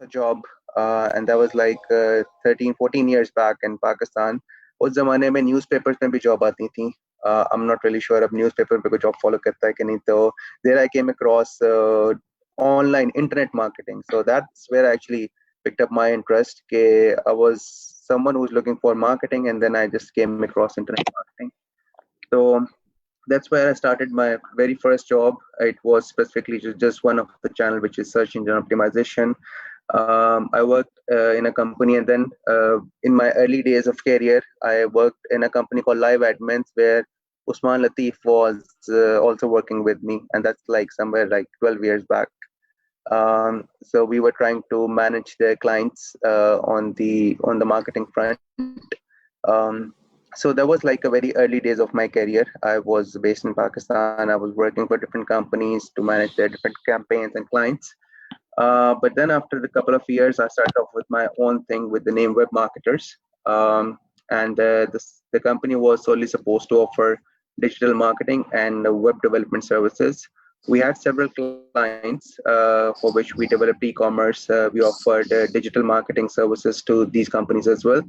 a job, and that was like 13, 14 years back in Pakistan. उस जमाने में newspapers में भी जॉब आती थी. I'm not really sure अब न्यूज़पेपर पे कोई जॉब फॉलो करता है कि नहीं. तो there I came across online internet marketing. So that's where I actually picked up my interest. I was someone who was looking for marketing, and then I just came across internet marketing. So that's where I started my very first job. It was specifically just one of the channel, which is search engine optimization. I worked in a company, and then in my early days of career, I worked in a company called Live Admins, where Usman Latif was also working with me, and that's like somewhere like 12 years back. So we were trying to manage their clients on the marketing front. Um, so that was like a very early days of my career. I was based in Pakistan. I was working for different companies to manage their different campaigns and clients. But then after a couple of years, I started off with my own thing with the name Web Marketers. And the company was solely supposed to offer digital marketing and web development services. We had several clients for which we developed e-commerce. We offered digital marketing services to these companies as well.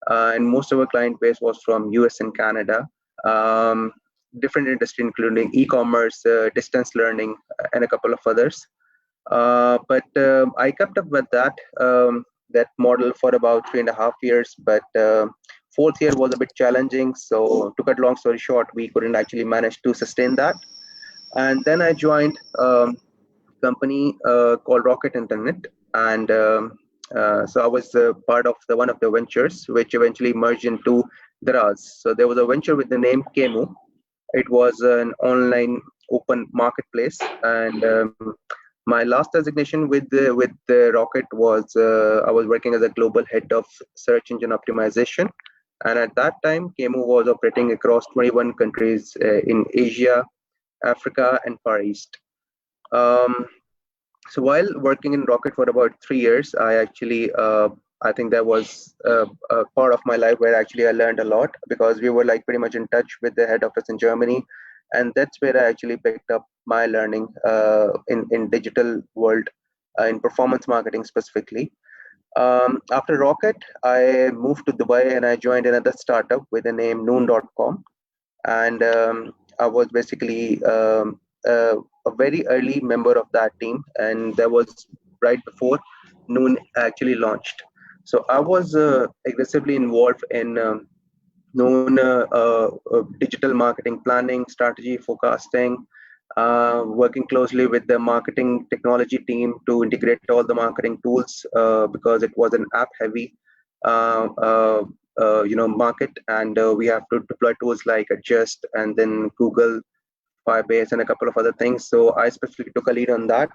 And most of our client base was from US and Canada. Um, Different industry, including e-commerce, distance learning, and a couple of others. But I kept up with that model for about 3.5 years. But fourth year was a bit challenging. So to cut long story short, we couldn't actually manage to sustain that. And then I joined company called Rocket Internet, and so I was part of the one of the ventures, which eventually merged into Daraz. So there was a venture with the name Kemu. It was an online open marketplace, and my last designation with the Rocket was I was working as a global head of search engine optimization, and at that time, Kemu was operating across 21 countries in Asia, Africa, and Far East. Um, so while working in Rocket for about 3 years, I think that was a part of my life where actually I learned a lot because we were like pretty much in touch with the head office in Germany, and that's where I actually picked up my learning in digital world, in performance marketing specifically. After Rocket, I moved to Dubai and I joined another startup with the name Noon.com, and I was basically a very early member of that team, and that was right before Noon actually launched. So I was aggressively involved in Noon digital marketing planning, strategy, forecasting, working closely with the marketing technology team to integrate all the marketing tools because it was an app-heavy uh, uh, market, and we have to deploy tools like Adjust and then Google Firebase and a couple of other things. So I specifically took a lead on that.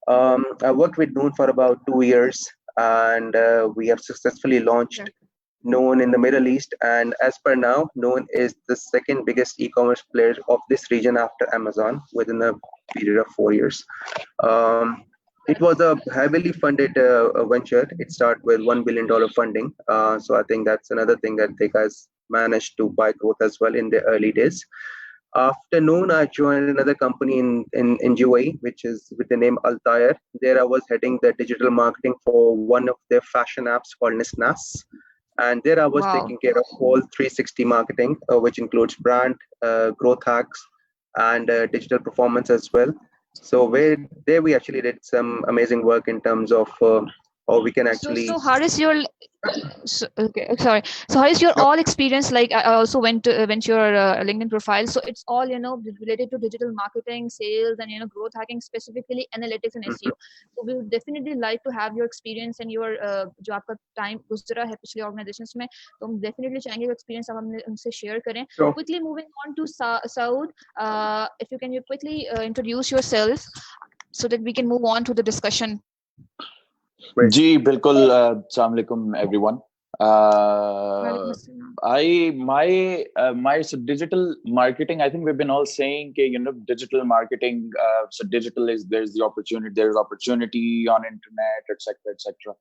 I worked with Noon for about 2 years, and we have successfully launched Noon in the Middle East. And as per now, Noon is the second biggest e-commerce player of this region after Amazon within a period of 4 years. Um, it was a heavily funded venture. It started with $1 billion funding. So I think that's another thing that they guys managed to buy growth as well in the early days. Afternoon, I joined another company in UAE, which is with the name Altair. There I was heading the digital marketing for one of their fashion apps called Nisnas. And there I was taking Wow. care of whole 360 marketing, which includes brand, growth hacks, and digital performance as well. So there we actually did some amazing work in terms of how we can So actually. how is your okay, sorry. So how is your all experience? Like I also went to your LinkedIn profile. So it's all related to digital marketing, sales, and growth hacking, specifically analytics and SEO. So we would definitely like to have your experience and your जो आपका time गुजरा है पिछले organizations में. तो हम definitely चाहेंगे वो experience आप हमसे share करें. So, Quickly moving on to Saud, if you can quickly introduce yourself so that we can move on to the discussion. great. जी बिल्कुल अस्सलाम वालेकुम everyone. Walaikum Uh, assalam. my so digital marketing. I think we've been all saying digital marketing. So digital is there's opportunity on internet, etc. etc.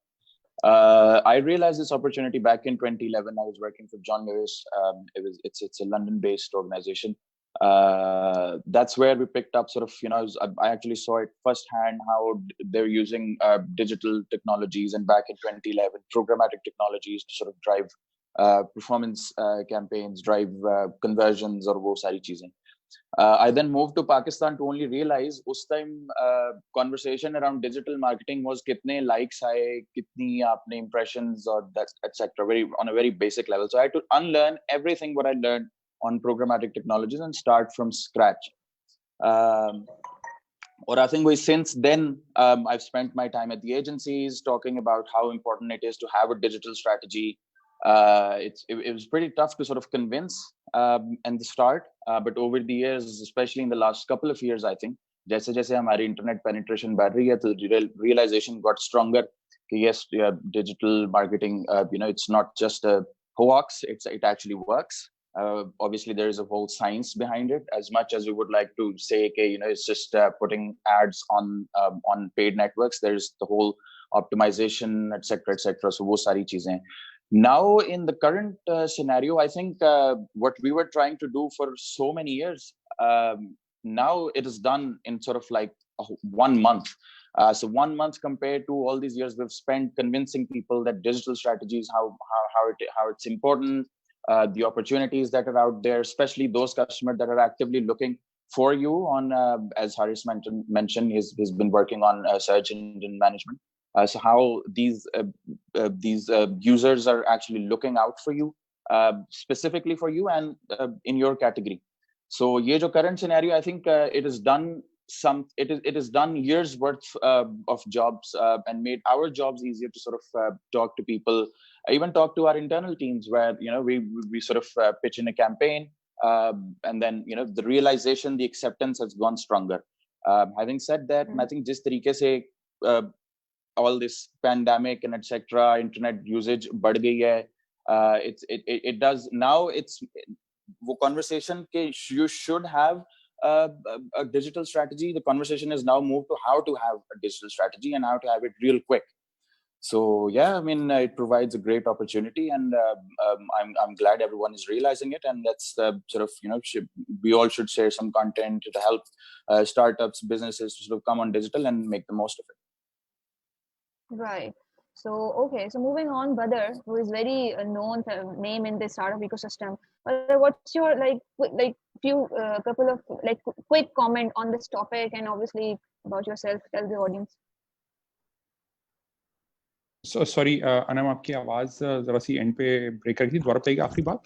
I realized this opportunity back in 2011. I was working for John Lewis. It's a London-based organization. That's where we picked up sort of, I actually saw it firsthand how they're using digital technologies, and back in 2011, programmatic technologies to sort of drive performance campaigns, drive conversions, or wo sari cheezein. I then moved to Pakistan to only realize उस time conversation around digital marketing was कितने likes आए, कितनी आपने impressions और that etc. Very on a very basic level. So I had to unlearn everything what I learned on programmatic technologies and start from scratch. Or I think since then I've spent my time at the agencies talking about how important it is to have a digital strategy. It was pretty tough to sort of convince in the start, but over the years, especially in the last couple of years, I think जैसे जैसे हमारी internet penetration बढ़ रही है, तो realization got stronger. Yes, digital marketing, it's not just a hoax; it actually works. Obviously, there is a whole science behind it. As much as we would like to say, okay, it's just putting ads on paid networks, there's the whole optimization, etc., etc. So वो सारी चीजें. Now, in the current scenario, I think what we were trying to do for so many years, now it is done in sort of like 1 month. So 1 month compared to all these years we've spent convincing people that digital strategies, how it's important, the opportunities that are out there, especially those customers that are actively looking for you on, as Haris mentioned, he's been working on search engine management. So how these users are actually looking out for you, specifically for you and in your category. So ye jo current scenario, I think it is done years worth of jobs and made our jobs easier to sort of talk to people, even talk to our internal teams where we sort of pitch in a campaign, and then the realization, the acceptance has gone stronger. Having said that, I think jis tarike se all this pandemic and etc. internet usage बढ़ गई है, it does now. It's वो conversation के you should have a digital strategy. The conversation is now moved to how to have a digital strategy and how to have it real quick. So yeah, I mean it provides a great opportunity, and I'm glad everyone is realizing it. And that's sort of we all should share some content to help startups, businesses to sort of come on digital and make the most of it. Right. So, okay. So moving on, Badr, who is very known name in the startup ecosystem. Badr, what's your few couple of quick comment on this topic, and obviously about yourself? Tell the audience. So sorry, Anam आपकी आवाज जरा सी and पे break कर गई, दोबारा बताइए आखिरी बात.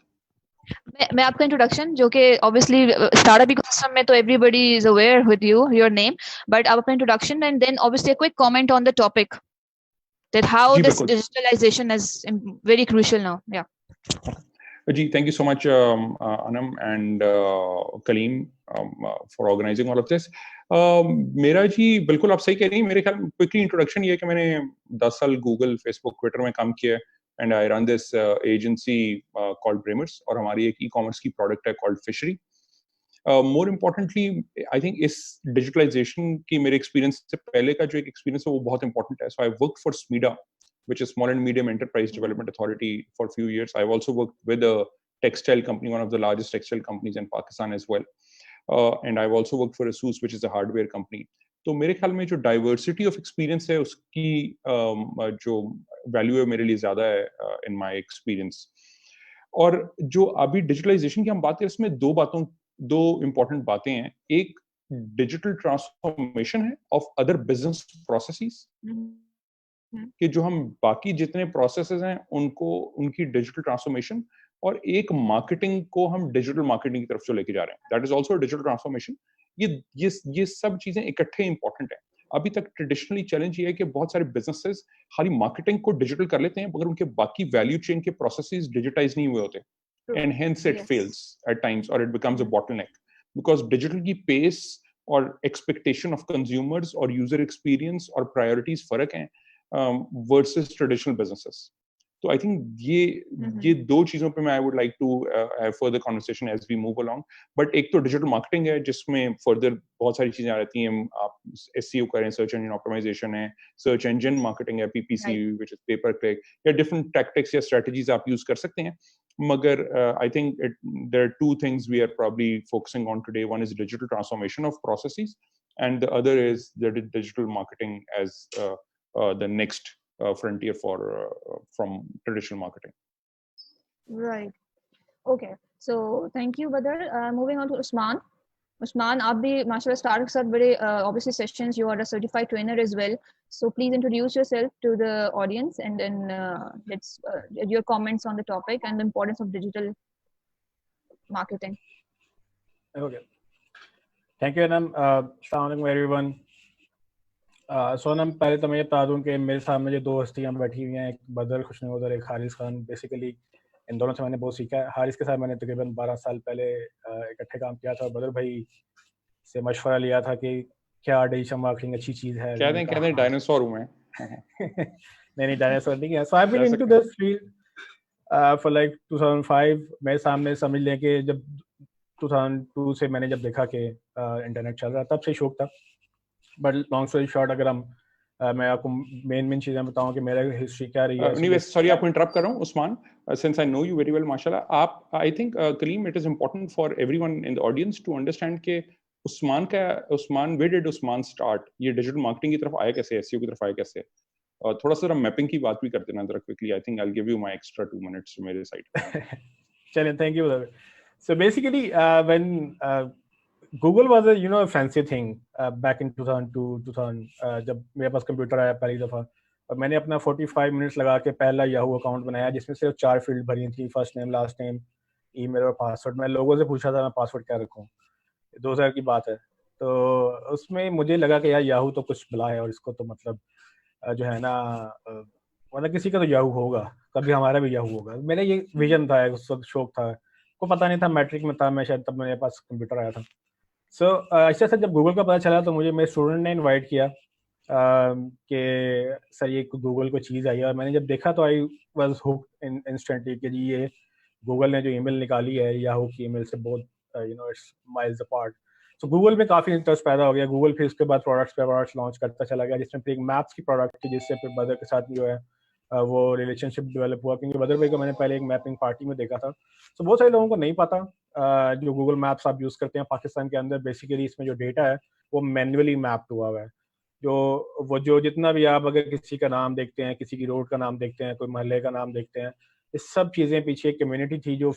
मैं आपका इंट्रोडक्शन जो कि ऑब्वियसली स्टार्टअप इकोसिस्टम में तो everybody is aware with your name, but आप अपना introduction and then obviously a quick comment on the topic that how this digitalization is very crucial now. Yeah. Ji, thank you so much, Anam and Kaleem, for organizing all of this. मेरा जी बिल्कुल आप सही कह रही हैं. मेरे ख्याल quickly introduction ये है कि मैंने 10 साल गूगल, फेसबुक, ट्विटर में काम किया है, and I run this agency called Bremers, और हमारी एक ई-कॉमर्स की प्रोडक्ट है called fishery. More importantly I think इस डिजिटलाइजेशन की मेरे एक्सपीरियंस से पहले का जो एक एक्सपीरियंस है वो बहुत इंपॉर्टेंट है. So I work for SMEDA, which is Small and Medium Enterprise Development Authority, for a few years. I've also worked with a textile company, one of the largest textile companies in Pakistan as well. And I've also worked for ASUS, which is a hardware company. तो मेरे ख्याल में जो diversity of experience है उसकी जो value है मेरे लिए ज्यादा है इन माय एक्सपीरियंस. और जो अभी डिजिटलाइजेशन की हम बात करें, इसमें दो इंपॉर्टेंट बातें हैं. एक डिजिटल ट्रांसफॉर्मेशन है ऑफ अदर बिजनेस प्रोसेसेस, कि जो हम बाकी जितने प्रोसेसेस हैं उनकी डिजिटल ट्रांसफॉर्मेशन, और एक मार्केटिंग को हम डिजिटल मार्केटिंग की तरफ जो लेके जा रहे हैं, that is also digital transformation. ये सब चीजें इकट्ठे इंपॉर्टेंट है. अभी तक ट्रेडिशनली चैलेंज ये है कि बहुत सारे बिजनेसेस खाली मार्केटिंग को डिजिटल कर लेते हैं मगर उनके बाकी वैल्यू चेन के प्रोसेसेस डिजिटाइज नहीं हुए होते, and hence it fails at times और it becomes a bottleneck, because digital की पेस और एक्सपेक्टेशन ऑफ कंज्यूमर्स और यूजर एक्सपीरियंस और प्रायोरिटीज फर्क हैं versus traditional businesses. So I think ये दो चीजों पे मैं I would like to have further conversation as we move along. But एक तो digital marketing है जिसमें further बहुत सारी चीजें आ जाती हैं. आप SEO करें, search engine optimization है, search engine marketing है, PPC which is pay per click, या different tactics या strategies आप use कर सकते हैं. मगर I think there are two things we are probably focusing on today. One is digital transformation of processes, and the other is the digital marketing as the next frontier from traditional marketing. Right. Okay. So thank you, Badr. Moving on to Usman. Usman, आप भी माशाल्लाह start के साथ बड़े obviously sessions. You are a certified trainer as well. So please introduce yourself to the audience and then let's your comments on the topic and the importance of digital marketing. Okay. Thank you, Anam. Assalamu alaikum everyone. So Anam, पहले तो मैं ये बता दूं कि मेरे सामने जो दो हस्तियां बैठी हुई हैं, एक बदर खुशनवाद और एक हारिस खान. बेसिकली इन दोनों से मैंने बहुत सीखा है. हारिस के साथ मैंने तकरीबन 12 साल पहले इकट्ठे काम किया था और बदर भाई से मशवरा लिया था कि क्या डिजिटल मार्केटिंग अच्छी चीज है. कहते हैं डायनासोर हूं मैं. नहीं डायनासोर नहीं है. So I've been into this field for like 2005. मेरे सामने समझ लें कि जब 2002 से मैंने जब देखा कि इंटरनेट चल रहा तब से शौक था. बट लॉन्ग स्टोरी शॉर्ट अगर मैं आपको मेन चीजें बताऊं कि मेरा हिस्ट्री क्या रही है. Anyway, sorry आपको इंटरप्ट कर रहा हूं Usman. Since I know you very well, माशाल्लाह, आप I think Kaleem, it is important for everyone in the audience to understand कि Usman where did Usman start? ये डिजिटल मार्केटिंग की तरफ आया कैसे, SEO की तरफ आया कैसे? थोड़ा सा मैपिंग की बात भी कर देना जरा quickly. I think I'll give you my extra 2 minutes मेरे साइड. चलिए, thank you. So basically when Google was a fancy thing back in 2002 जब मेरे पास कंप्यूटर आया पहली दफ़ा और मैंने अपना 45 मिनट्स लगा के पहला याहू अकाउंट बनाया जिसमें सिर्फ 4 फील्ड भरी थी. First name, last name, email और पासवर्ड. मैं लोगों से पूछा था मैं पासवर्ड क्या रखूं. 2000 की बात है. तो उसमें मुझे लगा कि यार याहू तो कुछ बला है और इसको तो मतलब जो है ना मतलब किसी का तो याहू होगा, कभी हमारा भी याहू होगा. मेरा ये विजन था, उस वक्त शौक था. को पता नहीं था, मैट्रिक में था मैं शायद, तब मेरे पास कंप्यूटर आया था. सो ऐसे से जब गूगल का पता चला तो मुझे मेरे स्टूडेंट ने इनवाइट किया कि सर ये गूगल को चीज़ आई है. और मैंने जब देखा तो आई वाज हुक्ड इंस्टेंटली कि जी ये गूगल ने जो ईमेल निकाली है याहू की ईमेल से बहुत it's miles apart. So Google में काफ़ी इंटरेस्ट पैदा हो गया. गूगल फिर उसके बाद प्रोडक्ट्स लॉन्च करता चला गया जिसमें फिर एक मैप्स की प्रोडक्ट थी जिससे फिर बदर के साथ जो है वो रिलेशनशिप डेवलप हुआ. क्योंकि बदर भाई को मैंने पहले एक मैपिंग पार्टी में देखा था. सो बहुत सारे लोगों को नहीं पता जो गूगल मैप्स आप यूज़ करते हैं पाकिस्तान के अंदर बेसिकली इसमें जो डेटा है वो मैन्युअली मैप्ड हुआ है. जो जितना भी आप अगर किसी का नाम देखते हैं, किसी की रोड का नाम देखते हैं, कोई महल्ले का नाम देखते हैं, इस सब चीज़ें पीछे एक कम्युनिटी थी जो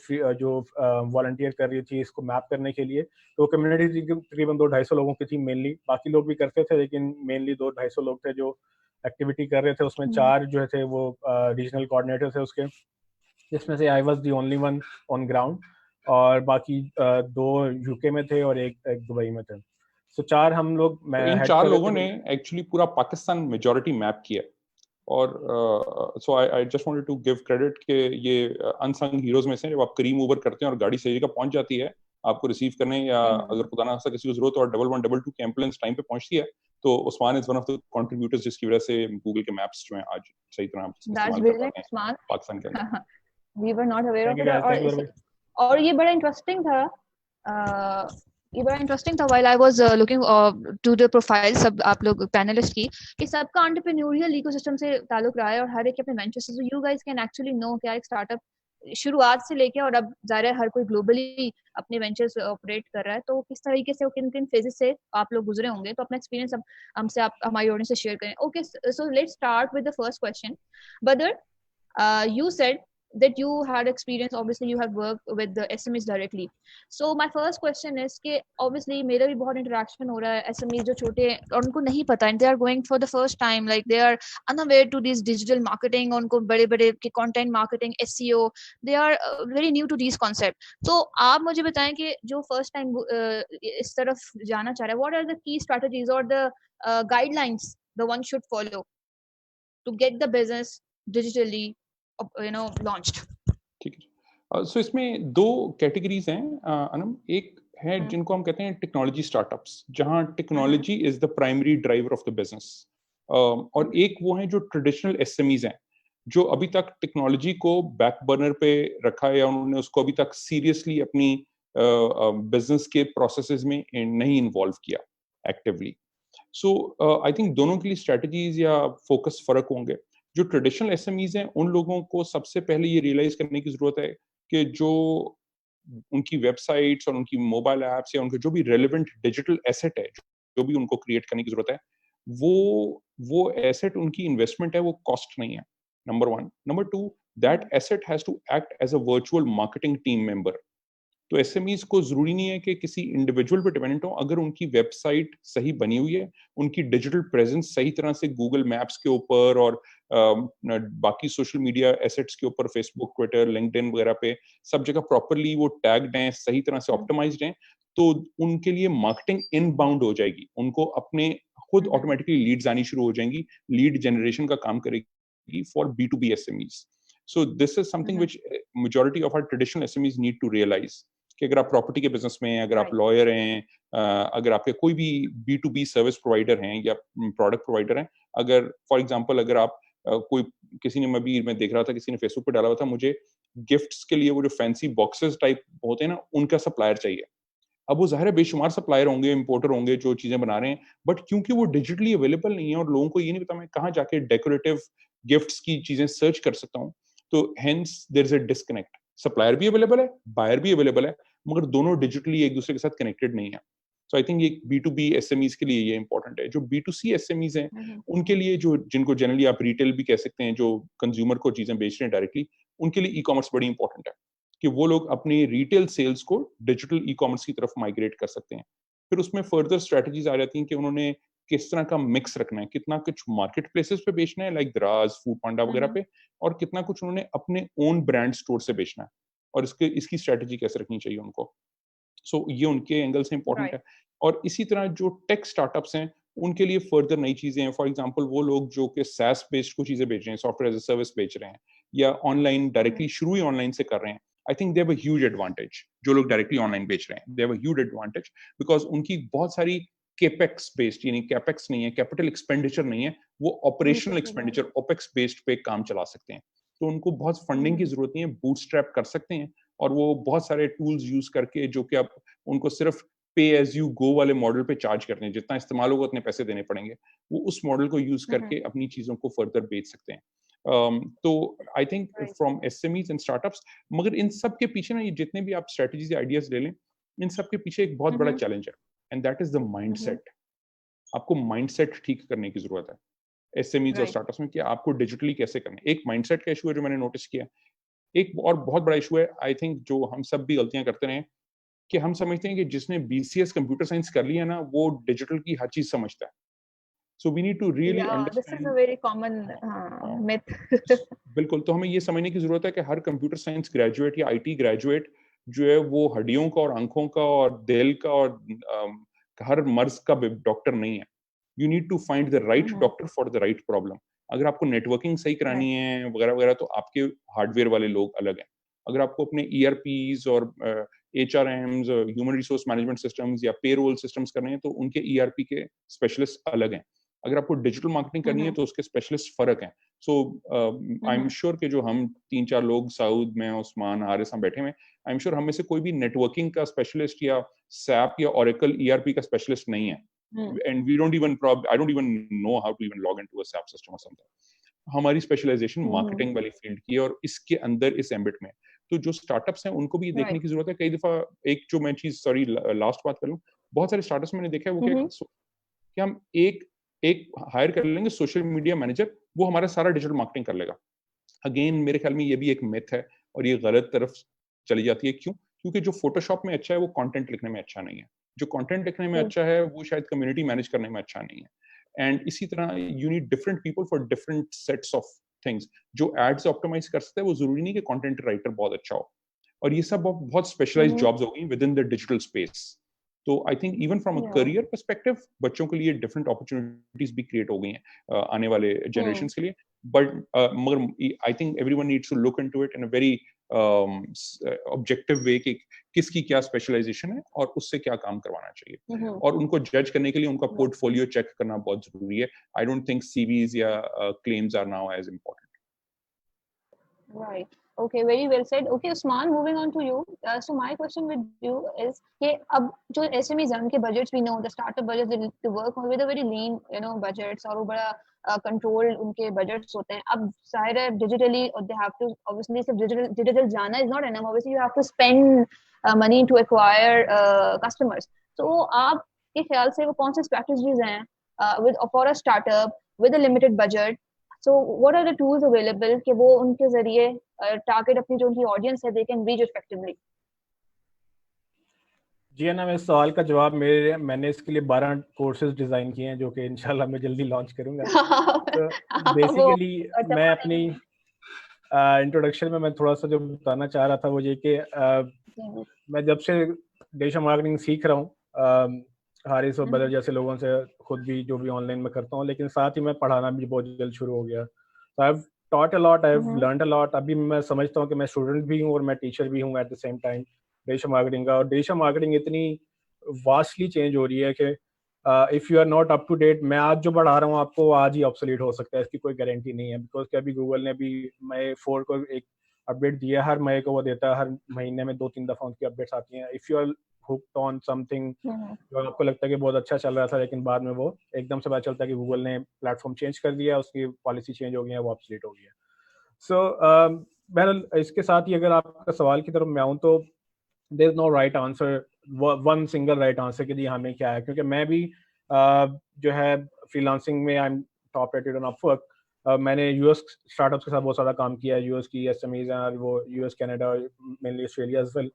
वॉलंटियर कर रही थी इसको मैप करने के लिए. तो कम्युनिटी तकरीबन 200-250 लोगों की थी मेनली. बाकी लोग भी करते थे लेकिन मेनली 200-250 लोग थे जो एक्टिविटी कर रहे थे. उसमें 4 जो थे वो रीजनल कोऑर्डिनेटर थे उसके, जिसमें से I was the only one on ground और बाकी 2 यूके में थे और एक दुबई में थे. सो 4 हम लोग इन 4 लोगों ने एक्चुअली पूरा पाकिस्तान मेजॉरिटी मैप किया. और so I just wanted to give credit कि ये अनसंग हीरोज में से जब आप करीम उबर करते हैं और गाड़ी सही जगह पहुंच जाती है आपको रिसीव करने, या अगर खुदा ना किसी को जरूरत हो और 1122 की एम्बुलेंस टाइम पे पहुंचती है, तो Usman is one of the contributors जिसकी वजह से गूगल के मैप्स जो हैं आज सही तरह इस्तेमाल कर पाते हैं पाकिस्तान के अंदर. We were not aware of it. और ये बड़ा इंटरेस्टिंग था. while I was looking to the profile सब आप लोग पैनलिस्ट की कि सबका एंटरप्रेन्योरियल इकोसिस्टम से ताल्लुक रहा है और हर एक अपने वेंचर्स से. You guys can actually know क्या एक स्टार्टअप शुरुआत से लेके और अब ज़ाहिर है हर कोई ग्लोबली अपने वेंचर्स ऑपरेट कर रहा है. तो किस तरीके से किन किन फेजेस से आप लोग गुजरे होंगे, तो अपना एक्सपीरियंस अब हमसे आप हमारी ऑडियंस से शेयर करें. Okay, so let's start with the first question. बदर, you said that you had experience, obviously you have worked with the SMEs directly. So my first question is कि obviously मेरा भी बहुत interaction हो रहा है SMEs जो छोटे और उनको नहीं पता and they are going for the first time, like they are unaware to this digital marketing. उनको बड़े बड़े के content marketing, SEO, they are very new to these concept. तो आप मुझे बताएं कि जो first time इस तरफ जाना चाह रहा है, what are the key strategies or the guidelines the one should follow to get the business digitally launched? ठीक है. सो इसमें 2 कैटेगरीज हैं अनम. एक है जिनको हम कहते हैं टेक्नोलॉजी स्टार्टअप्स, जहां technology is the primary driver of the business. और एक वो है जो ट्रेडिशनल एसएमईज हैं जो अभी तक टेक्नोलॉजी को बैक बर्नर पे रखा है या उन्होंने उसको अभी तक सीरियसली अपनी बिजनेस के प्रोसेसेस में नहीं इन्वॉल्व किया एक्टिवली. सो आई थिंक दोनों के लिए स्ट्रेटजीज या फोकस फर्क होंगे. जो ट्रेडिशनल एसएमईज हैं उन लोगों को सबसे पहले ये रियलाइज करने की जरूरत है कि जो उनकी वेबसाइट्स और उनकी मोबाइल ऐप्स या उनके जो भी रेलेवेंट डिजिटल एसेट है जो भी उनको क्रिएट करने की जरूरत है, वो एसेट उनकी इन्वेस्टमेंट है, वो कॉस्ट नहीं है, number 1। Number 2, that asset has to act as a virtual marketing team member. तो एसएमईज को जरूरी नहीं है कि किसी इंडिविजुअल पे डिपेंडेंट हो, अगर उनकी वेबसाइट सही बनी हुई है, उनकी डिजिटल प्रेजेंस सही तरह से गूगल मैप्स के ऊपर और बाकी सोशल मीडिया एसेट्स के ऊपर, फेसबुक, ट्विटर, लिंक्डइन वगैरह पे सब जगह प्रॉपरली वो टैग्ड हैं, सही तरह से ऑप्टिमाइज्ड हैं, तो उनके लिए मार्केटिंग इनबाउंड हो जाएगी, उनको अपने खुद ऑटोमेटिकली लीड्स आनी शुरू हो जाएंगी, लीड जनरेशन का काम करेगी for B2B SMEs। So this is something which majority of our traditional SMEs need to realize कि अगर आप प्रॉपर्टी के बिजनेस में हैं, अगर आप लॉयर हैं, अगर आपके कोई भी B2B सर्विस प्रोवाइडर हैं या प्रोडक्ट प्रोवाइडर हैं, अगर फॉर एग्जांपल अगर आप कोई किसी ने मैं देख रहा था, किसी ने फेसबुक पे डाला हुआ था, मुझे गिफ्ट्स के लिए वो जो फैंसी बॉक्सेस टाइप होते हैं ना, उनका सप्लायर चाहिए। अब वो जाहिर है बेशुमार सप्लायर होंगे, इंपोर्टर होंगे जो चीजें बना रहे हैं, बट क्योंकि वो डिजिटली अवेलेबल नहीं है और लोगों को ये नहीं पता मैं कहाँ जाके डेकोरेटिव गिफ्ट्स की चीजें सर्च कर सकता हूँ, तो hence there is a disconnect. Supplier भी अवेलेबल है, बायर भी अवेलेबल है, मगर दोनों डिजिटली एक दूसरे के साथ कनेक्टेड नहीं है। सो आई थिंक ये B2B SMEs के लिए ये इंपॉर्टेंट है। जो B2C SMEs हैं, उनके लिए, जो जिनको जनरली आप रिटेल भी कह सकते हैं, जो कंज्यूमर को चीजें बेच रहे हैं डायरेक्टली, उनके लिए ई-कॉमर्स बड़ी इंपॉर्टेंट है कि वो लोग अपनी रिटेल सेल्स को डिजिटल ई-कॉमर्स की तरफ माइग्रेट कर सकते हैं। फिर उसमें फर्दर स्ट्रेटजीज आ जाती हैं कि उन्होंने किस तरह का मिक्स रखना है, कितना कुछ मार्केट प्लेसेस पे बेचना है लाइक दराज, फूड पांडा वगैरह पे, और कितना कुछ उन्होंने अपने ओन ब्रांड स्टोर से बेचना है, और इसकी स्ट्रेटजी कैसे रखनी चाहिए उनको। सो ये उनके एंगल से इंपॉर्टेंट है। और इसी तरह जो टेक स्टार्टअप्स हैं, उनके लिए फर्दर नई चीजें हैं। फॉर एग्जांपल वो लोग जो कि SaaS बेस्ड कुछ चीजें बेच रहे हैं, सॉफ्टवेयर एज अ सर्विस बेच रहे हैं, या ऑनलाइन डायरेक्टली शुरू ही ऑनलाइन से कर रहे हैं, आई think they have a huge advantage. जो लोग डायरेक्टली ऑनलाइन बेच रहे हैं, they have a huge advantage because उनकी बहुत सारी केपेक्स बेस्ड, यानी कैपेक्स नहीं है, कैपिटल एक्सपेंडिचर नहीं है, वो ऑपरेशनल एक्सपेंडिचर ओपेक्स बेस्ड पे काम चला सकते हैं। तो उनको बहुत फंडिंग की जरूरत नहीं है, बूटस्ट्रैप कर सकते हैं, और वो बहुत सारे टूल्स यूज करके, जो कि आप उनको सिर्फ पे एज यू गो वाले मॉडल पे चार्ज करते हैं, जितना इस्तेमाल होगा उतने पैसे देने पड़ेंगे, वो उस मॉडल को यूज करके अपनी चीजों को फर्दर बेच सकते हैं। तो I think from SMEs and startups, मगर इन सब के पीछे ना, ये जितने भी आप स्ट्रेटजीज आइडियाज ले लें, इन सब के पीछे एक बहुत बड़ा चैलेंज है, and that is the mindset. आपको माइंडसेट ठीक करने की जरूरत है SMEs और स्टार्टअप्स में, कि आपको डिजिटली कैसे करना है। एक माइंडसेट का इशू है जो मैंने नोटिस किया। एक और बहुत बड़ा इशू है, आई थिंक, जो हम सब भी गलतियां करते रहे, कि हम समझते हैं कि जिसने BCS कंप्यूटर साइंस कर लिया ना, वो डिजिटल की हर चीज समझता है। So we need to really understand, this is a very common myth. बिल्कुल। तो हमें ये समझने की जरूरत है कि हर कंप्यूटर साइंस ग्रेजुएट या IT ग्रेजुएट जो है, वो हड्डियों का और आंखों का और दिल का और हर मर्ज का डॉक्टर नहीं है। You need to find the right doctor for the right problem. अगर आपको नेटवर्किंग सही करानी है वगैरह वगैरह, तो आपके हार्डवेयर वाले लोग अलग हैं। अगर आपको अपने ERPs और HRMs, human resource management systems या पेरोल सिस्टम्स करने हैं, तो उनके ERP के स्पेशलिस्ट अलग हैं। अगर आपको डिजिटल मार्केटिंग करनी है, तो उसके स्पेशलिस्ट फर्क हैं। सो आई एम श्योर कि जो हम 3-4 लोग, साउद में, उस्मान, हारिस, हम बैठे हैं, आई एम श्योर हम में से कोई भी नेटवर्किंग का स्पेशलिस्ट या SAP या Oracle ERP का स्पेशलिस्ट नहीं है। And we don't even I don't even know how to even log into a SAP system or something. हमारी स्पेशलाइजेशन मार्केटिंग वाली फील्ड की है, और इसके अंदर इस एम्बिट में। तो जो स्टार्टअप्स हैं, उनको भी ये देखने की जरूरत है। कई दफा एक जो मैं चीज, सॉरी लास्ट बात कर लूं, बहुत सारे स्टार्टअप्स मैंने देखा है वो कि हम एक हायर कर लेंगे सोशल मीडिया मैनेजर, वो हमारा सारा डिजिटल मार्केटिंग कर लेगा। अगेन मेरे ख्याल में ये भी एक मिथ है, और ये गलत तरफ चली जाती है। क्यों? क्योंकि जो फोटोशॉप में अच्छा है, वो कंटेंट लिखने में अच्छा नहीं है। जो कंटेंट लिखने में अच्छा है, वो शायद कम्युनिटी मैनेज करने में अच्छा नहीं है। एंड इसी तरह you need different people for different sets of things. जो एड्स ऑप्टिमाइज कर सकता है, वो जरूरी नहीं कि कंटेंट राइटर बहुत अच्छा हो। और ये सब बहुत स्पेशलाइज्ड जॉब्स हो गई within the digital space. तो I think even from a career perspective, बच्चों के लिए डिफरेंट अपॉर्चुनिटीज भी क्रिएट हो गई हैं आने वाले जनरेशन के लिए। बट मगर I think everyone needs to look into it in a very objective way, कि किसकी क्या स्पेशलाइजेशन है और उससे क्या काम करवाना चाहिए। और उनको जज करने के लिए उनका पोर्टफोलियो चेक करना बहुत जरूरी है। आई डोंट थिंक CVs या claims are now as important. Right. Okay, very well said. Okay, Usman, moving on to you. So my question with you is कि अब जो SMEs हैं उनके budgets, we know the startup budgets, they need to work on with a very lean, budgets, और वो बड़ा control उनके budgets होते हैं. अब जाहिर है digitally, or they have to obviously सिर्फ digital जाना is not enough. Obviously, you have to spend money to acquire customers. So आपके ख्याल से वो कौन सी strategies हैं with for a startup with a limited budget? So what are the tools available कि वो उनके जरिए टारगेट अपनी जो उनकी ऑडियंस है दे कैन रीच इफेक्टिवली? जी है ना, मैं सवाल का जवाब मैंने इसके लिए 12 कोर्सेज डिजाइन किए हैं जो कि इंशाल्लाह मैं जल्दी लॉन्च करूंगा। तो बेसिकली मैं अपनी इंट्रोडक्शन में मैं थोड़ा सा जो बताना चाह रहा था वो ये कि मैं जब से डिजिटल मार्केटिंग सीख रहा हूँ हारिस और बदर जैसे लोगों से, खुद भी जो भी ऑनलाइन में करता हूँ, लेकिन साथ ही मैं पढ़ाना भी बहुत जल्द शुरू हो गया। तो I have taught a lot, I have learned a lot। अभी मैं समझता हूँ कि मैं स्टूडेंट भी हूँ और मैं टीचर भी हूँ at the same time digital marketing का। और डिजिटल मार्केटिंग इतनी वास्टली चेंज हो रही है कि if you are not up to date, मैं आज जो पढ़ा रहा हूँ आपको आज ही ऑब्सोलीट हो सकता है, इसकी कोई गारंटी नहीं है। बिकॉज कि अभी गूगल ने भी मई 4 को एक अपडेट दिया, हर मई को वो देता है, हर महीने में 2-3 दफ़ा उनकी अपडेट्स आती हैं। If you are hooked on something जो आपको लगता है कि बहुत अच्छा चल रहा था, लेकिन बाद में वो एकदम से पता चलता है कि गूगल ने प्लेटफॉर्म चेंज कर दिया, उसकी पॉलिसी चेंज हो गई है, वो ऑब्सोलीट हो गई है। सो बहरहाल इसके साथ ही अगर आपका सवाल की तरफ मैं आऊँ तो there is no right answer, one single right answer कि जी हमें क्या है। क्योंकि मैं भी जो है फ्रीलांसिंग में I am top rated on Upwork. मैंने यूएस स्टार्टअप्स के साथ बहुत सारा काम किया है, यूएस की एसएमईज हैं और वो US Canada mainly Australia as well.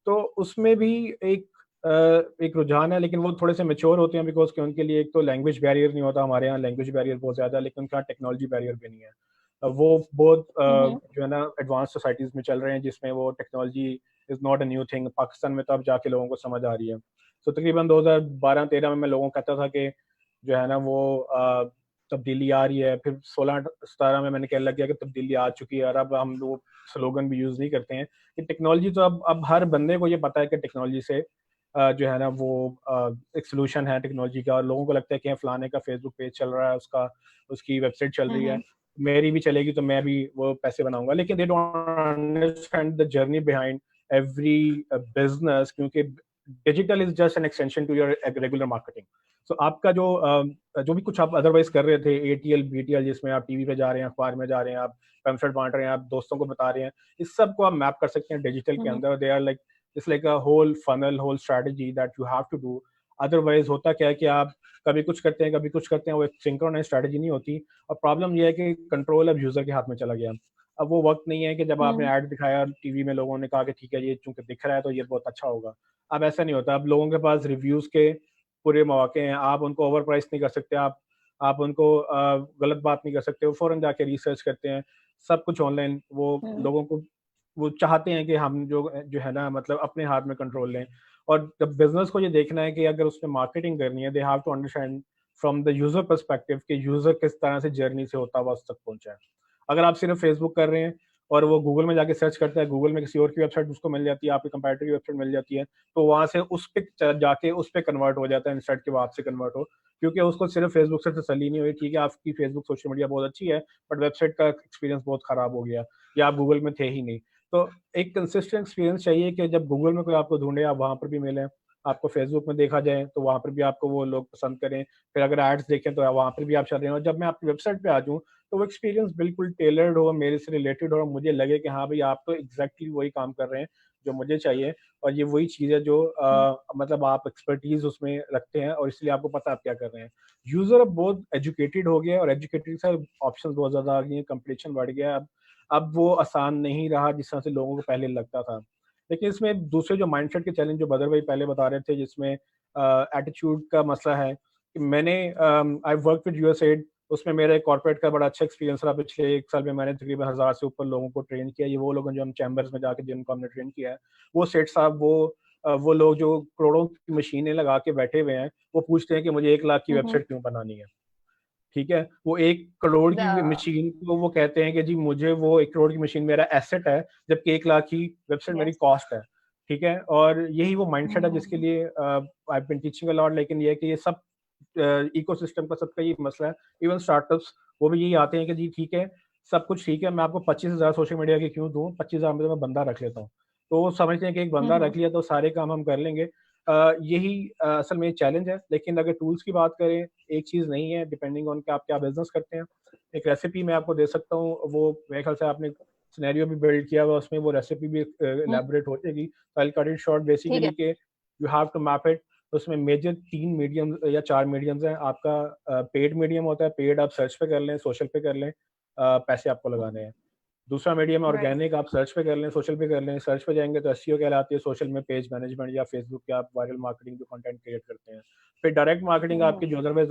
तो उसमें भी एक रुझान है, लेकिन वो थोड़े से मेच्योर होते हैं बिकॉज कि उनके लिए एक तो लैंग्वेज बैरियर नहीं होता, हमारे यहाँ लैंग्वेज बैरियर बहुत ज़्यादा है, लेकिन उनका टेक्नोलॉजी बैरियर भी नहीं है। वो बहुत जो है ना एडवांस सोसाइटीज़ में चल रहे हैं जिसमें वो technology is not a new thing. Pakistan में तो अब जाके लोगों को समझ आ रही है। तो तकरीबन 2012-13 में मैं लोगों को कहता था कि जो है ना वो तब्दीली आ रही है। फिर 16-17 में मैंने कहने लग गया कि तब्दीली आ चुकी है, और अब हम लोग स्लोगन भी यूज़ नहीं करते हैं कि टेक्नोलॉजी तो अब हर बंदे को ये पता है कि टेक्नोलॉजी से जो है ना वो एक सोल्यूशन है टेक्नोलॉजी का। और लोगों को लगता है कि फलाने का फेसबुक पेज चल रहा है, उसकी वेबसाइट चल रही है, मेरी भी चलेगी तो मैं भी वो पैसे बनाऊंगा। लेकिन they don't understand the journey behind every business, क्योंकि digital is just an extension to your regular marketing. So आपका जो भी कुछ आप अदरवाइज कर रहे थे, एटीएल बीटीएल जिसमें आप टीवी पे जा रहे हैं, अखबार में जा रहे हैं, आप पैम्फलेट बांट रहे हैं, आप दोस्तों को बता रहे हैं, इस सब को आप मैप कर सकते हैं डिजिटल के अंदर। They are like it's like a whole funnel, whole strategy that you have to do. Otherwise होता क्या है कि आप कभी कुछ करते हैं कभी कुछ करते हैं, वो एक सिंक्रोनाइज स्ट्रेटजी नहीं होती। और प्रॉब्लम ये है कि कंट्रोल अब यूजर के हाथ में चला गया। अब वो वक्त नहीं है कि जब आपने ऐड दिखाया टीवी में, लोगों ने कहा कि ठीक है ये चूंकि दिख रहा है तो ये बहुत अच्छा होगा। अब ऐसा नहीं होता। अब लोगों के पास रिव्यूज के पूरे मौके हैं, आप उनको ओवर प्राइस नहीं कर सकते, आप उनको गलत बात नहीं कर सकते। वो फौरन जाके रिसर्च करते हैं, सब कुछ ऑनलाइन। वो लोगों को वो चाहते हैं कि हम जो है ना मतलब अपने हाथ में कंट्रोल लें। और जब बिजनेस को ये देखना है कि अगर उसमें मार्केटिंग करनी है, they have to understand from the user perspective कि यूजर किस तरह से जर्नी से होता हुआ उस तक पहुंचा है। अगर आप सिर्फ फेसबुक कर रहे हैं और वो गूगल में जाके सर्च करता है, गूगल में किसी और की वेबसाइट उसको मिल जाती है, आपकी कंपैरेटर की वेबसाइट मिल जाती है, तो वहां से उस पे जाके उस पे कन्वर्ट हो जाता है इंस्टेड के वो आपसे कन्वर्ट हो। क्योंकि उसको सिर्फ फेसबुक से तसल्ली नहीं हुई, ठीक है आपकी फेसबुक सोशल मीडिया बहुत अच्छी है बट वेबसाइट का एक्सपीरियंस बहुत खराब हो गया, या आप गूगल में थे ही नहीं। तो एक कंसिस्टेंट एक्सपीरियंस चाहिए कि जब गूगल में कोई आपको ढूंढे आप वहां पर भी मिलें, आपको फेसबुक में देखा जाए तो वहां पर भी आपको वो लोग पसंद करें, फिर अगर एड्स देखें तो वहां पर भी आप चल रहे हैं। और जब मैं आपकी वेबसाइट पे आ जाऊँ तो वो एक्सपीरियंस बिल्कुल टेलर्ड हो, मेरे से रिलेटेड हो, और मुझे लगे कि हाँ भाई आप तो एग्जैक्टली वही काम कर रहे हैं जो मुझे चाहिए, और ये वही चीज़ है जो मतलब आप एक्सपर्टीज उसमें रखते हैं और इसलिए आपको पता आप क्या कर रहे हैं। यूजर अब बहुत एजुकेटेड हो गया और एजुकेटेड से ऑप्शन बहुत ज्यादा आ गई हैं, कंपटीशन बढ़ गया। अब वो आसान नहीं रहा जिस तरह से लोगों को पहले लगता था। लेकिन इसमें दूसरे जो माइंडसेट के चैलेंज जो बदर भाई पहले बता रहे थे, जिसमें एटीट्यूड का मसला है कि मैंने आई वर्क विद यूएसएड, उसमें मेरा एक कॉर्पोरेट का बड़ा अच्छा एक्सपीरियंस रहा। पिछले 1 साल में मैंने तकरीबन 1000 से ऊपर लोगों को ट्रेन किया। ये वो लोग हैं जो हम चैम्बर्स में जाके जिनको हमने ट्रेन किया है। वो सेठ साहब वो लोग जो करोड़ों की मशीनें लगा के बैठे हुए हैं, वो पूछते हैं कि मुझे 1 लाख की वेबसाइट क्यों बनानी है। ठीक है, वो 1 करोड़ की मशीन को वो कहते हैं कि जी मुझे वो 1 करोड़ की मशीन मेरा एसेट है, जबकि 1 लाख की वेबसाइट मेरी कॉस्ट है। ठीक है, और यही वो माइंडसेट है जिसके लिए I been teaching a lot. लेकिन ये है कि ये सब इकोसिस्टम का सबका ये मसला है। इवन स्टार्टअप्स वो भी यही आते हैं कि जी ठीक है सब कुछ ठीक है, मैं आपको 25,000 सोशल मीडिया की क्यों दूं, 25,000 में तो मैं बंदा रख लेता हूँ। तो वो समझते हैं कि एक बंदा रख लिया तो सारे काम हम कर लेंगे। यही असल में चैलेंज है। लेकिन अगर टूल्स की बात करें, एक चीज़ नहीं है, डिपेंडिंग ऑन कि आप क्या बिजनेस करते हैं। एक रेसिपी मैं आपको दे सकता हूँ, वो मेरे ख्याल से आपने सिनेरियो भी बिल्ड किया हुआ, उसमें वो रेसिपी भी एलैबोरेट हो जाएगी। I cut it short basically कि you have to map it. उसमें मेजर 3 मीडियम या 4 मीडियम्स हैं। आपका पेड मीडियम होता है, पेड आप सर्च पे कर लें, सोशल पे कर लें, पैसे आपको लगाने हैं। दूसरा मीडियम है ऑर्गेनिक, आप सर्च पे कर लें, सोशल पे कर लें। सर्च पे जाएंगे तो एसईओ कहलाती है, सोशल में पेज मैनेजमेंट या फेसबुक पे आप वायरल मार्केटिंग जो कंटेंट क्रिएट करते हैं। फिर डायरेक्ट मार्केटिंग आपकी जो अदरवाइज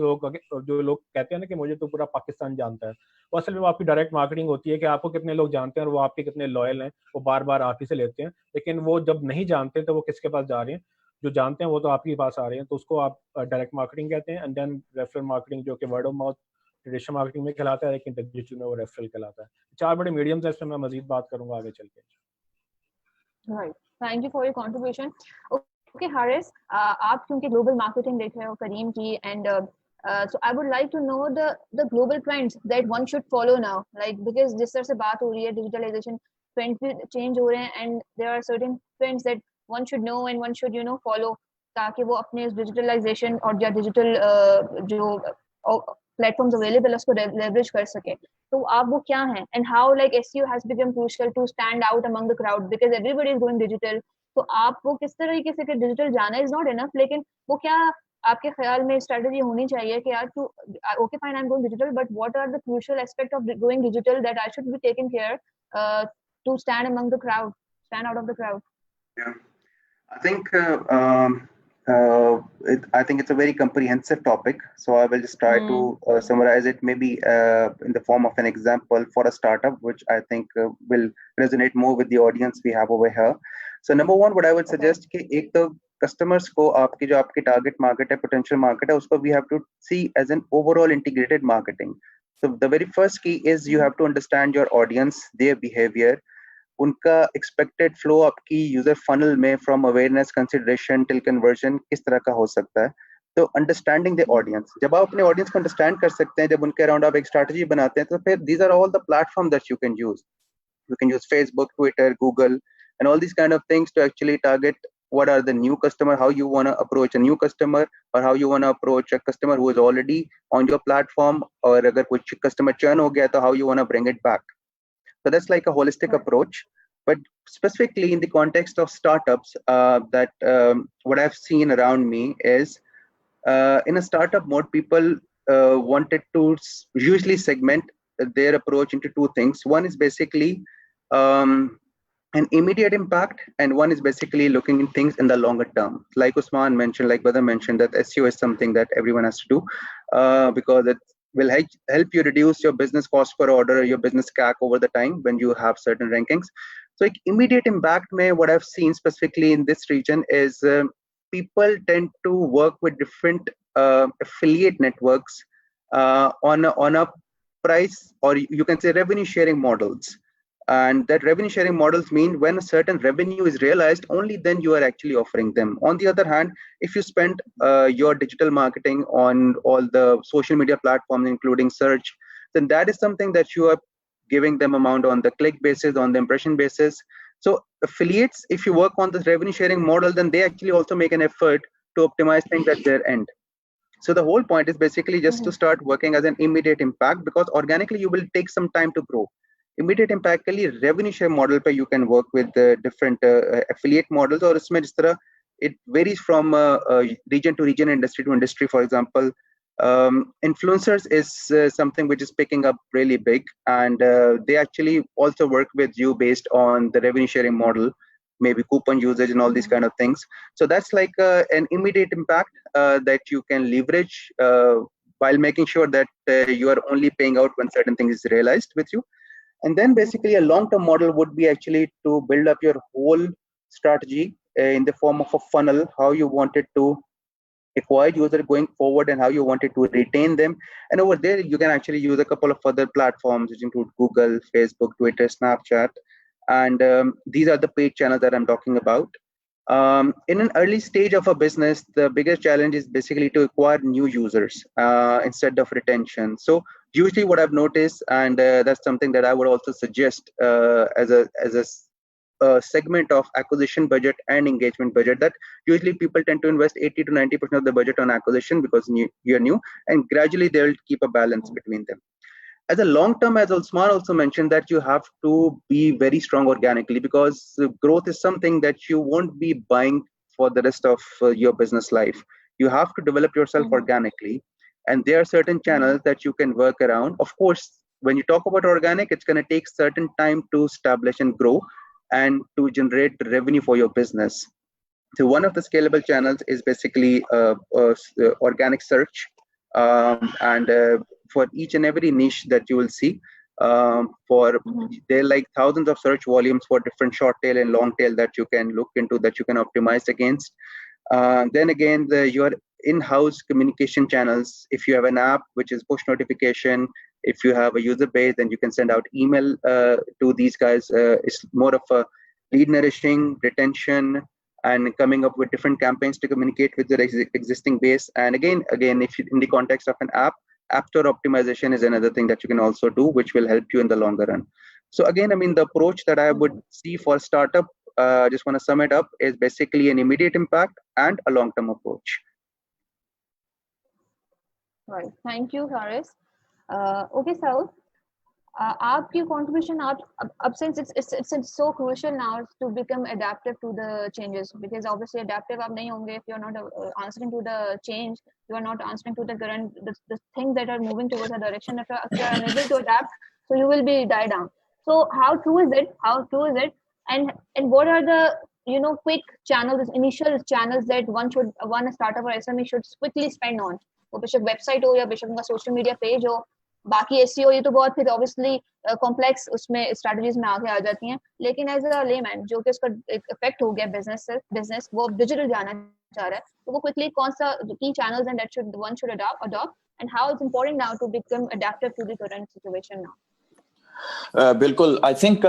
जो लोग कहते हैं ना कि मुझे तो पूरा पाकिस्तान जानता है, वो असल में वो आपकी डायरेक्ट मार्केटिंग होती है कि आपको कितने लोग जानते हैं और वो आपके कितने लॉयल हैं, वो बार बार आप ही से लेते हैं। लेकिन वो जब नहीं जानते तो वो किसके पास जा रहे हैं, जो जानते हैं वो तो आपके पास आ रहे हैं, तो उसको आप डायरेक्ट मार्केटिंग कहते हैं। एंड देन रेफरल मार्केटिंग जो कि word of mouth traditional marketing में कहलाता है, लेकिन डिजिटल में वो रेफरल कहलाता है। 4 बड़े मीडियम्स हैं, इसमें मैं मजीद बात करूंगा आगे चल के। Right, thank you for your contribution. Okay Haris, आप क्योंकि ग्लोबल मार्केटिंग देख रहे हो करीम की, and so I would like to know the global trends that one should follow now, like because जिस तरह से बात हो रही है digitalization trends भी change हो रहे हैं, and there are certain trends that one should know and one should follow, ताकि वो अपने digitalization और या digital जो platforms available है उसको leverage कर सके। तो आप वो क्या हैं, and how like SEO has become crucial to stand out among the crowd because everybody is going digital। तो आप वो किस तरीके से डिजिटल जाना इज नॉट इनफ, लेकिन वो क्या आपके ख्याल में स्ट्रेटजी होनी चाहिए कि यार to okay fine I am going digital, but what are the crucial aspect of going digital that I should be taking care to stand among the crowd, stand out of the crowd? I think I think it's a very comprehensive topic. So I will just try to summarize it maybe in the form of an example for a startup, which I think will resonate more with the audience we have over here. So number one, what I would suggest कि एक तो customers को आपकी जो आपकी target market है, potential market है, उसको we have to see as an overall integrated marketing. So the very first key is you have to understand your audience, their behavior, उनका एक्सपेक्टेड फ्लो आपकी यूजर फनल में from awareness consideration till conversion किस तरह का हो सकता है। तो अंडरस्टैंडिंग द ऑडियंस, जब आप अपने ऑडियंस को अंडरस्टैंड कर सकते हैं, जब उनके अराउंड आप एक स्ट्रैटेजी बनाते हैं, तो फिर these are all the platform that you can use. You can use Facebook, Twitter, Google, and all these kind of things to actually target what are the new customer, how you want to approach a new customer, or how you want to approach a customer who is already on your platform, or agar kuch customer churn ho gaya, to how you want to bring it back. So that's like a holistic approach. But specifically in the context of startups, what I've seen around me is in a startup mode, people wanted to usually segment their approach into two things. One is basically an immediate impact, and one is basically looking at things in the longer term. Like Usman mentioned, like Badr mentioned, that SEO is something that everyone has to do because it will help you reduce your business cost per order, your business CAC over the time when you have certain rankings. So like immediate impact mein, what I've seen specifically in this region is people tend to work with different affiliate networks on a price, or you can say revenue sharing models. And that revenue sharing models mean when a certain revenue is realized, only then you are actually offering them. On the other hand, if you spend your digital marketing on all the social media platforms, including search, then that is something that you are giving them amount on the click basis, on the impression basis. So affiliates, if you work on this revenue sharing model, then they actually also make an effort to optimize things at their end. So the whole point is basically just to start working as an immediate impact, because organically you will take some time to grow. Immediate impact के लिए revenue share model पे you can work with different affiliate models, और इसमें जिस तरह it varies from region to region, industry to industry. For example, influencers is something which is picking up really big, and they actually also work with you based on the revenue sharing model, maybe coupon usage and all these kind of things. So that's like an immediate impact that you can leverage while making sure that you are only paying out when certain things is realized with you. And then basically a long-term model would be actually to build up your whole strategy in the form of a funnel, how you wanted to acquire user going forward and how you wanted to retain them. And over there, you can actually use a couple of other platforms, which include Google, Facebook, Twitter, Snapchat. And these are the paid channels that I'm talking about. In an early stage of a business, the biggest challenge is basically to acquire new users instead of retention. So usually what I've noticed, and that's something that I would also suggest as a segment of acquisition budget and engagement budget, that usually people tend to invest 80 to 90% of the budget on acquisition because you're new, and gradually they'll keep a balance between them. As a long term, as Usman also mentioned, that you have to be very strong organically, because growth is something that you won't be buying for the rest of your business life. You have to develop yourself organically, and there are certain channels that you can work around. Of course, when you talk about organic, it's going to take certain time to establish and grow and to generate revenue for your business. So one of the scalable channels is basically organic search, and for each and every niche that you will see, for there are like thousands of search volumes for different short tail and long tail that you can look into, that you can optimize against. Then again, your in-house communication channels. If you have an app which is push notification, if you have a user base, then you can send out email to these guys. It's more of a lead nourishing, retention, and coming up with different campaigns to communicate with the existing base. And again, if you, in the context of an app store optimization is another thing that you can also do, which will help you in the longer run. So again, I mean, the approach that I would see for startup, just want to sum it up, is basically an immediate impact and a long-term approach. Right. Thank you, Haris. Okay, Saud. आपकी contribution up since it's so crucial now to become adaptive to the changes, because obviously adaptive आप नहीं होंगे if you're not answering to the change, you are not answering to the current the things that are moving towards a direction. If you're unable to adapt, so you will be die down. So how true is it? And what are the quick channels, initial channels that one startup or SME should quickly spend on? वो बेशक website हो या बेशक उनका social media page हो, बाकी SEO ये तो बहुत फिर ऑब्वियसली कॉम्प्लेक्स उसमें स्ट्रेटजीज में आगे आ जाती हैं, लेकिन एज अ लेमैन जो कि उसका इफेक्ट हो गया बिजनेस वो डिजिटल जाना चाह रहा है, तो वो क्विकली कौन सा की channels and that one should adopt and how it's important now to become adaptive to the current situation now? बिल्कुल, आई थिंक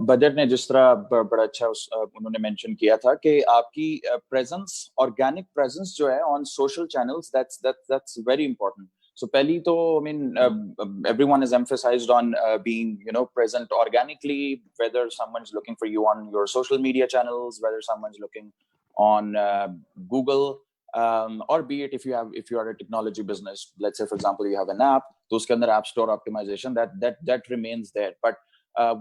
बजट ने जिस तरह बड़ा अच्छा उन्होंने मेंशन किया था कि आपकी प्रेजेंस, ऑर्गेनिक प्रेजेंस जो है on social channels, that's very important. So pehli to, I mean, everyone is emphasized on being, present organically, whether someone's looking for you on your social media channels, whether someone's looking on Google, or be it if you are a technology business, let's say for example you have an app, to uske andar app store optimization that remains there. But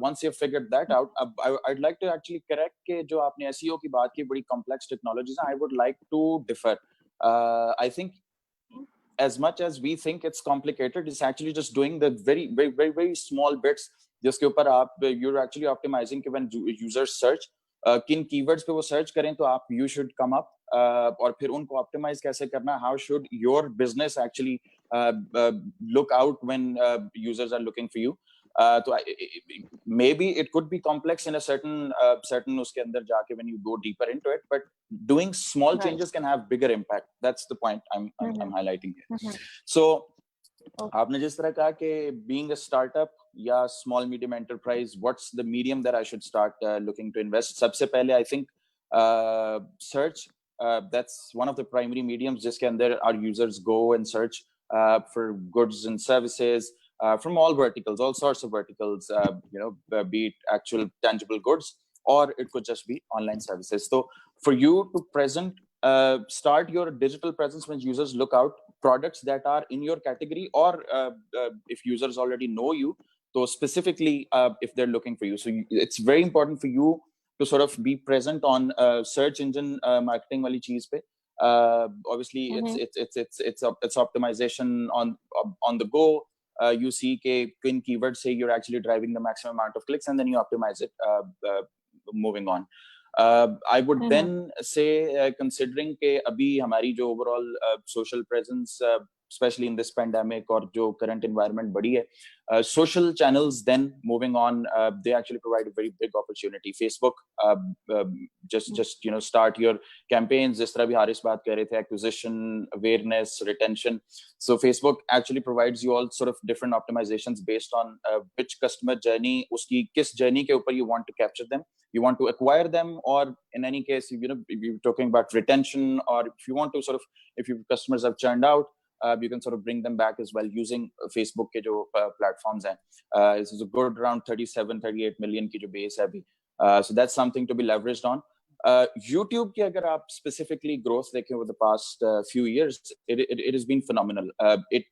once you've figured that out, I'd like to actually correct ke jo aapne SEO ki baat ki, badi complex technologies, I would like to differ. I think as much as we think it's complicated, it's actually just doing the very, very, very, very small bits जिसके ऊपर आप you're actually optimizing कि when users search किन keywords पे वो search करें तो आप you should come up, और फिर उनको optimize कैसे करना, how should your business actually look out when users are looking for you. So maybe it could be complex in a certain उसके अंदर जाके when you go deeper into it, but doing small changes can have bigger impact. That's the point I'm highlighting here. So आपने जिस तरह कहा कि being a startup या small medium enterprise, what's the medium that I should start looking to invest? सबसे पहले I think search, that's one of the primary mediums जिसके अंदर our users go and search for goods and services from all verticals, all sorts of verticals, be it actual tangible goods or it could just be online services. So for you to start your digital presence when users look out products that are in your category, or if users already know you, so specifically if they're looking for you. So it's very important for you to sort of be present on search engine marketing wali cheez pe. Obviously it's optimization on the go. You see in keywords say you're actually driving the maximum amount of clicks, and then you optimize it moving on. I would then say considering कि अभी हमारी जो overall social presence especially in this pandemic or जो current environment बड़ी है. Social channels then moving on, they actually provide a very big opportunity. Facebook, just start your campaigns. जिस तरह भी हारिस बात कर रहे थे, acquisition, awareness, retention. So Facebook actually provides you all sort of different optimizations based on which customer journey, उसकी किस journey के ऊपर you want to capture them. You want to acquire them, or in any case, if you're talking about retention, or if you want to sort of, if your customers have churned out, you can sort of bring them back as well using Facebook के जो platforms हैं. This is a good around 37-38 million की जो base है अभी. So that's something to be leveraged on. YouTube की अगर आप specifically growth देखें over the past few years, it has been phenomenal. It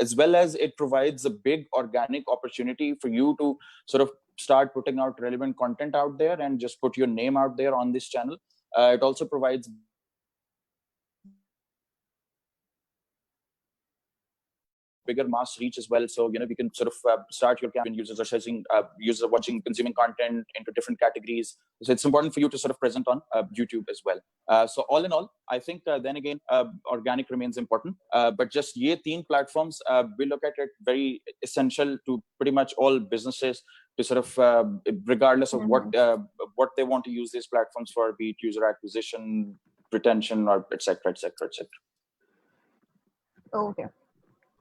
as well as it provides a big organic opportunity for you to sort of start putting out relevant content out there and just put your name out there on this channel. It also provides bigger mass reach as well. So, we can sort of start your campaign. Users are searching, users are watching, consuming content into different categories. So it's important for you to sort of present on YouTube as well. So all in all, I think then again, organic remains important. But just ye teen platforms, we look at it very essential to pretty much all businesses to sort of, regardless of what they want to use these platforms for, be it user acquisition, retention, or et cetera, et cetera, et cetera. Okay.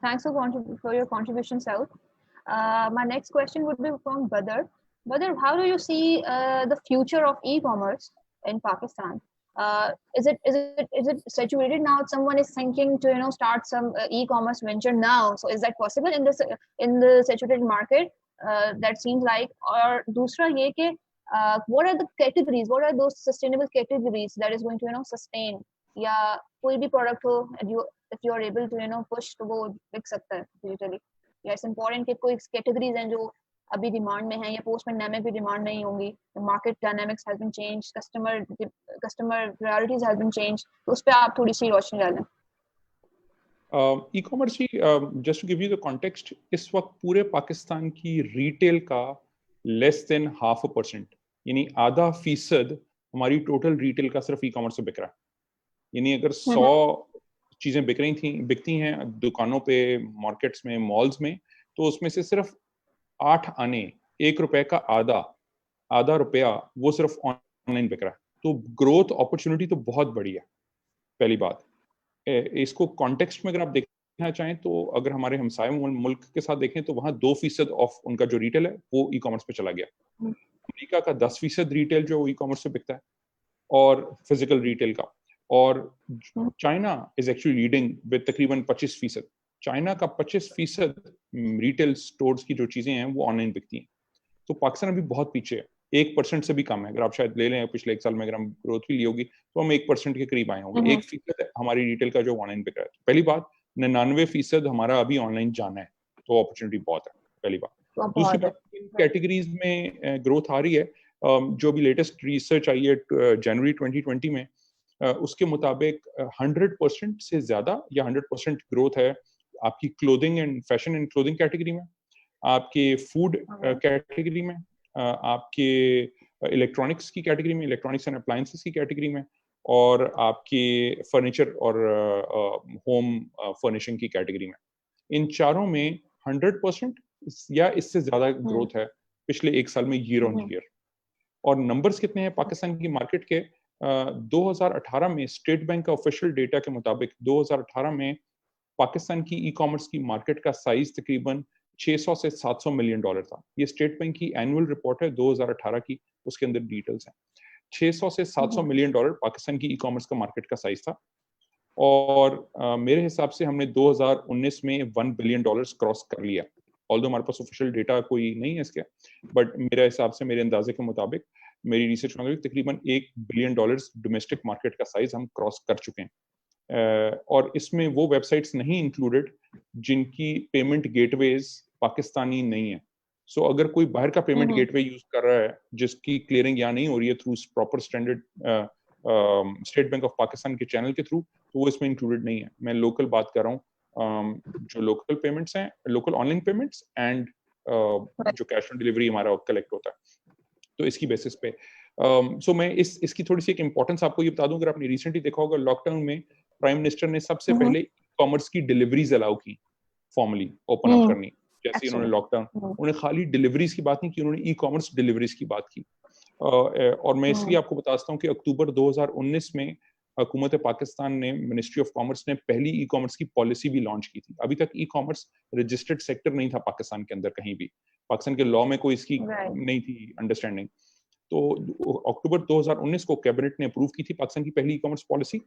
Thanks for your contribution, Saud. My next question would be from Badr. Badr, how do you see the future of e-commerce in Pakistan? Is it saturated now? Someone is thinking to start some e-commerce venture now. So is that possible in the saturated market? That seems like. Or दूसरा ये कि what are the categories? What are those sustainable categories that is going to sustain? या कोई भी product हो if you are able to push तो वो बिक सकता है digitally. Yeah, it's important कि कोई categories हैं जो अभी डिमांड में हैं या पोस्ट पैंडेमिक भी डिमांड नहीं होंगी. The market dynamics has been changed, customer priorities has been changed. तो उस पे आप थोड़ी सी रोशनी डालें. E-commerce he, just to give you the context, इस वक्त पूरे पाकिस्तान की रिटेल का less than 0.5%, यानी 0.5% हमारी टोटल रिटेल का सिर्फ ई-कॉमर्स से बिक रहा है. यानी अगर 100 चीजें बिकती हैं दुकानों पे, मार्केट्स में, मॉल्स में, तो उसमें से सिर्फ 8 आने, 1 रुपए का आधा रुपया वो सिर्फ ऑनलाइन बिक रहा है. तो ग्रोथ अपॉर्चुनिटी तो बहुत बड़ी है. पहली बात, इसको कॉन्टेक्स्ट में अगर आप देखना चाहें तो अगर हमारे हमसाये मुल्क के साथ देखें तो वहाँ 2% ऑफ उनका जो रिटेल है वो ई कॉमर्स पे चला गया. अमेरिका का 10% रिटेल जो ई कॉमर्स से बिकता है और फिजिकल रिटेल का. और China is actually leading with तकरीबन 25%. चाइना का 25% रिटेल स्टोर्स की जो चीजें हैं वो ऑनलाइन बिकती हैं. तो पाकिस्तान अभी बहुत पीछे है, 1% से भी कम है. अगर आप शायद ले लें पिछले 1 साल में अगर हम ग्रोथ भी ली होगी तो हम 1% के करीब आए होंगे. 1% हमारी रिटेल का जो ऑनलाइन बिक रहा है. पहली बात, 99% हमारा अभी ऑनलाइन जाना है, तो अपॉर्चुनिटी बहुत है. पहली बात. दूसरी बात, कैटेगरीज में ग्रोथ आ रही है. जो भी लेटेस्ट रिसर्च आई है जनवरी 2020 में, उसके मुताबिक 100% से ज्यादा या 100% ग्रोथ है आपकी clothing and fashion and clothing category में, आपके फूड कैटेगरी में, आपके इलेक्ट्रॉनिक्स की कैटेगरी में, इलेक्ट्रॉनिक्स एंड अप्लायंसेस की कैटेगरी में, और आपके फर्नीचर और होम फर्निशिंग की कैटेगरी में. इन चारों में 100% या इससे ज्यादा ग्रोथ है पिछले 1 साल में ईयर ऑन ईयर. और नंबर्स कितने हैं पाकिस्तान की मार्केट के? 2018 में स्टेट बैंक का ऑफिशियल डेटा के मुताबिक 2018 में पाकिस्तान की ई कॉमर्स की मार्केट का साइज तकरीबन 600 से 700 मिलियन डॉलर था. ये स्टेट बैंक की एनुअल रिपोर्ट है 2018 की, उसके अंदर डिटेल्स हैं. 600 से 700 मिलियन डॉलर पाकिस्तान की ई कॉमर्स का मार्केट का साइज था. और मेरे हिसाब से हमने 2019 में $1 बिलियन क्रॉस कर लिया. ऑल्दो हमारे पास ऑफिशियल डेटा कोई नहीं है इसके, बट मेरे हिसाब से, मेरे अंदाजे के मुताबिक, मेरी रिसर्च में तकरीबन $1 बिलियन डोमेस्टिक मार्केट का साइज हम क्रॉस कर चुके हैं. और इसमें वो वेबसाइट्स नहीं इंक्लूडेड जिनकी पेमेंट गेटवेज पाकिस्तानी नहीं है. सो अगर कोई बाहर का पेमेंट गेटवे यूज कर रहा है जिसकी क्लियरिंग यहाँ नहीं हो रही है through proper standard state bank of Pakistan के चैनल के थ्रू, तो वो इसमें इंक्लूडेड नहीं है. मैं लोकल बात कर रहा हूँ, जो लोकल पेमेंट्स हैं, लोकल ऑनलाइन पेमेंट्स एंड जो कैश ऑन डिलीवरी हमारा कलेक्ट होता है, तो इसकी बेसिस पे. सो मैं इसकी थोड़ी सी एक इंपॉर्टेंस आपको ये बता दूं. अगर आपने रिसेंटली देखा होगा, लॉकडाउन में प्राइम मिनिस्टर ने सबसे पहले ई कॉमर्स की डिलीवरीज अलाउ की फॉर्मली ओपन अप करनी, जैसे इन्होंने लॉकडाउन, उन्होंने खाली डिलीवरीज की बात नहीं की, उन्होंने ई कॉमर्स डिलीवरीज की बात की। और मैं इसलिए आपको बताता हूँ कि अक्टूबर 2019 में हुकूमत पाकिस्तान ने, मिनिस्ट्री ऑफ कॉमर्स ने पहली ई कॉमर्स की पॉलिसी भी लॉन्च की थी। अभी तक ई कॉमर्स रजिस्टर्ड सेक्टर नहीं था पाकिस्तान के अंदर कहीं भी, पाकिस्तान के लॉ में कोई इसकी नहीं थी अंडरस्टैंडिंग। तो अक्टूबर 2019 को कैबिनेट ने अप्रूव की थी पाकिस्तान की पहली ई कॉमर्स पॉलिसी,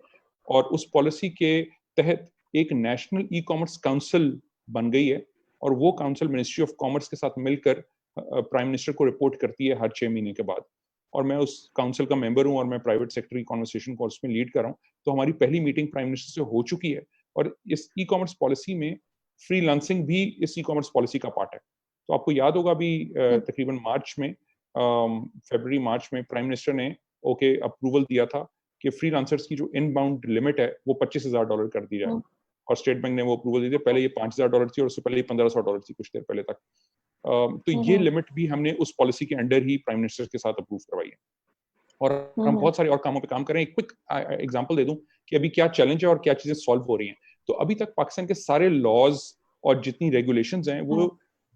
और उस पॉलिसी के तहत एक नेशनल ई कॉमर्स काउंसिल बन गई है, और वो काउंसिल मिनिस्ट्री ऑफ कॉमर्स के साथ मिलकर प्राइम मिनिस्टर को रिपोर्ट करती है हर 6 महीने के बाद। और मैं उस काउंसिल का मेंबर हूं और मैं प्राइवेट सेक्टर की कॉन्वर्सेशन को उसमें लीड कर रहा हूं। तो हमारी पहली मीटिंग प्राइम मिनिस्टर से हो चुकी है, और इस ई कॉमर्स पॉलिसी में फ्रीलांसिंग भी इस ई कॉमर्स पॉलिसी का पार्ट है। तो आपको याद होगा अभी तकरीबन मार्च में, फरवरी मार्च में प्राइम मिनिस्टर ने अप्रूवल दिया था कि फ्रीलांसर्स की जो इनबाउंड लिमिट है वो $25,000 कर दी जाए, और स्टेट बैंक ने वो अप्रूवल दी थी। पहले ये $5,000 थी और उससे पहले ये $1,500 थी कुछ देर पहले तक। तो ये लिमिट भी हमने उस पॉलिसी के अंडर ही प्राइम मिनिस्टर के साथ अप्रूव करवाई है, और हम बहुत सारे और कामों पे काम कर रहे हैं। एक क्विक एग्जांपल दे दूं कि अभी क्या चैलेंज है और क्या चीजें सॉल्व हो रही हैं। तो अभी तक पाकिस्तान के सारे लॉज और जितनी रेगुलेशंस हैं वो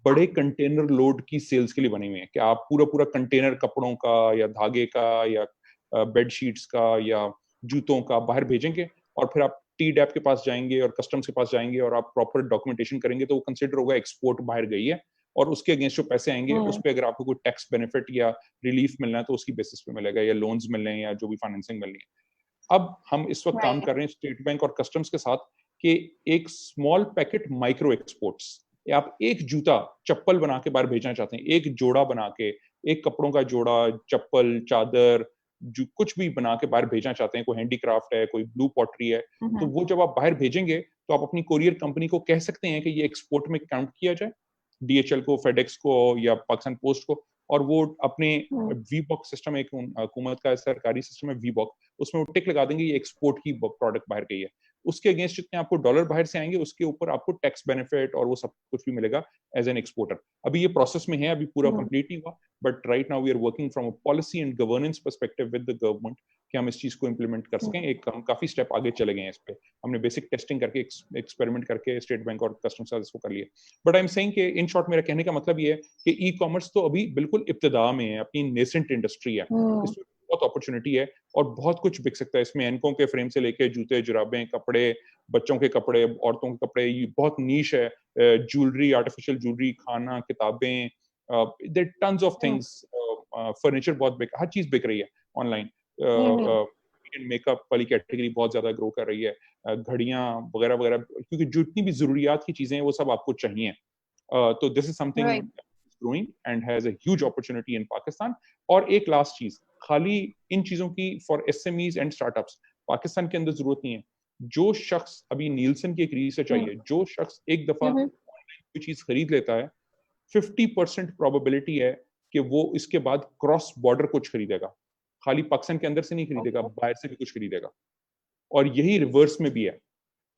बड़े कंटेनर लोड की सेल्स के लिए बने हुए हैं, कि आप पूरा कंटेनर कपड़ों का या धागे का या बेडशीट्स का या जूतों का बाहर भेजेंगे, और फिर आप टी डैप के पास जाएंगे और कस्टम्स के पास जाएंगे और आप प्रॉपर डॉक्यूमेंटेशन करेंगे, तो वो कंसिडर होगा एक्सपोर्ट बाहर गई है, और उसके अगेंस्ट जो पैसे आएंगे उस पे अगर आपको कोई टैक्स बेनिफिट या रिलीफ मिलना है तो उसकी बेसिस पे मिलेगा, या लोन्स मिलने हैं या जो भी फाइनेंसिंग मिलनी है। अब हम इस वक्त काम कर रहे हैं स्टेट बैंक और कस्टम्स के साथ कि एक स्मॉल पैकेट माइक्रो एक्सपोर्ट्स, आप एक जूता चप्पल बना के बाहर भेजना चाहते हैं, एक जोड़ा बना के, एक कपड़ों का जोड़ा, चप्पल, चादर, जो कुछ भी बना के बाहर भेजना चाहते हैं, कोई हैंडीक्राफ्ट है, कोई ब्लू पॉटरी है, तो वो जब आप बाहर भेजेंगे तो आप अपनी कोरियर कंपनी को कह सकते हैं कि ये एक्सपोर्ट में काउंट किया जाए, DHL को, फेडेक्स को या पाकिस्तान पोस्ट को, और वो अपने वीबॉक्स सिस्टम, एक हुकूमत का सरकारी सिस्टम है वीबॉक्स, उसमें वो टिक लगा देंगे ये एक्सपोर्ट की प्रोडक्ट बाहर गई है। उसके अगेंस्ट जितने आपको डॉलर बाहर से आएंगे उसके ऊपर आपको टैक्स बेनिफिट और वो सब कुछ भी मिलेगा एज एन एक्सपोर्टर। अभी ये प्रोसेस में है, अभी पूरा कंप्लीट नहीं हुआ, but right now we are working from a policy and governance perspective with the government कि हम इस चीज को इंप्लीमेंट कर सकें। एक हम काफी स्टेप आगे चले गए हैं इस पे, हमने बेसिक टेस्टिंग करके एक्सपेरिमेंट करके स्टेट बैंक और कस्टम सर्विस को कर लिया। बट आई एम सेइंग कि इन शॉर्ट मेरा कहने का मतलब ये है कि ई कॉमर्स तो अभी बिल्कुल इब्तिदा में है, अपनी नेसेंट इंडस्ट्री है, इसमें बहुत अपॉर्चुनिटी है और बहुत कुछ बिक सकता है इसमें। एनकों के फ्रेम से लेके जूते, जुराबें, कपड़े, बच्चों के कपड़े, औरतों के कपड़े, ये बहुत नीश है, ज्वेलरी, आर्टिफिशियल ज्वेलरी, खाना, किताबें, there tons of things, furniture बहुत बिक, हर चीज बिक रही है ऑनलाइन। मेकअप वाली कैटेगरी बहुत ज्यादा ग्रो कर रही है, घड़ियां वगैरह वगैरह, क्योंकि जितनी भी जरूरियात की चीजें हैं वो सब आपको चाहिए। तो this is something growing and has a huge opportunity in Pakistan। और एक लास्ट चीज, खाली इन चीजों की for SMEs and startups Pakistan के अंदर जरूरत नहीं है। जो शख्स, अभी नीलसन की एक रिसर्च आई है, जो शख्स एक दफा ऑनलाइन कोई चीज खरीद लेता है 50% प्रोबेबिलिटी है कि वो इसके बाद क्रॉस बॉर्डर कुछ खरीदेगा, खाली पाकिस्तान के अंदर से नहीं खरीदेगा, बाहर से भी कुछ खरीदेगा। और यही रिवर्स में भी है,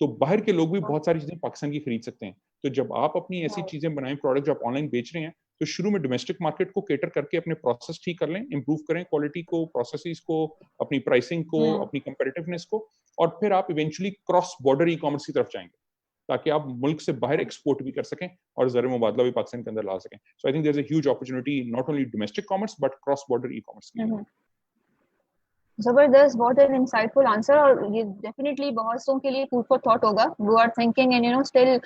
तो बाहर के लोग भी बहुत सारी चीजें पाकिस्तान की खरीद सकते हैं। तो जब आप अपनी ऐसी चीजें बनाएं, प्रोडक्ट जो आप ऑनलाइन बेच रहे हैं, तो शुरू में डोमेस्टिक मार्केट को केटर करके अपने प्रोसेस ठीक कर लें, इंप्रूव करें क्वालिटी को, प्रोसेसेस को, अपनी प्राइसिंग को, अपनी कंपेटिटिवनेस को, और फिर आप eventually cross border e commerce की तरफ जाएंगे ताकि आप मुल्क से बाहर एक्सपोर्ट भी कर सकें और ज़र मुबादला भी पाकिस्तान के अंदर ला सकें। So I think there is a huge opportunity not only domestic commerce but cross border e-commerce के लिए। जबरदस्त, बहुत एन इंसाइटफुल आंसर, और ये डेफिनेटली बहुत सौ के लिए फूड फॉर थॉट होगा। वो are thinking and still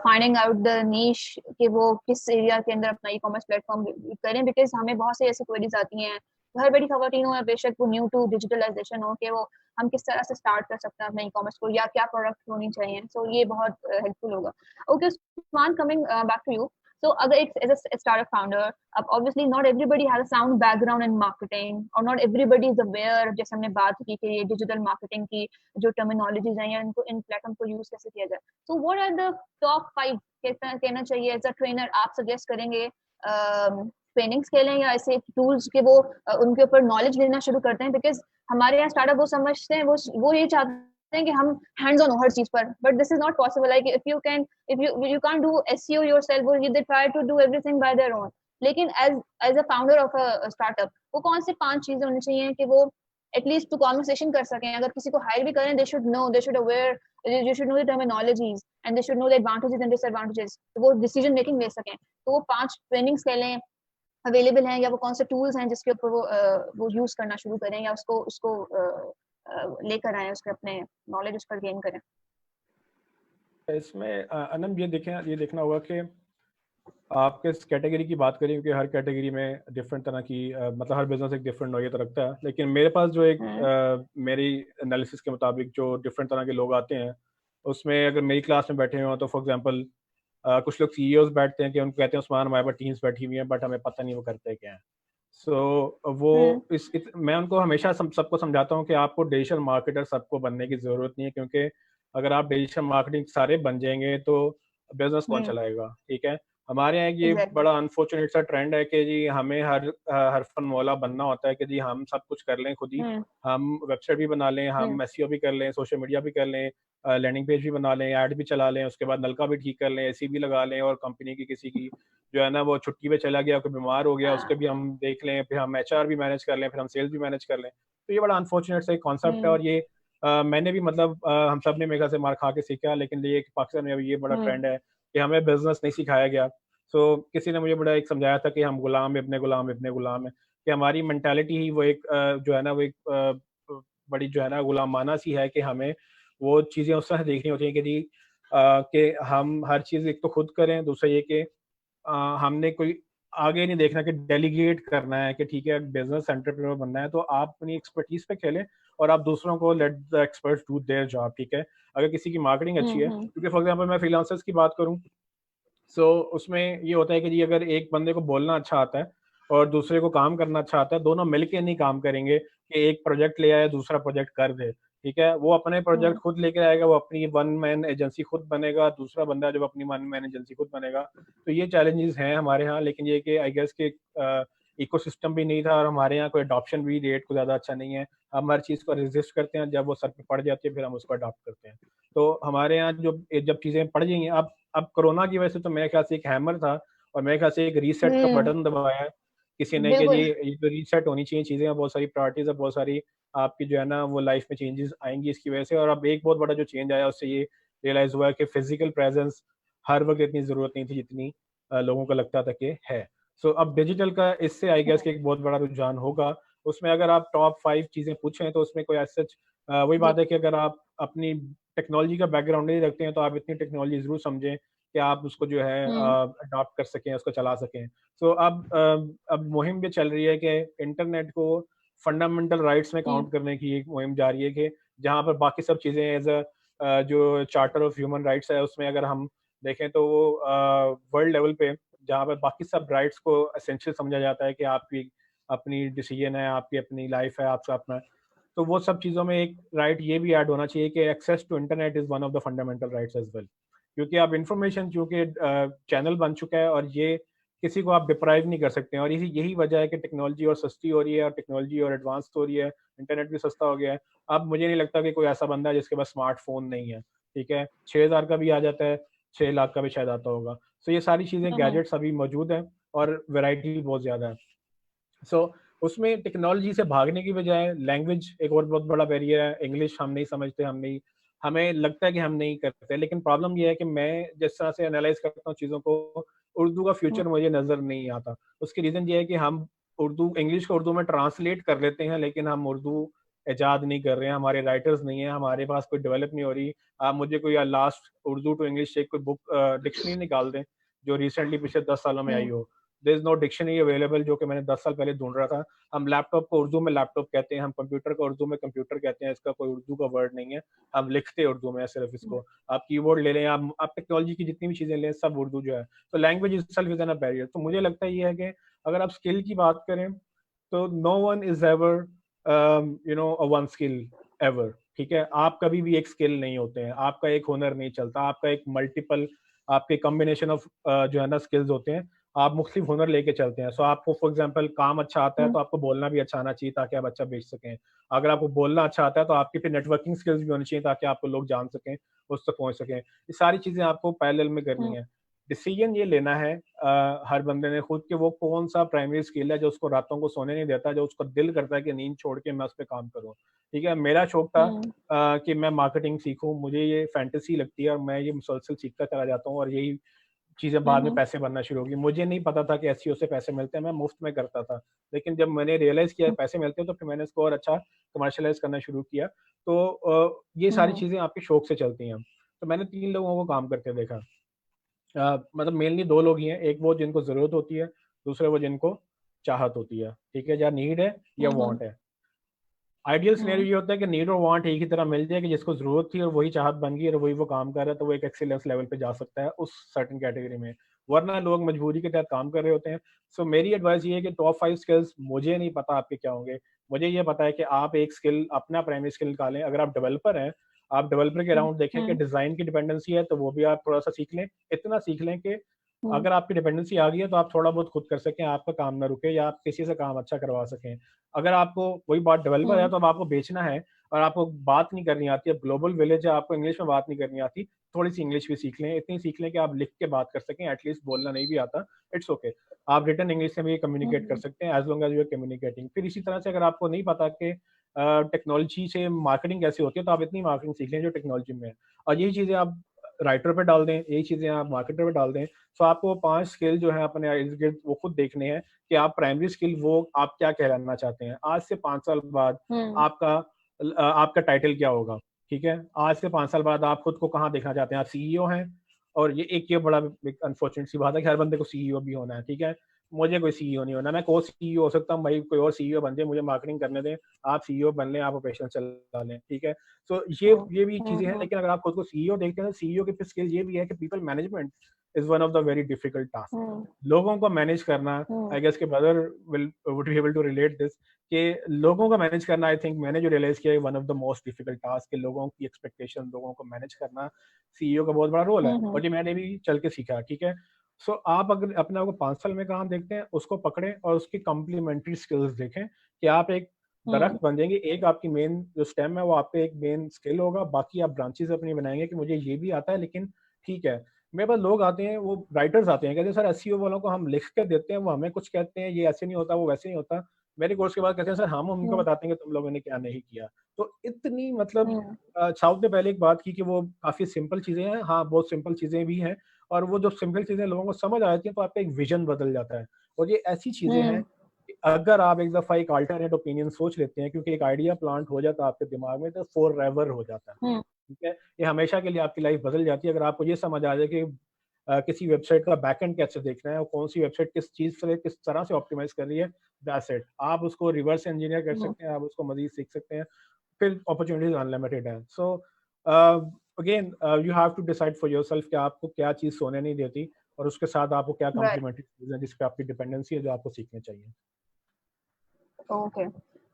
finding out the niche कि वो किस एरिया के अंदर अपना ई कॉमर्स प्लेटफॉर्म करें, बिकॉज हमें बहुत से ऐसी क्वेरीज आती हैं, घर बैठी खवातीन हो या बेशक वो न्यू टू डिजिटलाइजेशन हो, कि वो हम किस तरह से स्टार्ट कर सकते हैं अपने ई कॉमर्स को, या क्या प्रोडक्ट होनी चाहिए। सो ये बहुत हेल्पफुल होगा। Okay Usman, coming back to you. So, as a startup founder, obviously not everybody has a sound background in marketing, or not everybody is aware, जैसे हमने बात की कि ये digital marketing की जो terminologies हैं या इनको इन platform को use कैसे किया जाए। So, what are the top 5 कहना चाहिए as a trainer आप suggest करेंगे ट्रेनिंग्स के लिए या ऐसे टूल्स के वो उनके ऊपर नॉलेज लेना शुरू करते हैं? बिकॉज हमारे यहाँ स्टार्टअप वो समझते हैं, वो ये चाहते हैं कि हम हैंड्स ऑन हो हर चीज पर, but this is not possible. Like if you can't do SEO yourself, और they try to do everything by their own. लेकिन as a founder of a startup, वो कौन से 5 चीजें होनी चाहिए कि वो एटलीस्ट टू कॉन्वर्सेशन कर सकें? अगर किसी को हायर भी करें, they should know, they should aware you should know the terminologies and they should know the advantages and disadvantages, तो वो decision making ले सकें। तो वो 5 trainings कह लें अवेलेबल हैं, या वो कौन से टूल्स हैं जिसके ऊपर वो यूज करना शुरू करें, या उसको उसको लेकर आए, उसके अपने नॉलेज उस पर गेन करें। इसमें अनम ये देखना होगा कि आप किस कैटेगरी की बात करें, क्योंकि हर कैटेगरी में डिफरेंट तरह की मतलब हर बिजनेस एक डिफरेंट नोयत रखता है। लेकिन मेरे पास जो एक मेरी एनालिसिस के मुताबिक जो डिफरेंट तरह के लोग आते हैं, उसमें अगर मेरी क्लास में बैठे हो तो फॉर एग्जांपल कुछ लोग सीईओज बैठते हैं कि उनको कहते हैं उस्मान हमारे पास टीम्स बैठी हुई हैं बट हमें पता नहीं वो करते क्या हैं। वो मैं उनको हमेशा सबको समझाता हूँ कि आपको डिजिटल मार्केटर सबको बनने की जरूरत नहीं है, क्योंकि अगर आप डिजिटल मार्केटिंग सारे बन जाएंगे तो बिजनेस कौन चलाएगा। ठीक है, हमारे यहाँ ये बड़ा अनफॉर्चुनेट सा ट्रेंड है कि जी हमें हर फन मौला बनना होता है कि जी हम सब कुछ कर लें खुद ही, हम वेबसाइट भी बना लें, हम एसईओ भी कर लें, सोशल मीडिया भी कर लें, लैंडिंग पेज भी बना लें, ऐड भी चला लें, उसके बाद नलका भी ठीक कर लें, एसी भी लगा लें, और कंपनी की किसी की जो है ना वो छुट्टी पे चला गया, कोई बीमार हो गया, उसके भी हम देख लें, फिर हम एचआर भी मैनेज कर लें, फिर हम सेल्स भी मैनेज कर लें। तो ये बड़ा अनफॉर्चुनेट सा एक कॉन्सेप्ट है, और ये मैंने भी मतलब हम सब ने मेघा से मार खा के सीखा, लेकिन ये पाकिस्तान में अभी ये बड़ा ट्रेंड है कि हमें बिजनेस नहीं सिखाया गया। किसी ने मुझे बड़ा एक समझाया था कि हम गुलाम इब्ने गुलाम हैं, कि हमारी मेंटालिटी ही वो एक जो है ना वो एक बड़ी जो है ना गुलामाना सी है कि हमें वो चीज़ें उस तरह देखनी होती हैं कि जी कि हम हर चीज़ एक तो खुद करें, दूसरा ये कि हमने कोई आगे नहीं देखना कि डेलीगेट करना है कि ठीक है बिजनेस एंटरप्रेन्योर बनना है तो आप अपनी एक्सपर्टीज पे खेलें और आप दूसरों को let the experts do their job. ठीक है, अगर किसी की मार्केटिंग अच्छी है, क्योंकि फॉर एग्जांपल मैं फ्रीलांसर्स की बात करूं उसमें ये होता है कि जी अगर एक बंदे को बोलना अच्छा आता है और दूसरे को काम करना अच्छा आता है, दोनों मिलके नहीं काम करेंगे कि एक प्रोजेक्ट ले आए दूसरा प्रोजेक्ट कर दे। ठीक है, वो अपने प्रोजेक्ट खुद लेके आएगा, वो अपनी वन मैन एजेंसी खुद बनेगा, दूसरा बंदा जब अपनी वन मैन एजेंसी खुद बनेगा। तो ये चैलेंजेस हैं हमारे यहाँ, लेकिन ये कि आई गेस के इकोसिस्टम भी नहीं था और हमारे यहाँ कोई अडॉप्शन भी रेट को ज़्यादा अच्छा नहीं है। हम हर चीज़ को रेजिस्ट करते हैं, जब वो सर पे पड़ जाती है फिर हम उसको अडॉप्ट करते हैं। तो हमारे यहाँ जब चीज़ें पड़ जाएंगी, अब कोरोना की वजह से तो मेरे ख्याल से एक हैमर था और मेरे ख्याल से एक रीसेट का बटन दबाया किसी ने कि ये तो रीसेट होनी चाहिए चीज़ें, बहुत सारी प्रायोरिटीज है, बहुत सारी आपकी जो है ना वो लाइफ में चेंजेस आएंगी इसकी वजह से। और अब एक बहुत बड़ा जो चेंज आया उससे ये रियलाइज हुआ कि फिजिकल प्रेजेंस हर वक्त इतनी ज़रूरत नहीं थी जितनी लोगों को लगता था कि है। अब डिजिटल का इससे आई गेस कि एक बहुत बड़ा रुझान होगा। उसमें अगर आप टॉप 5 चीज़ें पूछें तो उसमें कोई ऐसा वही बात है कि अगर आप अपनी टेक्नोलॉजी का बैकग्राउंड नहीं रखते हैं तो आप इतनी टेक्नोलॉजी जरूर समझें कि आप उसको जो है अडॉप्ट कर सकें, उसको चला सकें। अब मुहिम ये चल रही है कि इंटरनेट को फंडामेंटल राइट्स में काउंट करने की एक मुहिम जारी है कि जहाँ पर बाकी सब चीज़ें एज अ जो चार्टर ऑफ ह्यूमन राइट्स है उसमें अगर हम देखें तो वो वर्ल्ड लेवल पे जहाँ पर बाकी सब राइट्स को एसेंशियल समझा जाता है कि आपकी अपनी डिसीजन है, आपकी अपनी लाइफ है, आपका अपना, तो वो सब चीज़ों में एक राइट ये भी ऐड होना चाहिए कि access to internet is one of the fundamental rights as well. क्योंकि अब इंफॉर्मेशन चूँकि चैनल बन चुका है और ये किसी को आप डिप्राइव नहीं कर सकते हैं, और यही वजह है कि टेक्नोलॉजी और सस्ती हो रही है और टेक्नोलॉजी और एडवांस हो रही है, इंटरनेट भी सस्ता हो गया है। अब मुझे नहीं लगता कि कोई ऐसा बंदा है जिसके पास स्मार्टफोन नहीं है। ठीक है, 6,000 का भी आ जाता है, 6 लाख का भी शायद आता होगा। ये सारी चीज़ें गैजेट्स अभी मौजूद हैं और वैरायटी भी बहुत ज़्यादा है। उसमें टेक्नोलॉजी से भागने की बजाय लैंग्वेज एक और बहुत बड़ा बैरियर है। इंग्लिश हम नहीं समझते, हमें लगता है कि हम नहीं करते, लेकिन प्रॉब्लम ये है कि मैं जिस तरह से एनालाइज करता हूँ चीज़ों को, उर्दू का फ्यूचर मुझे नज़र नहीं आता। उसकी रीज़न ये है कि हम इंग्लिश को उर्दू में ट्रांसलेट कर लेते हैं, लेकिन हम उर्दू ईजाद नहीं कर रहे हैं, हमारे राइटर्स नहीं है, हमारे पास कोई डेवलप नहीं हो रही। आप मुझे कोई लास्ट उर्दू टू इंग्लिश एक कोई बुक डिक्शनरी निकाल दें जो रिसेंटली पिछले 10 सालों में आई हो। There is no dictionary available जो कि मैंने 10 साल पहले ढूंढ रहा था। हम लैपटॉप को उर्दू में लैपटॉप कहते हैं, हम कंप्यूटर को उर्दू में कंप्यूटर कहते हैं, इसका कोई उर्दू का वर्ड नहीं है, हम लिखते हैं उर्दू में सिर्फ इसको। आप कीबोर्ड ले लें, आप टेक्नोलॉजी की जितनी भी चीजें लें, सब उर्दू जो है। तो language itself is an a barrier. तो मुझे लगता है ये है कि अगर आप स्किल की बात करें तो no one is ever a one skill ever. ठीक है, आप कभी भी एक स्किल नहीं होते हैं, आपका एक हुनर नहीं चलता, आपका एक मल्टीपल आपके कॉम्बिनेशन ऑफ जो है ना स्किल्स होते हैं, आप मुख्तलिफ हुनर लेके चलते हैं। आपको फॉर एग्जांपल काम अच्छा आता है तो आपको बोलना भी अच्छा आना चाहिए ताकि आप अच्छा बेच सकें। अगर आपको बोलना अच्छा आता है तो आपकी फिर नेटवर्किंग स्किल्स भी होनी चाहिए ताकि आपको लोग जान सकें, उस तक पहुंच सकें। ये सारी चीजें आपको पैरेलल में करनी है। डिसीजन ये लेना है हर बंदे ने खुद, कि वो कौन सा प्राइमरी स्किल है जो उसको रातों को सोने नहीं देता, जो उसको दिल करता है कि नींद छोड़ के मैं उस पर काम करूँ। ठीक है, मेरा शौक था कि मैं मार्केटिंग सीखूं, मुझे ये फैंटेसी लगती है और मैं ये मुसलसल सीखता चला जाता हूँ और यही चीजें बाद में पैसे बनना शुरू होगी। मुझे नहीं पता था कि एसईओ से पैसे मिलते हैं, मैं मुफ्त में करता था, लेकिन जब मैंने रियलाइज किया पैसे मिलते हैं तो फिर मैंने इसको और अच्छा कमर्शलाइज करना शुरू किया। तो ये सारी चीजें आपके शौक से चलती हैं। तो मैंने 3 लोगों को काम करते देखा, मतलब मेनली 2 लोग ही हैं, एक वो जिनको जरूरत होती है, दूसरे वो जिनको चाहत होती है। ठीक है, या नीड है या वांट है। आइडियल सिनेरियो ये होता है कि नीड और वांट एक ही तरह मिल जाए, कि जिसको जरूरत थी और वही चाहत बन गई और वही वो काम कर रहा है, तो वो एक एक्सीलेंस लेवल पे जा सकता है उस सर्टेन कैटेगरी में, वरना लोग मजबूरी के तहत काम कर रहे होते हैं। सो मेरी एडवाइस ये है कि टॉप 5 स्किल्स, मुझे नहीं पता आपके क्या होंगे, मुझे ये पता है कि आप एक स्किल, अपना प्राइमरी स्किल निकालें। अगर आप डेवलपर हैं, आप डेवलपर के अराउंड देखें कि डिजाइन की डिपेंडेंसी है, तो वो भी आप थोड़ा सा सीख लें, इतना सीख लें कि अगर आपकी डिपेंडेंसी आ गई है तो आप थोड़ा बहुत खुद कर सकें, आपका काम ना रुके, या आप किसी से काम अच्छा करवा सकें। अगर आपको वही बात डेवलपर है तो अब आपको बेचना है और आपको बात नहीं करनी आती, अब ग्लोबल विलेज है, आपको इंग्लिश में बात नहीं करनी आती, थोड़ी सी इंग्लिश भी सीख लें, इतनी सीख लें कि आप लिख के बात कर सकें, एटलीस्ट बोलना नहीं भी आता, इट्स ओके, आप रिटर्न इंग्लिश से भी कम्युनिकेट कर सकते हैं, as long as you are communicating. फिर इसी तरह से अगर आपको नहीं पता कि टेक्नोलॉजी से मार्केटिंग कैसे होती है, तो आप इतनी मार्केटिंग सीख लें जो टेक्नोलॉजी में है, और यही चीज़ें आप राइटर पे डाल दें, यही चीज़ें आप मार्केटर पे डाल दें। तो आपको 5 स्किल जो है अपने इर्द गिर्द वो खुद देखने हैं कि आप प्राइमरी स्किल वो आप क्या कहलाना चाहते हैं। आज से 5 साल बाद आपका टाइटल क्या होगा, ठीक है, आज से 5 साल बाद आप खुद को कहाँ देखना चाहते हैं, आप सीईओ हैं, और ये बड़ा अनफॉर्चुनेट सी बात है कि हर बंदे को सीईओ भी होना है। ठीक है, मुझे कोई सीईओ नहीं होना, मैं को सीईओ हो सकता हूँ, भाई कोई और सीईओ बन जाए, मुझे मार्केटिंग करने दें, आप सीईओ बन लें, आप ऑपरेशन चला लें। ठीक है, तो ये भी चीजें हैं, लेकिन अगर आप खुद को सीईओ देखते हैं तो सीईओ की स्किल ये भी है कि people management is one of the very difficult task. लोगों को मैनेज करना, आई गेस के brother would be able to relate this, कि लोगों को मैनेज करना, आई थिंक मैंने जो रियलाइज किया है one of the most difficult task, लोगों की एक्सपेक्टेशन, लोगों को मैनेज करना सीईओ का बहुत बड़ा रोल है, और ये मैंने भी चल के सीखा। ठीक है, सो आप अगर अपने आप को 5 साल में कहाँ देखते हैं, उसको पकड़ें और उसकी कॉम्प्लीमेंट्री स्किल्स देखें कि आप एक दरख्त बन जाएंगे, एक आपकी मेन जो स्टेम है वो आपका एक मेन स्किल होगा, बाकी आप ब्रांचेस अपनी बनाएंगे कि मुझे ये भी आता है, लेकिन ठीक है। मेरे पास लोग आते हैं, वो राइटर्स आते हैं, कहते हैं सर एसईओ वालों को हम लिख के देते हैं, वो हमें कुछ कहते हैं, ये ऐसे नहीं होता, वो वैसे नहीं होता। मेरे कोर्स के बाद कहते हैं सर हम उनको बताते हैं कि तुम लोगों ने क्या नहीं किया। तो इतनी मतलब साउथ ने पहले एक बात की कि वो काफी सिंपल चीजें हैं, हाँ बहुत सिंपल चीजें भी हैं, और वो जो सिंपल चीजें लोगों को समझ आ जाती हैं तो आपका एक विजन बदल जाता है। और ये ऐसी चीजें हैं कि अगर आप एक दफा एक अल्टरनेट ओपिनियन सोच लेते हैं, क्योंकि एक आइडिया प्लांट हो जाता है आपके दिमाग में, तो फॉरएवर हो जाता है। ठीक है, ये हमेशा के लिए आपकी लाइफ बदल जाती है अगर आपको ये समझ आ जाए कि किसी वेबसाइट का बैकएंड कैसे देखना है और कौन सी वेबसाइट किस चीज से किस तरह से ऑप्टिमाइज कर रही है, दैट्स इट। आप उसको रिवर्स इंजीनियर कर सकते हैं, आप उसको मजीद सीख सकते हैं, फिर अपॉर्चुनिटीज अनलिमिटेड है। So again you have to decide for yourself कि आपको क्या चीज सोने नहीं देती, और उसके साथ आपको क्या कॉम्प्लीमेंट्री चीज है जिस पे आपकी डिपेंडेंसी है, जो आपको सीखनी चाहिए। Okay,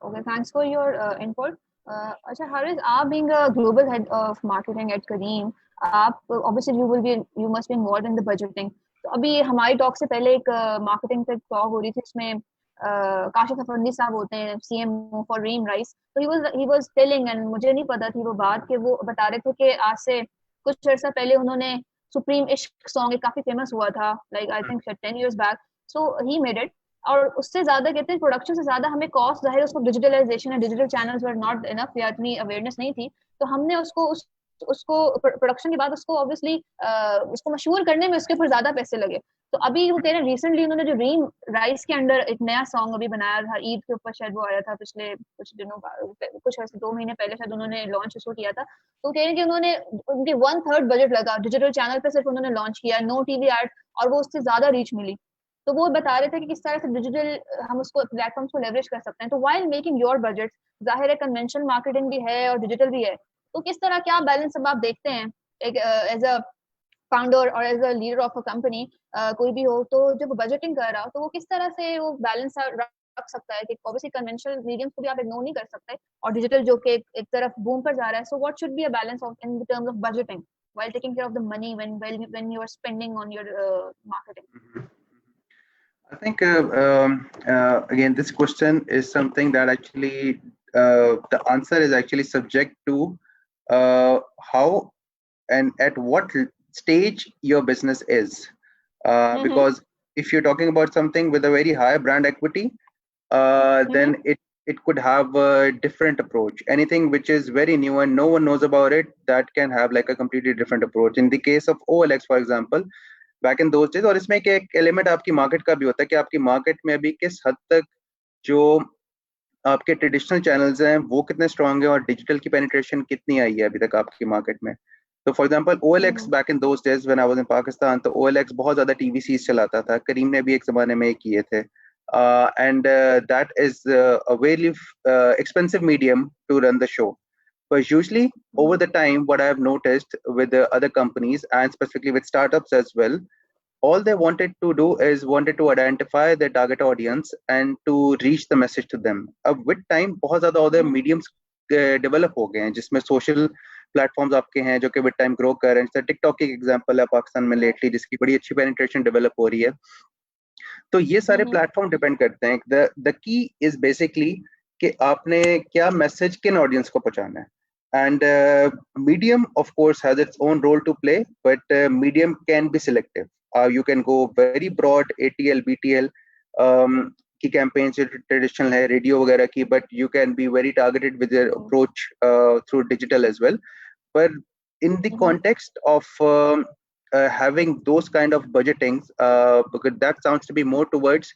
okay. Thanks for your input. अच्छा Haris, आप being a global head of marketing at Careem, आप obviously you must be involved in the budgeting. तो अभी हमारी टॉक से पहले एक मार्केटिंग पे टॉक हो रही थी, इसमें काशिफ अफंदी साहब होते हैं CMO फॉर रीम राइस, तो he was telling, and मुझे नहीं पता थी वो बात, कि वो बता रहे थे कि आज से कुछ अर्सा पहले उन्होंने सुप्रीम इश्क सॉन्ग एक काफी फेमस हुआ था, like I think 10 years back, so he made it, और उससे ज्यादा कहते हैं प्रोडक्शन से ज्यादा हमें कॉस्ट, जाहिर उसको डिजिटलाइजेशन है, digital channels were not enough, या इतनी अवेयरनेस नहीं थी, तो हमने उसको प्रोडक्शन के बाद उसको ऑब्वियसली उसको मशहूर करने में उसके ऊपर ज्यादा पैसे लगे। तो अभी वो कह रहे हैं रिसेंटली उन्होंने जो रीम राइस के अंडर एक नया सॉन्ग अभी बनाया था, ईद के ऊपर शायद वो आया था, पिछले कुछ दिनों कुछ ऐसे 2 महीने पहले शायद उन्होंने लॉन्च इसको किया था। तो कह रहे हैं कि उन्होंने उनके 1/3 बजट लगा, डिजिटल चैनल पे सिर्फ उन्होंने लॉन्च किया, नो टीवी एड, और वो उससे ज्यादा रीच मिली। तो वो बता रहे थे कि किस तरह से डिजिटल हम उसको प्लेटफॉर्म्स को लेवरेज कर सकते हैं। तो व्हाइल मेकिंग योर बजट, जाहिर है कन्वेंशनल मार्केटिंग भी है और डिजिटल भी है, तो किस तरह क्या बैलेंस अब आप देखते हैं एक एज अ फाउंडर और as a leader of a company, कोई भी हो, तो जब बजटिंग कर रहा हो तो वो किस तरह से वो बैलेंस रख सकता है कि ऑब्वियसली कन्वेंशनल मीडियम्स को भी आप इग्नोर नहीं कर सकते, और डिजिटल जो कि एक तरफ बूम पर जा रहा है, so what should be a balance of in terms of budgeting while taking care of the money when you are spending on your marketing? I think again this question is something that actually the answer is actually subject to how and at what stage your business is. because if you're talking about something with a very high brand equity, then it could have a different approach. Anything which is very new and no one knows about it, that can have like a completely different approach. In the case of OLX, for example, back in those days, और इसमें एक element आपकी market का भी होता है कि आपकी मार्केट में अभी किस हद तक जो आपके ट्रेडिशनल चैनल्स हैं वो कितने स्ट्रांग है और डिजिटल की पेनिट्रेशन कितनी आई है अभी तक आपकी मार्केट में. तो for example OLX back in those days when I was in Pakistan, तो OLX बहुत ज्यादा टीवी सीरीज चलाता था. करीम ने भी एक जमाने में किए थे. And that is a very expensive medium to run the show. But usually over the time, what I have noticed with the other companies and specifically with startups as well, all they wanted to do is wanted to identify their target audience and to reach the message to them. With time, बहुत ज़्यादा other mediums develop हो गए हैं जिसमें social platforms आपके हैं जो कि with time grow कर रहे हैं. जैसे TikTok एक example है पाकिस्तान में lately जिसकी बड़ी अच्छी penetration develop हो रही है. तो ये सारे प्लेटफॉर्म डिपेंड करते हैं. द की इज बेसिकली कि आपने क्या मैसेज किन ऑडियंस को पहुंचाना है. And medium of course has its own role to play, but medium can be selective. You can go very broad ATL BTL की कैंपेन जो ट्रेडिशनल है रेडियो वगैरह की, but you can be very targeted with your approach through digital as well. पर in the context of having those kind of budgetings, because that sounds to be more towards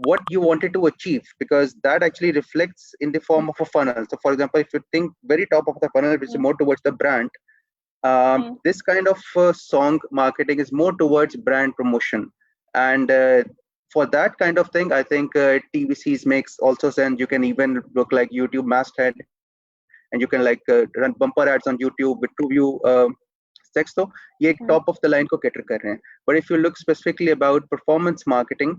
what you wanted to achieve, because that actually reflects in the form of a funnel. So for example, if you think very top of the funnel, which is more towards the brand, this kind of song marketing is more towards brand promotion. And for that kind of thing, I think TVCs makes also sense. You can even look like YouTube masthead, and you can like run bumper ads on YouTube with TrueView text. तो ये एक top of the line को cater कर रहे हैं. But if you look specifically about performance marketing,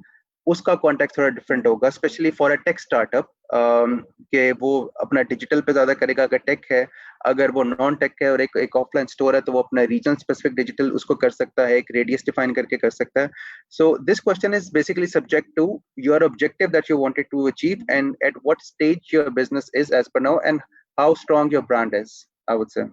उसका context थोड़ा different होगा, specially for a tech startup कि वो अपना डिजिटल पे ज्यादा करेगा अगर टेक है. अगर वो नॉन टेक है और एक ऑफलाइन स्टोर है तो वो अपना रीजन स्पेसिफिक डिजिटल उसको कर सकता है, एक रेडियस डिफाइन करके कर सकता है. So this question is basically subject to your objective that you wanted to achieve and at what stage your business is as per now and how strong your brand is, I would say.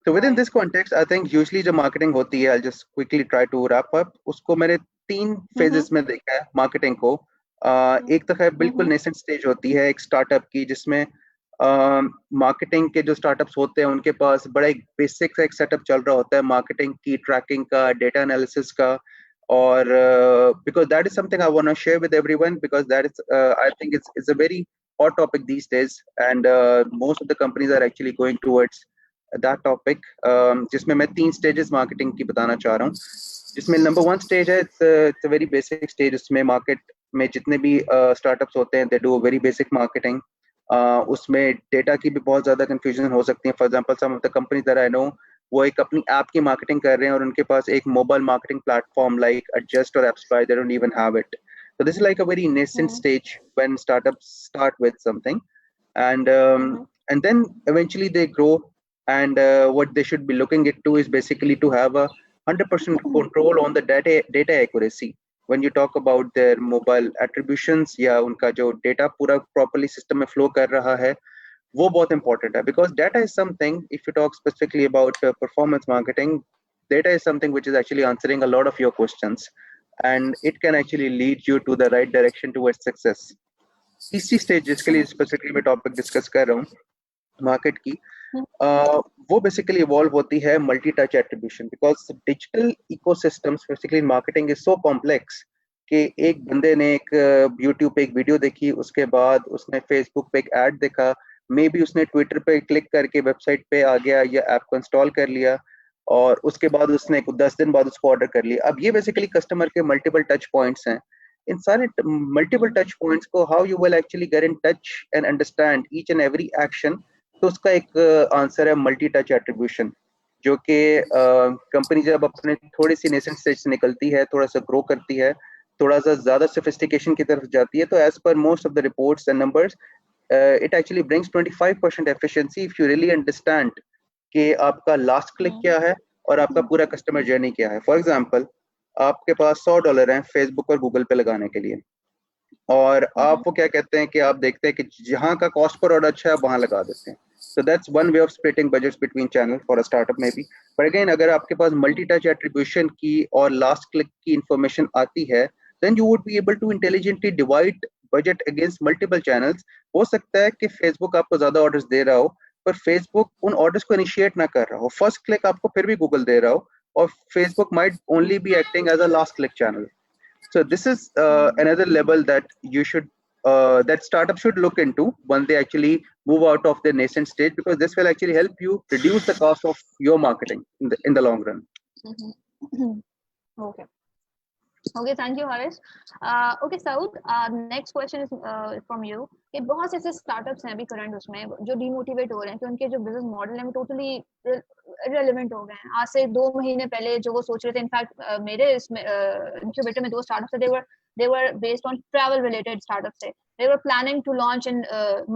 So within this context, I think usually जो marketing होती है, I'll just quickly try to wrap up. उसको मैंने 3 phases में देखा है marketing को. एक तो है बिल्कुल nascent stage होती है एक startup की, जिसमें marketing के जो startups होते हैं उनके पास बड़ा एक basic सा एक setup चल रहा होता है marketing की, tracking का, data analysis का. और because that is something I want to share with everyone, because that is I think it's a very hot topic these days, and most of the companies are actually going towards that topic, जिसमें मैं 3 stages marketing की बताना चाह रहा हूँ. जिसमें number 1 stage है, it's a very basic stage. उसमें market में जितने भी startups होते हैं, they do very basic marketing. उसमें data की भी बहुत ज़्यादा confusion हो सकती है. For example, some of the companies that I know, वो एक अपनी app की marketing कर रहे हैं और उनके पास एक mobile marketing platform like Adjust or AppSpy, they don't even have it. So this is like a very nascent stage when startups start with something, and then eventually they grow. And what they should be looking into is basically to have a 100% control on the data accuracy when you talk about their mobile attributions, या उनका जो data पूरा properly system में flow कर रहा है, वो बहुत important है. Because data is something, if you talk specifically about performance marketing, data is something which is actually answering a lot of your questions, and it can actually lead you to the right direction towards success. तीसरी stage जिसके लिए specifically मैं topic discuss कर रहा हूँ market की, वो basically evolve होती है multi touch attribution. Because digital ecosystem specifically in marketing is so complex कि एक बंदे ने एक यूट्यूब पे एक वीडियो देखी, उसके बाद उसने फेसबुक पे एक ऐड देखा, मे बी उसने ट्विटर पे क्लिक करके वेबसाइट पे आ गया या ऐप को इंस्टॉल कर लिया, और उसके बाद उसने 10 दिन बाद उसको ऑर्डर कर लिया. अब ये बेसिकली कस्टमर के मल्टीपल टच पॉइंट्स हैं. इन सारे मल्टीपल टच पॉइंट्स को how you will actually get in touch and understand each and every action, तो उसका एक आंसर है मल्टी टच एट्रीब्यूशन, जो कि कंपनी जब अपने थोड़ी सी नेसेंट स्टेज से निकलती है, थोड़ा सा ग्रो करती है, थोड़ा सा ज्यादा सोफिस्टिकेशन की तरफ जाती है, तो as per most of the reports and numbers it actually brings 25% efficiency if you really understand कि आपका लास्ट क्लिक क्या है और आपका पूरा कस्टमर जर्नी क्या है. फॉर एग्जांपल, आपके पास $100 हैं फेसबुक और गूगल पे लगाने के लिए, और आप वो क्या कहते हैं कि आप देखते हैं कि जहाँ का कॉस्ट पर ऑर्डर अच्छा है वहां लगा देते हैं. So that's one way of splitting budgets between channels for a startup maybe. But again, अगर आपके पास multi-touch attribution की और last click की information आती है, then you would be able to intelligently divide budget against multiple channels. हो सकता है कि Facebook आपको ज़्यादा orders दे रहा हो, पर Facebook उन orders को initiate ना कर रहा हो. First click आपको फिर भी Google दे रहा हो, और Facebook might only be acting as a last click channel. So this is another level that you should that startup should look into when they actually move out of their nascent stage, because this will actually help you reduce the cost of your marketing in the long run. Okay. Okay, thank you, Harish. Okay, Saud, next question is from you. कि बहुत से ऐसे startups हैं अभी current उसमें जो demotivate हो रहे हैं कि उनके जो बिजनेस मॉडल है वो टोटली इररिलेवेंट हो गए हैं. आज से 2 महीने पहले जो वो सोच रहे थे, इनफैक्ट मेरे इसमें इंक्यूबेटर में 2 स्टार्टअप्स थे, they were based on travel related startups थे. They were planning to launch in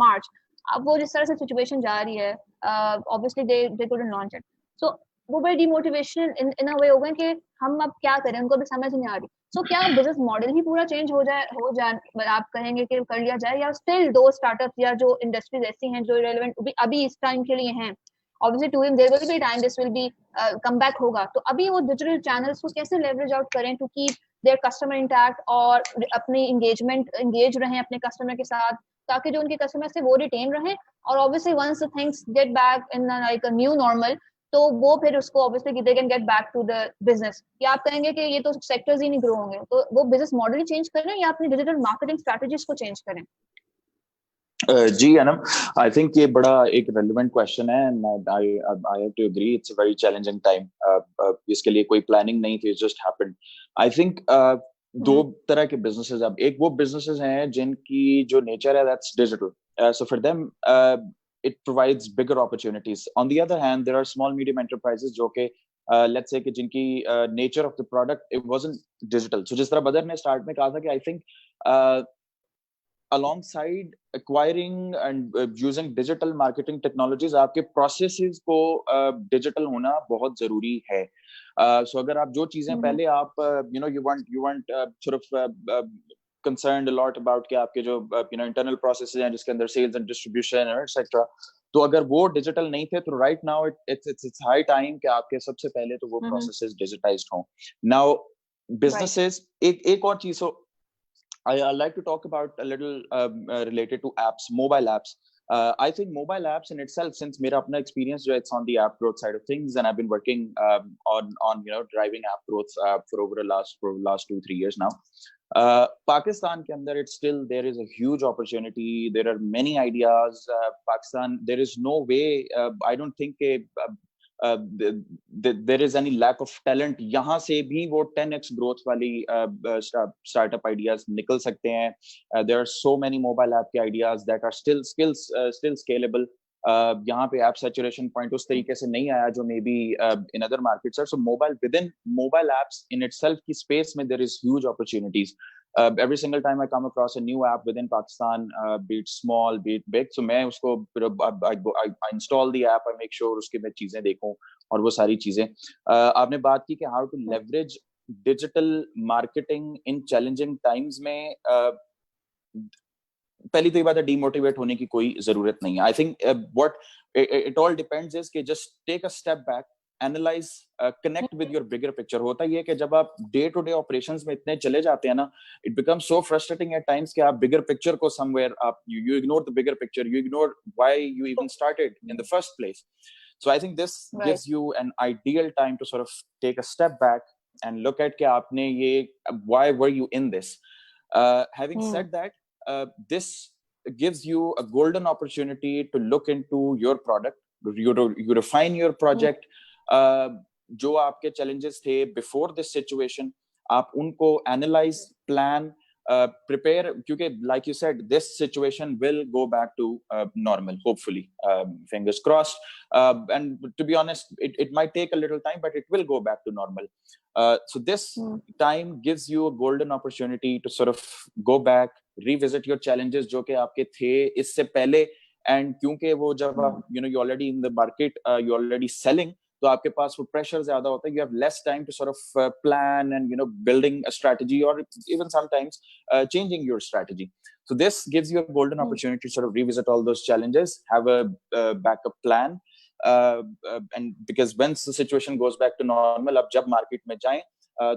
March. अब वो जिस तरह से सिचुएशन जा रही है, obviously they couldn't launch it. So वो बड़े डिमोटिवेशन इन अ वे हो गए कि हम अब क्या करें, उनको भी समझ नहीं आ रही. सो क्या बिजनेस मॉडल ही पूरा चेंज हो जाए आप कहेंगे कि कर लिया जाए, या स्टिल 2 स्टार्टअप्स या जो इंडस्ट्रीज ऐसी हैं जो रिलेवेंट अभी इस टाइम के लिए हैं, obviously to him there will be time this will be come back होगा, तो अभी वो डिजिटल चैनल्स को कैसे लेवरेज आउट करें to keep their customer intact और अपनी एंगेज रहें अपने कस्टमर के साथ, ताकि जो उनके कस्टमर से वो रिटेन रहें, और obviously once things get back in like a new normal, तो वो फिर उसको obviously they can get back to the business. या आप कहेंगे कि ये तो सेक्टर्स ही नहीं ग्रो होंगे, तो वो बिजनेस मॉडल ही चेंज करें या अपनी डिजिटल मार्केटिंग स्ट्रेटजीज को चेंज करें? जी अनम, आई थिंक ये बड़ा एक रेलेवेंट क्वेश्चन है, and I have to agree it's a very challenging time. इसके लिए कोई प्लानिंग नहीं थी, जस्ट हैपेंड. आई थिंक 2 तरह के बिजनेसेस. अब एक वो बिजनेसेस हैं जिनकी जो नेचर है that's digital, so for them it provides bigger opportunities. On the other hand, there are small medium enterprises जो के let's say कि जिनकी nature of the product it wasn't digital. So जिस तरह बदर ने start में कहा था कि I think alongside acquiring and using digital marketing technologies, आपके processes को digital होना बहुत जरूरी है. So अगर आप जो चीजें पहले आप you want sort of concerned a lot about कि आपके जो internal processes हैं जिसके अंदर sales and distribution and etc. तो अगर वो digital नहीं थे तो right now it's high time कि आपके सबसे पहले तो वो processes digitized हों. Now businesses एक और चीज, so I like to talk about a little related to apps, mobile apps. I think mobile apps in itself, since मेरा अपना experience जो it's on the app growth side of things, and I've been working on driving app growth for over the last 2-3 years now. Pakistan के अंदर it's still there is a huge opportunity. There are many ideas. Pakistan, there is no way. I don't think there is any lack of talent. यहाँ से भी वो 10x growth वाली startup ideas निकल सकते हैं. There are so many mobile app के ideas that are still scalable. यहाँ पे app saturation point उस तरीके से नहीं आया जो maybe in other markets are. So within mobile apps in itself की space में there is huge opportunities. Every single time I come across a new app within Pakistan, be it small, be it big, so मैं उसको I install the app, I make sure उसके मैं चीजें देखूं और वो सारी चीजें. आपने बात की कि how to leverage digital marketing in challenging times में, पहली तो ये बात है demotivate होने की कोई जरूरत नहीं है. I think what it all depends is कि just take a step back, analyze, connect with your bigger picture. होता ये है कि जब आप day to day operations में इतने चले जाते हैं ना, it becomes so frustrating at times कि आप bigger picture को somewhere आप you ignore the bigger picture, you ignore why you even started in the first place. So I think this gives you an ideal time to sort of take a step back and look at कि आपने ये why were you in this. Having said that, this gives you a golden opportunity to look into your product, you refine your project. जो आपके challenges थे before this situation, आप उनको analyze, plan, prepare, क्योंकि like you said, this situation will go back to normal, hopefully, fingers crossed, and to be honest, it might take a little time, but it will go back to normal. So this time gives you a golden opportunity to sort of go back, revisit your challenges जो कि आपके थे इससे पहले, and क्योंकि वो जब आप you already in the market, you already selling, तो आपके पास वो प्रेशर ज्यादा होता है. You have less time to sort of plan and building a strategy, or even sometimes changing your strategy. So this gives you a golden opportunity to sort of revisit all those challenges, have a backup plan, and because once the situation goes back to normal, अब जब market में जाएं,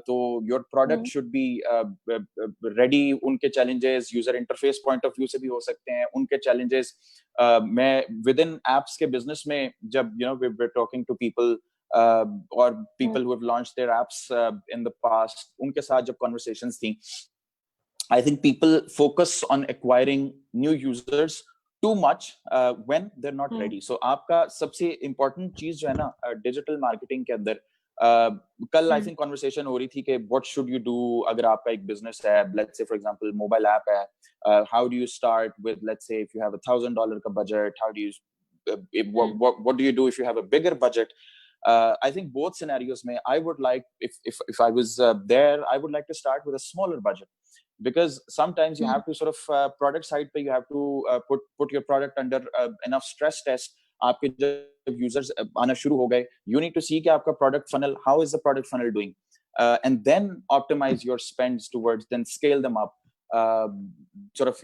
तो your product should be ready. उनके challenges user interface point of view से भी हो सकते हैं. उनके challenges मैं within apps के business में जब we're talking to people or people who have launched their apps in the past, उनके साथ जब conversations थी, I think people focus on acquiring new users too much when they're not ready. So आपका सबसे important चीज जो है ना digital marketing के अंदर, कल I think conversation हो रही थी कि what should you do अगर आपका एक business है, let's say for example mobile app है, how do you start with, let's say if you have $1,000 का budget, how do you what do you do if you have a bigger budget? I think both scenarios mein I would like, if I was there, I would like to start with a smaller budget, because sometimes you have to sort of product side pe you have to put your product under enough stress test. आपके जब users आना शुरू हो गए, you need to see कि आपका product funnel, how is the product funnel doing, and then optimize your spends towards, then scale them up. Sort of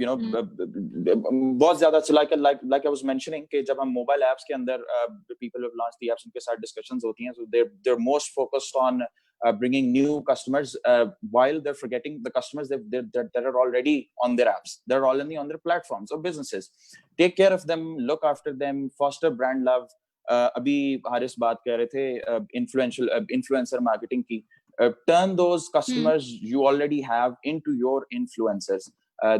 बहुत ज़्यादा, so like I was mentioning कि जब हम mobile apps के अंदर the people who have launched the apps, उनके साथ discussions होती हैं, so they're most focused on bringing new customers while they're forgetting the customers that are already on their apps. They're already on their platforms or businesses. Take care of them, look after them, foster brand love. अभी हारिस बात कर रहे थे influencer marketing की. Turn those customers you already have into your influencers.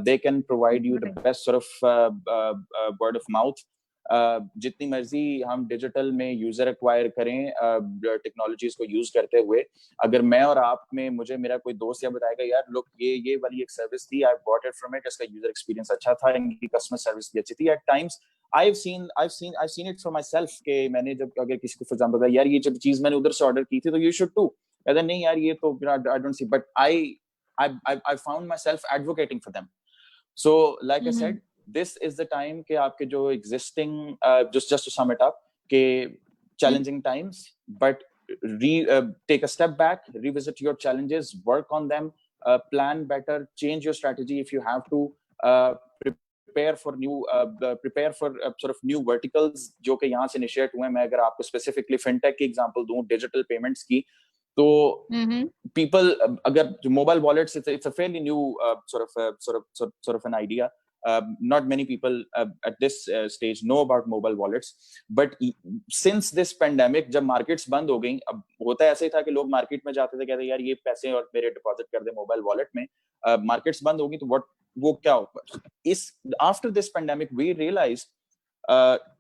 They can provide you the best sort of word of mouth. जितनी मर्जी हम digital में यूजर एक्वायर करें टेक्नोलॉजीज को यूज करते हुए, अगर मैं और आप में मुझे मेरा कोई दोस्त या बताएगा यार लोग ये वाली एक सर्विस थी, I bought it from it, इसका यूजर एक्सपीरियंस अच्छा था, इनकी कस्टमर सर्विस भी अच्छी थी. At times I've seen it for myself कि मैंने जब अगर किसी को फॉर एग्जांपल बताया यार ये जब चीज मैंने उधर से ऑर्डर की थी तो you should too, कहते नहीं यार ये तो I don't see, but I found myself advocating for them. So like I said, this is the time कि आपके जो existing just to sum it up कि challenging times, but take a step back, revisit your challenges, work on them, plan better, change your strategy if you have to, prepare for sort of new verticals जो कि यहाँ से initiate हुए. मैं अगर आपको specifically fintech की example दूँ, digital payments की, तो people अगर mobile wallets, it's a fairly new sort of an idea. Not many people at this stage know about mobile wallets, but since this pandemic जब markets बंद हो गई, अब होता ऐसा ही था कि लोग market में जाते थे, कहते यार ये पैसे और मेरे deposit कर दे mobile wallet में, markets बंद हो गई तो वो क्या होगा. इस after this pandemic we realized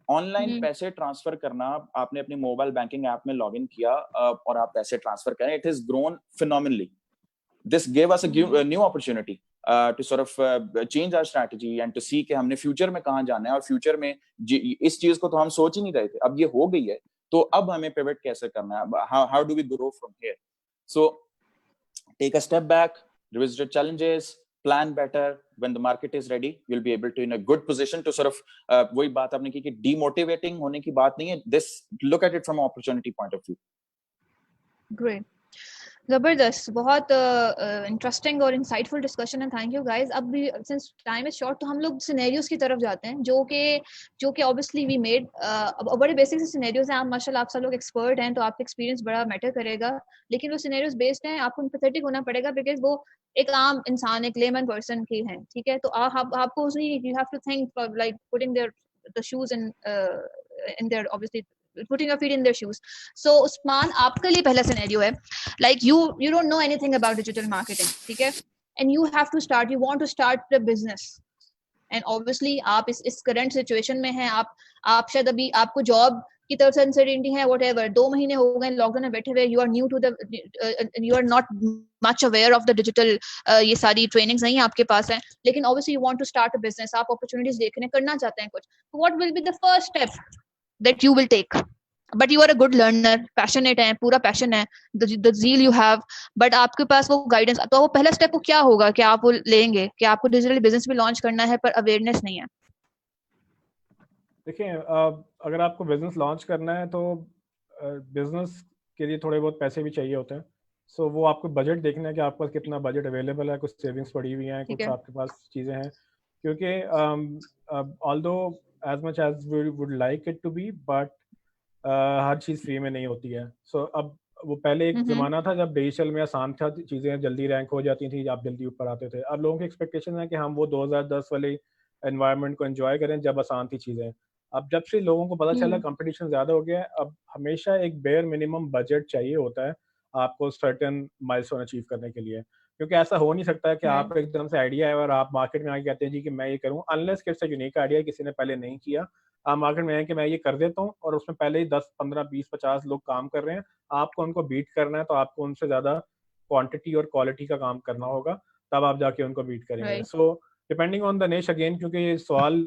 online पैसे ट्रांसफर करना, आपने अपनी मोबाइल बैंकिंग ऐप में लॉगिन किया और आप पैसे ट्रांसफर करें, it has grown phenomenally. This gave us a new opportunity to sort of change our strategy and to see कि हमने फ्यूचर में कहाँ जाना है, और फ्यूचर में इस चीज को तो हम सोच ही नहीं रहे थे, अब ये हो गई है तो अब हमें पिवट कैसे करना है, how do we grow from here. So take a step back, revisit your challenges, plan better. When the market is ready, you'll be able to in a good position to sort of वही बात आपने की कि demotivating होने की बात नहीं है. This look at it from an opportunity point of view. Great. जबरदस्त, बहुत इंटरेस्टिंग और इंसाइटफुल डिस्कशन है. Thank you guys. अब भी सिंस टाइम इज शॉर्ट तो हम लोग सिनेरियोज की तरफ जाते हैं जो कि ऑब्वियसली वी मेड बड़े बेसिक से सिनेरियोज हैं. आप माशाल्लाह आप सब लोग एक्सपर्ट हैं तो आपका एक्सपीरियंस बड़ा मैटर करेगा, लेकिन वो सिनेरियोज बेस्ड हैं, आपको एम्पैथेटिक होना पड़ेगा बिकॉज वो एक आम इंसान, एक लेमन पर्सन की है, ठीक है. तो आपको उसमें you have to think like putting their the shoes in their obviously putting your feet in their shoes. So Usman, आपके लिए पहला scenario है like you don't know anything about digital marketing, ठीक है, and you have to start, you want to start the business, and obviously आप इस current situation में हैं, आप शायद अभी आपको job की तरफ से uncertainty है, whatever, 2 महीने हो गए लॉकडाउन में बैठे हुए, you are new to the you are not much aware of the digital ये सारी trainings नहीं आपके पास है, लेकिन obviously you want to start a business, आप opportunities देखने करना चाहते हैं कुछ. What will be the first step that you will take? But you are a good learner, passionate है, पूरा passion है, the zeal you have, but आपके पास वो guidance, तो वो पहला step वो क्या होगा कि आप वो लेंगे कि आपको digital business भी launch करना है पर awareness नहीं है? देखिए अगर आपको business launch करना है तो बिजनेस के लिए थोड़े बहुत पैसे भी चाहिए होते हैं, सो वो आपको बजट देखना है कि आपके पास कितना बजट अवेलेबल है, कुछ सेविंग्स पड़ी हुई हैं, ठीक कुछ है। आपके पास चीज़ें हैं, क्योंकि although as much as we would like it to be, but हर चीज़ फ्री में नहीं होती है। सो अब वो पहले एक ज़माना था जब डिजिटल में आसान था, चीज़ें जल्दी रैंक हो जाती थी, आप जल्दी ऊपर आते थे। अब लोगों की एक्सपेक्टेशन है कि हम वो 2010 वाले एनवायरनमेंट को एंजॉय करें जब आसान थी चीज़ें। अब जब से लोगों को पता चला कंपटीशन ज़्यादा हो गया है, अब हमेशा एक बेयर मिनिमम बजट चाहिए होता है आपको सर्टेन माइलस्टोन अचीव करने के लिए, क्योंकि ऐसा हो नहीं सकता कि आप एकदम से आइडिया है और आप मार्केट में आके कहते हैं जी कि मैं ये करूँ, अनलेस कि इट्स अ यूनिक आइडिया किसी ने पहले नहीं किया। आप मार्केट में आए कि मैं ये कर देता हूँ और उसमें पहले ही 10 15 20 50 लोग काम कर रहे हैं, आपको उनको बीट करना है तो आपको उनसे ज़्यादा क्वांटिटी और क्वालिटी का काम करना होगा, तब आप जाके उनको बीट करेंगे। Right. So depending on the निश अगेन, क्योंकि ये सवाल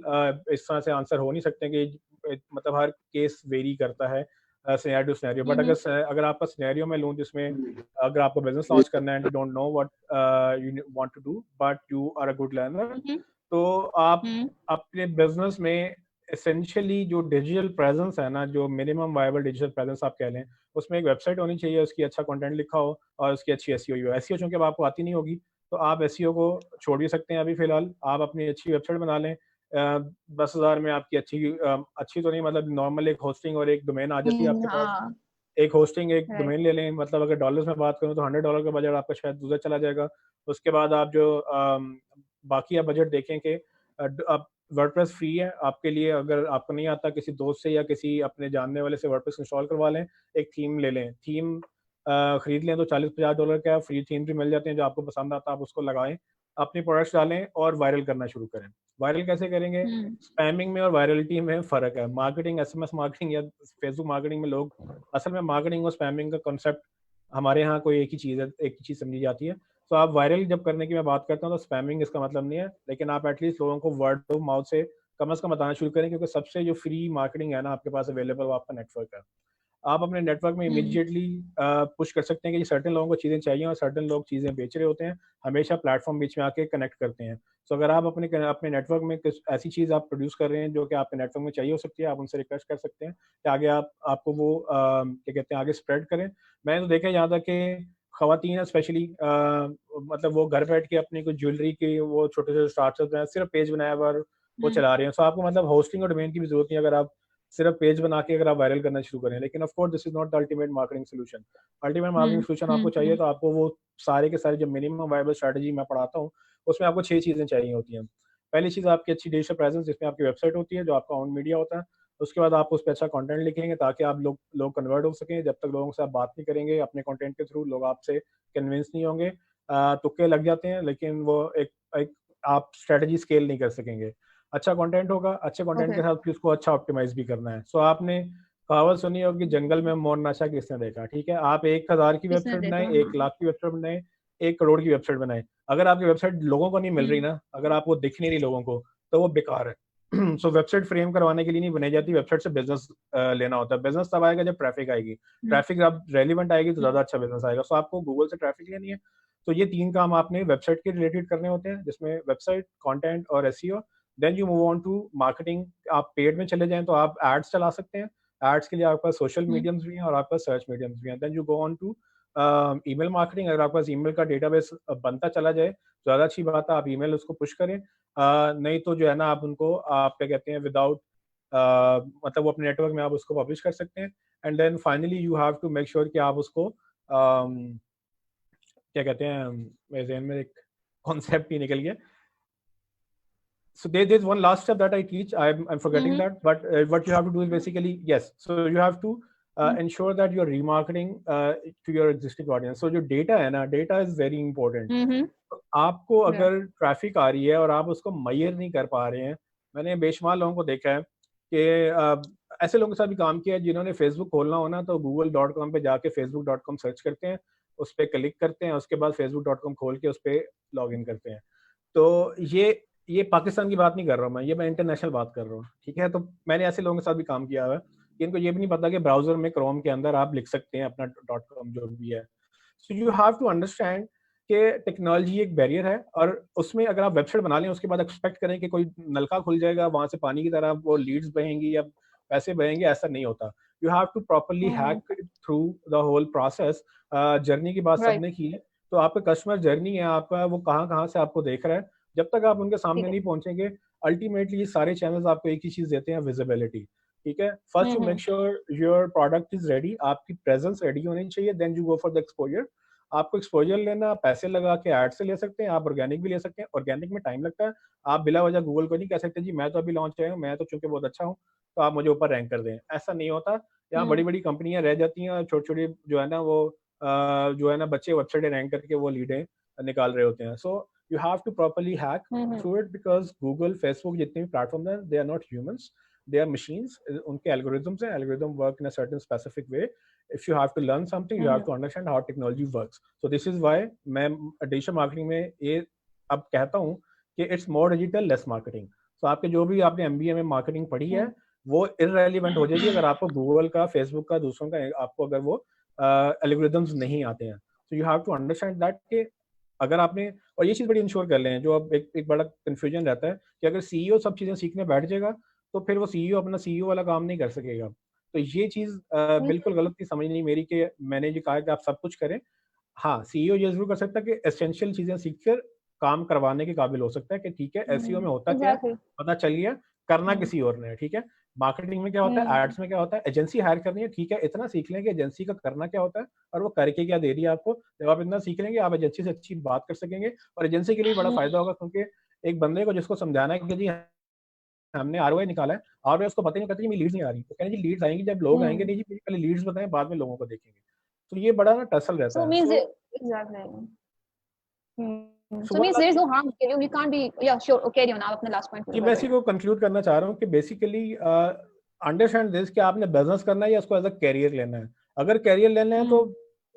इस तरह से आंसर हो नहीं सकते कि मतलब हर केस वेरी करता है सिनेरियो टू सिनेरियो, बट अगर आपका सिनेरियो में लूँ जिसमें अगर आपको बिजनेस लॉन्च करना है and you don't know what you want to do but you are a good learner, तो आप अपने बिजनेस में एसेंशियली जो डिजिटल प्रेजेंस है ना, जो मिनिमम वायबल डिजिटल प्रेजेंस आप कह लें, उसमें एक वेबसाइट होनी चाहिए, उसकी अच्छा कंटेंट लिखा हो और उसकी अच्छी एसईओ हो। एसईओ चूंकि अब आपको आती नहीं होगी तो आप एसईओ को छोड़ भी सकते हैं अभी फिलहाल, आप अपनी अच्छी वेबसाइट बना लें। 10,000 में आपकी अच्छी तो नहीं, मतलब नॉर्मल एक होस्टिंग और एक डोमेन आ जाती है आपके पास। एक होस्टिंग एक डोमेन ले लें, मतलब अगर डॉलर्स में बात करूं तो $100 का बजट आपका शायद उधर चला जाएगा। उसके बाद आप जो बाकी आप बजट देखें कि आप वर्डप्रेस फ्री है आपके लिए, अगर आपको नहीं आता किसी दोस्त से या किसी अपने जानने वाले से वर्डप्रेस इंस्टॉल करवा लें, एक थीम ले लें, थीम खरीद लें तो $40-50 का फ्री थीम भी मिल जाते हैं, जो आपको पसंद आता है आप उसको लगाएं, अपने प्रोडक्ट्स डालें और वायरल करना शुरू करें। वायरल कैसे करेंगे? स्पैमिंग में और वायरलिटी में फ़र्क है। मार्केटिंग, एसएमएस मार्केटिंग या फेसबुक मार्केटिंग में लोग असल में मार्केटिंग और स्पैमिंग का कॉन्सेप्ट हमारे यहाँ कोई एक ही चीज़ है, एक ही चीज़ समझी जाती है। तो आप वायरल जब करने की मैं बात करता हूँ तो स्पैमिंग इसका मतलब नहीं है, लेकिन आप एटलीस्ट लोगों को वर्ड ऑफ माउथ से कम बताना शुरू करें, क्योंकि सबसे जो फ्री मार्केटिंग है ना आपके पास अवेलेबल, वो आपका नेटवर्क है। आप अपने नेटवर्क में इमीडिएटली पुश कर सकते हैं कि सर्टेन लोगों को चीज़ें चाहिए और सर्टेन लोग चीज़ें बेच रहे होते हैं, हमेशा प्लेटफॉर्म बीच में आके कनेक्ट करते हैं। तो अगर आप अपने नेटवर्क में कुछ ऐसी चीज़ आप प्रोड्यूस कर रहे हैं जो कि आपके नेटवर्क में चाहिए हो सकती है, आप उनसे रिक्वेस्ट कर सकते हैं कि आगे आपको वो क्या कहते हैं आगे स्प्रेड करें। मैंने तो देखा यहाँ तक कि खवातीन है स्पेशली, मतलब वो घर बैठ के अपनी कुछ ज्वेलरी की वो छोटे छोटे स्टार्टअप हैं, सिर्फ पेज बनाया हुआ और वो चला रहे हैं। सो आपको मतलब होस्टिंग और डोमेन की भी जरूरत नहीं, अगर आप सिर्फ पेज बना के अगर आप वायरल करना शुरू करें। लेकिन of course this is not the ultimate marketing solution. Ultimate marketing solution आपको चाहिए तो आपको वो सारे के सारे जो मिनिमम वायबल स्ट्रेटजी मैं पढ़ाता हूँ उसमें आपको 6 चीज़ें चाहिए होती हैं। पहली चीज़ आपकी अच्छी डिजिटल प्रेजेंस, जिसमें आपकी वेबसाइट होती है, जो आपका ऑन मीडिया होता है। उसके बाद आप उस पर अच्छा कंटेंट लिखेंगे ताकि आप लोग कन्वर्ट हो सकें। जब तक लोगों से आप बात नहीं करेंगे अपने कंटेंट के थ्रू, लोग आपसे कन्विंस नहीं होंगे। तुक्के लग जाते हैं, लेकिन वो एक आप स्ट्रेटजी स्केल नहीं कर सकेंगे। अच्छा कंटेंट होगा, अच्छे कंटेंट के साथ फिर उसको अच्छा ऑप्टिमाइज भी करना है। सो आपने कहावत सुनी होगी, जंगल में मोर नाचा किसने देखा। ठीक है, आप 1,000 की वेबसाइट बनाए, 1 लाख की वेबसाइट बनाए, 1 करोड़ की वेबसाइट बनाए, अगर आपकी वेबसाइट लोगों को नहीं मिल रही ना, अगर आपको दिख नहीं रही लोगों को, तो वो बेकार है। सो वेबसाइट फ्रेम करवाने के लिए नहीं बनाई जाती, वेबसाइट से बिजनेस लेना होता है। बिजनेस तब आएगा जब ट्रैफिक आएगी, ट्रैफिक जब रेलिवेंट आएगी तो ज्यादा अच्छा बिजनेस आएगा। सो आपको गूगल से ट्रैफिक लेनी है, तो ये 3 काम आपने वेबसाइट के रिलेटेड करने होते हैं, जिसमें वेबसाइट, कंटेंट और SEO. Then you move on to marketing. आप पेड में चले जाएं तो आप एड्स चला सकते हैं, एड्स के लिए आपके पास सोशल मीडियम्स भी हैं और आपके पास सर्च मीडियम्स भी हैं। Then you go on to email marketing. अगर आपके पास ईमेल का डेटाबेस बनता चला जाए तो ज़्यादा अच्छी बात है, आप ईमेल उसको पुश करें। नहीं तो जो है ना, आप उनको आप क्या कहते हैं विदाउट मतलब वो अपने नेटवर्क में आप उसको पब्लिश कर सकते हैं। And then finally you have to make sure कि आप उसको क्या कहते हैं, मेरे ज़हन में एक कॉन्सेप्ट ही निकल गया। So there's one last step that I teach. I'm forgetting that, but what you have to do is basically, yes. So you have to ensure that you're remarketing to your existing audience. So जो data है ना, data is very important. तो आपको अगर traffic आ रही है और आप उसको मेजर नहीं कर पा रहे हैं, मैंने बेशुमार लोगों को देखा है कि ऐसे लोगों के साथ भी काम किया है जिन्होंने फेसबुक खोलना हो ना तो google.com पे जाके facebook.com सर्च करते हैं, उस पर क्लिक करते हैं, उसके बाद facebook.com खोल के उस पर लॉग इन करते हैं। तो ये पाकिस्तान की बात नहीं कर रहा हूँ मैं इंटरनेशनल बात कर रहा हूँ। ठीक है, तो मैंने ऐसे लोगों के साथ भी काम किया हुआ है कि इनको ये भी नहीं पता कि ब्राउजर में क्रोम के अंदर आप लिख सकते हैं अपना .com जो भी है। So you have to understand कि टेक्नोलॉजी एक बैरियर है, और उसमें अगर आप वेबसाइट बना लें उसके बाद एक्सपेक्ट करें कि कोई नलका खुल जाएगा, वहां से पानी की तरह वो लीड्स बहेंगी या पैसे बहेंगे, ऐसा नहीं होता। you have to properly hack it through the whole process. Journey की बात सबने की, तो आपका कस्टमर जर्नी है आपका, वो कहाँ से आपको देख रहा है, जब तक आप उनके सामने नहीं पहुंचेंगे, अल्टीमेटली ये सारे चैनल्स आपको एक ही चीज देते हैं, विजिबिलिटी. ठीक है, first you make sure your product is ready, आपकी प्रेजेंस रेडी होनी चाहिए, then you go for the exposure. आपको एक्सपोजर लेना, पैसे लगा के ऐड से ले सकते हैं, आप ऑर्गेनिक भी ले सकते हैं. ऑर्गेनिक में टाइम लगता है, आप बिला वजह गूगल को नहीं कह सकते जी मैं तो अभी लॉन्च आया हूँ, मैं तो चूंकि बहुत अच्छा हूँ तो आप मुझे ऊपर रैंक कर दें. ऐसा नहीं होता. यहाँ बड़ी बड़ी कंपनियां रह जाती हैं, छोटी छोटी जो है ना वो जो है ना बच्चे वेबसाइट रैंक करके वो लीडें निकाल रहे होते हैं. सो you have to properly hack through it, because Google, Facebook जितने भी प्लेटफॉर्म हैं, they are not humans, they are machines. उनके algorithms हैं, algorithm work in a certain specific way. If you have to learn something, you have to understand how technology works. So this is why मैं digital marketing में ये अब कहता हूँ कि it's more digital, less marketing. So आपके जो भी आपने MBA में marketing पढ़ी है वो irrelevant हो जाएगी अगर आपको Google का, Facebook का, दूसरों का आपको अगर वो algorithms नहीं आते हैं. So you have to understand that कि अगर आपने, और ये चीज़ बड़ी इंश्योर कर लें, जो अब एक बड़ा कंफ्यूजन रहता है कि अगर सीईओ सब चीज़ें सीखने बैठ जाएगा तो फिर वो सीईओ अपना सीईओ वाला काम नहीं कर सकेगा. तो ये चीज़ बिल्कुल गलत थी समझनी मेरी कि मैंने जो कहा कि आप सब कुछ करें. हाँ, सीईओ ये जरूर कर सकता है कि एसेंशियल चीज़ें सीखकर काम करवाने के काबिल हो सकता है कि ठीक है एसईओ में होता क्या है पता चल गया, करना किसी और ने. ठीक है, मार्केटिंग में क्या होता है, एड्स में क्या होता है, एजेंसी हायर करनी है, ठीक है, इतना सीख लें कि एजेंसी का करना क्या होता है और वो करके क्या दे रही है आपको. जब आप इतना सीख लेंगे आप एजेंसी से अच्छी बात कर सकेंगे और एजेंसी के लिए बड़ा फायदा होगा, क्योंकि एक बंदे को जिसको समझाना है कि जी हमने आरओआई निकाला है, आरओआई उसको पता नहीं कहता जी लीड्स नहीं आ रही, तो कहने जी लीड्स आएंगी जब लोग आएंगे, नहीं जी पहले लीड्स बताएं बाद में लोगों को देखेंगे. तो ये बड़ा ना टसल रहता है. So means there is no harm. You can't be, yeah, sure. Okay, now अपने last point. मैं इसी को कंक्लूड करना चाह रहा हूँ कि बेसिकली अंडरस्टैंड दिस कि आपने बिजनेस करना है या उसको एज अ कैरियर लेना है. अगर कैरियर लेना है तो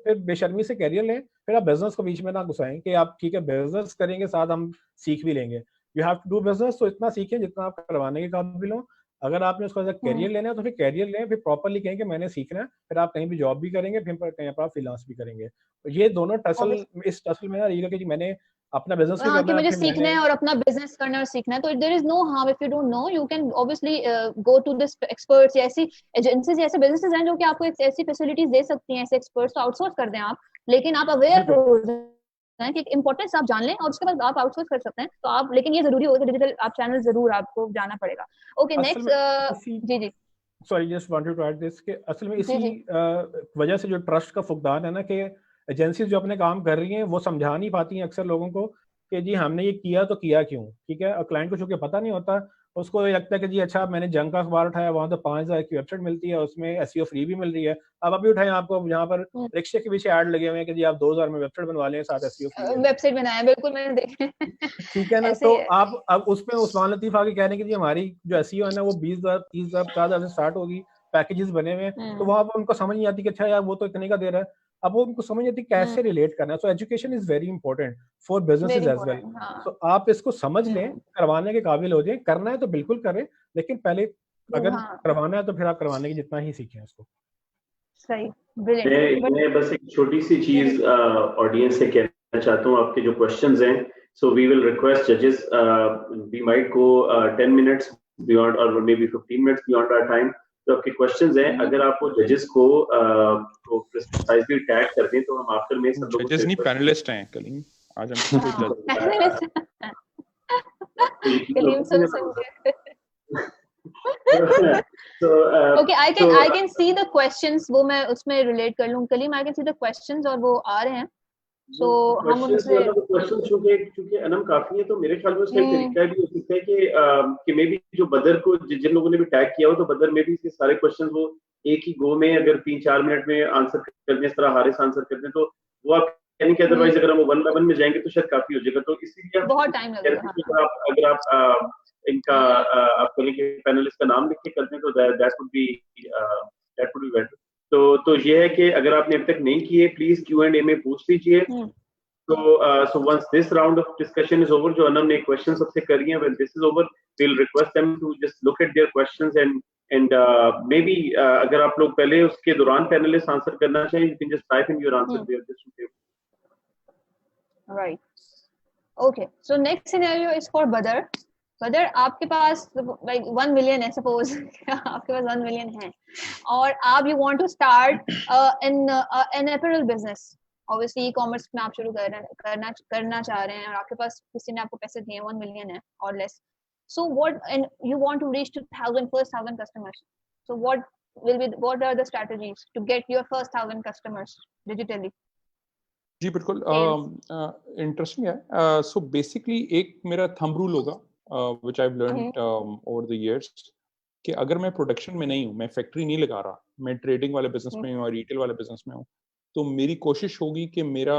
फिर बेशर्मी से कैरियर लें, फिर आप बिजनेस को बीच में ना घुसाएं कि आप ठीक है बिजनेस करेंगे साथ हम सीख भी लेंगे. You have to do business, तो इतना सीखें जितना आप करवाने के काबिल हो. अगर आपने उसको एज अ कैरियर लेना है तो फिर कैरियर लें, फिर प्रॉपर्ली कहें कि मैंने सीखना है, फिर आप कहीं भी जॉब भी करेंगे, फिर कहीं पर आप फ्रीलांस भी करेंगे. तो ये दोनों टसल, इस टसल में ना रहेगा कि मैंने अपना बिजनेस भी करना है, मुझे सीखना है और अपना बिजनेस करना है और सीखना है. तो there is no harm if you don't know, you can obviously go to this experts या ऐसी एजेंसीज, ऐसे बिजनेसेस हैं जो कि आपको एक ऐसी फैसिलिटीज दे सकती हैं, ऐसे एक्सपर्ट्स तो आउटसोर्स कर दें आप, लेकिन आप अवेयर हो जाएं कि इंपॉर्टेंस आप जान लें और उसके बाद आप आउटसोर्स कर सकते हैं. तो आप, लेकिन ये जरूरी होगा कि डिजिटल आप चैनल जरूर आपको जाना पड़ेगा. Okay, next. जी sorry, just wanted to add this कि असल में इसी वजह से जो ट्रस्ट का फुकदान है ना कि एजेंसीज जो अपने काम कर रही हैं वो समझा नहीं पाती हैं अक्सर लोगों को कि जी हमने ये किया तो किया क्यों. ठीक है, और क्लाइंट को चूंकि पता नहीं होता, उसको ये लगता है कि जी अच्छा मैंने जंग का अखबार उठाया, वहाँ तो 5000 की वेबसाइट मिलती है, उसमें एसईओ फ्री भी मिल रही है. अब अभी उठाएं, आपको यहाँ पर रिक्शे के पीछे ऐड लगे हुए हैं कि जी आप 2000 में वेबसाइट बनवा लें, साथ एसईओ फ्री वेबसाइट बनाया, बिल्कुल मैंने देखे. ठीक है ना, तो आप अब उसमें उस्मान लतीफ आके कह रहे हैं कि जी हमारी जो एसईओ है ना वो 20000 30000 4000 से स्टार्ट होगी, पैकेजेस बने हुए हैं. तो वहाँ पर उनको समझ नहीं आती कि अच्छा यार वो तो इतने का दे रहा है. अब वो उनको समझ आती कैसे रिलेट करना है. सो education is very important for businesses as well. So आप इसको समझ लें, करवाने के काबिल हो जाए. करना है तो बिल्कुल करें, लेकिन पहले अगर करवाना है तो फिर आप करवाने की जितना ही सीखें उसको. सही, ब्रिलियंट. मैं बस एक छोटी सी चीज ऑडियंस से कहना चाहता हूँ. आपके जो क्वेश्चंस हैं, सो वी विल रिक्वेस्ट जजेस, we might go 10 minutes beyond और maybe 15 minutes beyond our time. तो आपके क्वेश्चंस हैं, अगर आप वो जजेस को प्रिसाइजली टैग कर दें तो हम आफ्टर में सब लोग जजेस नहीं पैनलिस्ट हैं कलीम. आज हम कलीम सुन okay, I can see the questions. वो मैं उसमें रिलेट कर लूं. Kaleem, I can see the questions और वो आ रहे हैं. सो हम उनसे क्वेश्चन चूंकि अनम काफी है, तो मेरे ख्याल में उसका एक तरीका भी हो सकता है कि मे बी जो बदर को जिन लोगों ने भी टैग किया हो, तो बदर में भी इसके सारे क्वेश्चंस वो एक ही गो में अगर 3-4 मिनट में आंसर कर दें, इस तरह हारिस आंसर कर दें, तो वो आप यानी कि अदरवाइज अगर हम 1 by 1 में जाएंगे तो शायद काफी हो जाएगा. तो इसीलिए बहुत टाइम लगेगा. अगर आप इनका आप पैनलिस्ट का नाम लिख के कर दें तो दैट वुड बी बेटर. तो ये है कि अगर आपने अभी तक नहीं किए, प्लीज Q&A में पूछ लीजिए. So once this round of discussion is over, जो अनम ने क्वेश्चन सबसे करी हैं, when this is over, we'll request them to just look at their questions and maybe अगर आप लोग पहले उसके दौरान पैनलिस्ट आंसर करना चाहिए, you can just type in your answer there. Right. Okay. So next scenario is for Badr. अगर आपके पास like 1 million है सपोज आपके पास 1 million है और आप you want to start an apparel business, obviously e-commerce में आप शुरू करना चाह रहे हैं और आपके पास किसी ने आपको पैसे दिए 1 million है or less, so what, and you want to reach to 1,000 customers, so what are the strategies to get your first 1,000 customers digitally? जी बिल्कुल इंटरेस्टिंग है. सो बेसिकली एक मेरा थंब रूल होगा which I have learned over the years कि अगर मैं production में नहीं हूँ, मैं फैक्ट्री नहीं लगा रहा, मैं ट्रेडिंग वाले बिजनेस में हूँ और रिटेल वाले बिजनेस में हूँ, तो मेरी कोशिश होगी कि मेरा